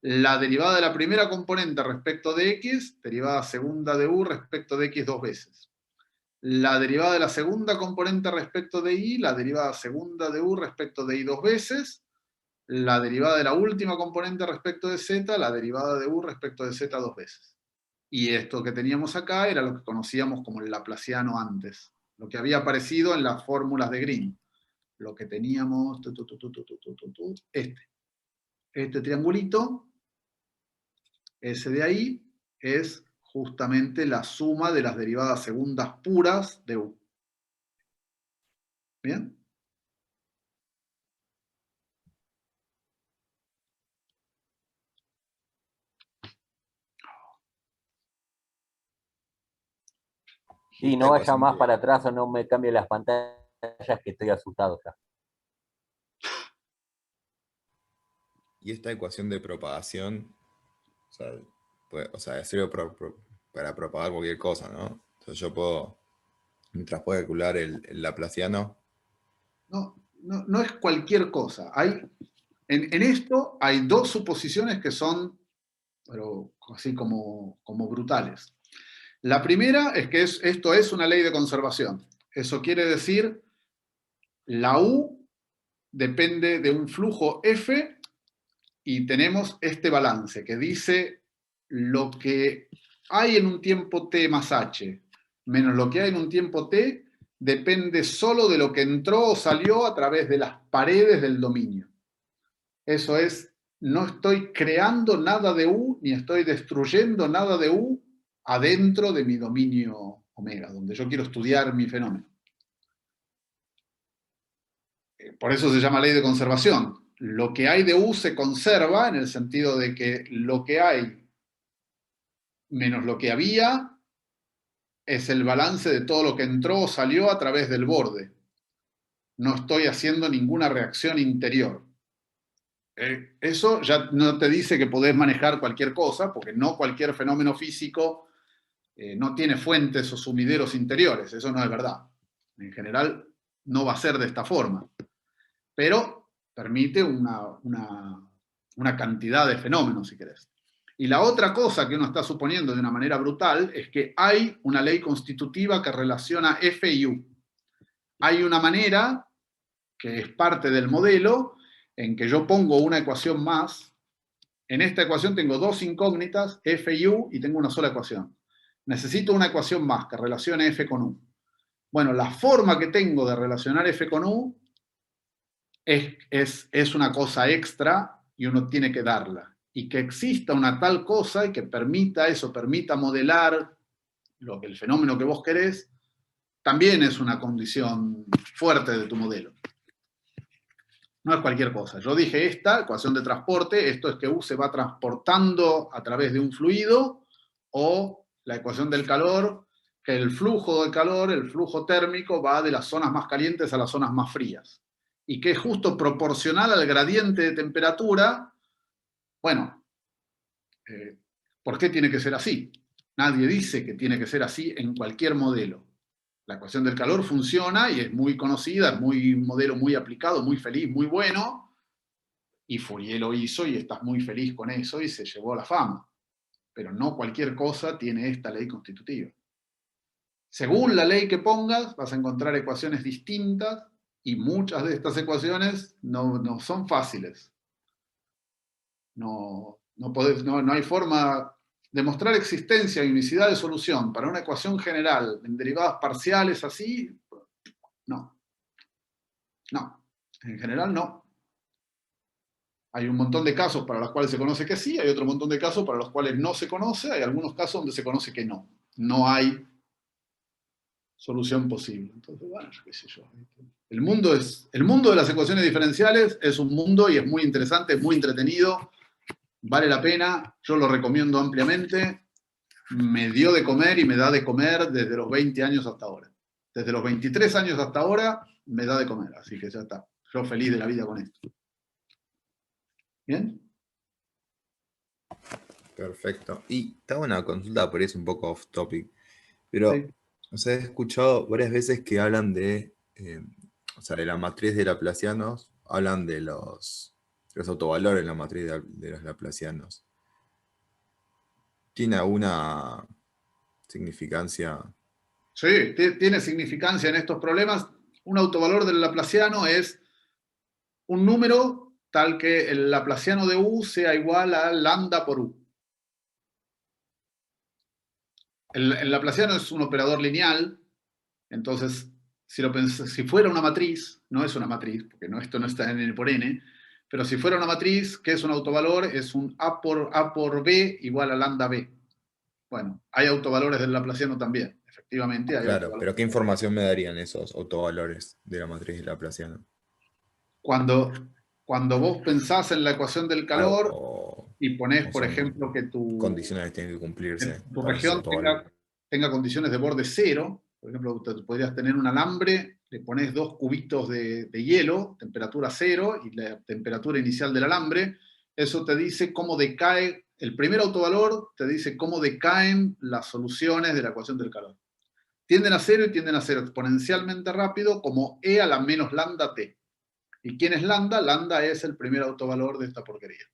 Speaker 1: La derivada de la primera componente respecto de x, derivada segunda de u respecto de x dos veces. La derivada de la segunda componente respecto de y, la derivada segunda de u respecto de y dos veces. La derivada de la última componente respecto de z, la derivada de u respecto de z dos veces. Y esto que teníamos acá era lo que conocíamos como el laplaciano antes, lo que había aparecido en las fórmulas de Green. Lo que teníamos, este triangulito, ese de ahí, es justamente la suma de las derivadas segundas puras de u. ¿Bien?
Speaker 3: Sí, no vaya más para atrás o no me cambie las pantallas, que estoy asustado ya.
Speaker 9: Y esta ecuación de propagación, o sea, sirve para propagar cualquier cosa, ¿no? Entonces yo puedo, mientras puedo calcular el laplaciano.
Speaker 1: No es cualquier cosa. En esto hay dos suposiciones que son, pero así como brutales. La primera es que esto es una ley de conservación. Eso quiere decir, la U depende de un flujo F y tenemos este balance que dice lo que hay en un tiempo t más h menos lo que hay en un tiempo t depende solo de lo que entró o salió a través de las paredes del dominio. Eso es, no estoy creando nada de U ni estoy destruyendo nada de U adentro de mi dominio omega, donde yo quiero estudiar mi fenómeno. Por eso se llama ley de conservación. Lo que hay de U se conserva en el sentido de que lo que hay menos lo que había es el balance de todo lo que entró o salió a través del borde. No estoy haciendo ninguna reacción interior. Eso ya no te dice que podés manejar cualquier cosa, porque no cualquier fenómeno físico no tiene fuentes o sumideros interiores. Eso no es verdad. En general no va a ser de esta forma. Pero permite una cantidad de fenómenos, si querés. Y la otra cosa que uno está suponiendo de una manera brutal es que hay una ley constitutiva que relaciona F y U. Hay una manera, que es parte del modelo, en que yo pongo una ecuación más. En esta ecuación tengo dos incógnitas, F y U, y tengo una sola ecuación. Necesito una ecuación más que relacione F con U. Bueno, la forma que tengo de relacionar F con U es una cosa extra y uno tiene que darla. Y que exista una tal cosa y que permita eso, permita modelar el fenómeno que vos querés, también es una condición fuerte de tu modelo. No es cualquier cosa. Yo dije esta ecuación de transporte, esto es que U se va transportando a través de un fluido, o la ecuación del calor, que el flujo de calor, el flujo térmico, va de las zonas más calientes a las zonas más frías. Y que es justo proporcional al gradiente de temperatura. Bueno, ¿por qué tiene que ser así? Nadie dice que tiene que ser así en cualquier modelo. La ecuación del calor funciona y es muy conocida, es un modelo muy aplicado, muy feliz, muy bueno, y Fourier lo hizo y estás muy feliz con eso y se llevó la fama. Pero no cualquier cosa tiene esta ley constitutiva. Según la ley que pongas, vas a encontrar ecuaciones distintas y muchas de estas ecuaciones no son fáciles. No hay forma. Demostrar existencia y unicidad de solución para una ecuación general en derivadas parciales así, no. No, en general no. Hay un montón de casos para los cuales se conoce que sí, hay otro montón de casos para los cuales no se conoce, hay algunos casos donde se conoce que no. No hay solución posible. Entonces, bueno, qué sé yo. El mundo de las ecuaciones diferenciales es un mundo y es muy interesante, es muy entretenido, vale la pena, yo lo recomiendo ampliamente. Me dio de comer y me da de comer desde los 20 años hasta ahora. Desde los 23 años hasta ahora me da de comer, así que ya está. Yo feliz de la vida con esto. ¿Bien?
Speaker 9: Perfecto. Y te hago una consulta, por ahí es un poco off topic, pero
Speaker 1: Sí.
Speaker 9: o sea, he escuchado varias veces que hablan de, o sea, de la matriz de Laplacianos, hablan de los autovalores en la matriz de los Laplacianos. ¿Tiene alguna significancia?
Speaker 1: Sí, tiene significancia en estos problemas. Un autovalor del laplaciano es un número tal que el laplaciano de U sea igual a lambda por U. El laplaciano es un operador lineal, entonces si fuera una matriz, no es una matriz, porque esto no está en N por N, pero si fuera una matriz, ¿qué es un autovalor? Es un A por B igual a lambda B. Bueno, hay autovalores del laplaciano también, efectivamente. Hay
Speaker 9: Claro,
Speaker 1: autovalores.
Speaker 9: pero ¿qué información me darían esos autovalores de la matriz de Laplaciano?
Speaker 1: Cuando vos pensás en la ecuación del calor y ponés,
Speaker 9: o
Speaker 1: por
Speaker 9: son
Speaker 1: ejemplo, que
Speaker 9: condiciones que tienen que cumplirse
Speaker 1: tu
Speaker 9: para esos
Speaker 1: región
Speaker 9: autovalores.
Speaker 1: tenga condiciones de borde cero, por ejemplo, podrías tener un alambre, le pones 2 cubitos de hielo, temperatura cero, y la temperatura inicial del alambre, eso te dice cómo decae, el primer autovalor te dice cómo decaen las soluciones de la ecuación del calor. Tienden a cero y tienden a cero exponencialmente rápido, como E a la menos lambda t. ¿Y quién es lambda? Lambda es el primer autovalor de esta porquería.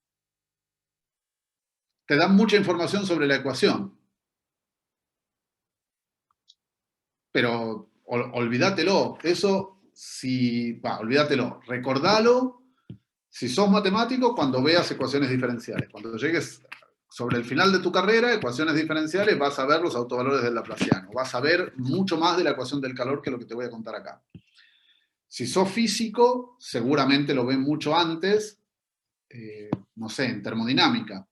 Speaker 1: Te dan mucha información sobre la ecuación. Pero olvídatelo. Eso, olvídatelo. Recordalo si sos matemático cuando veas ecuaciones diferenciales. Cuando llegues sobre el final de tu carrera, ecuaciones diferenciales, vas a ver los autovalores del laplaciano. Vas a ver mucho más de la ecuación del calor que lo que te voy a contar acá. Si sos físico, seguramente lo ven mucho antes, no sé, en termodinámica.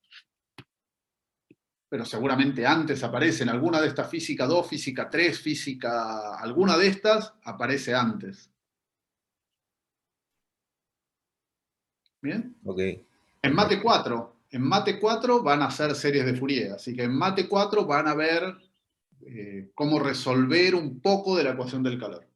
Speaker 1: Pero seguramente antes aparece en alguna de estas, física 2, física 3, física, alguna de estas aparece antes. ¿Bien?
Speaker 9: Ok.
Speaker 1: En mate 4 van a hacer series de Fourier, así que en mate 4 van a ver cómo resolver un poco de la ecuación del calor.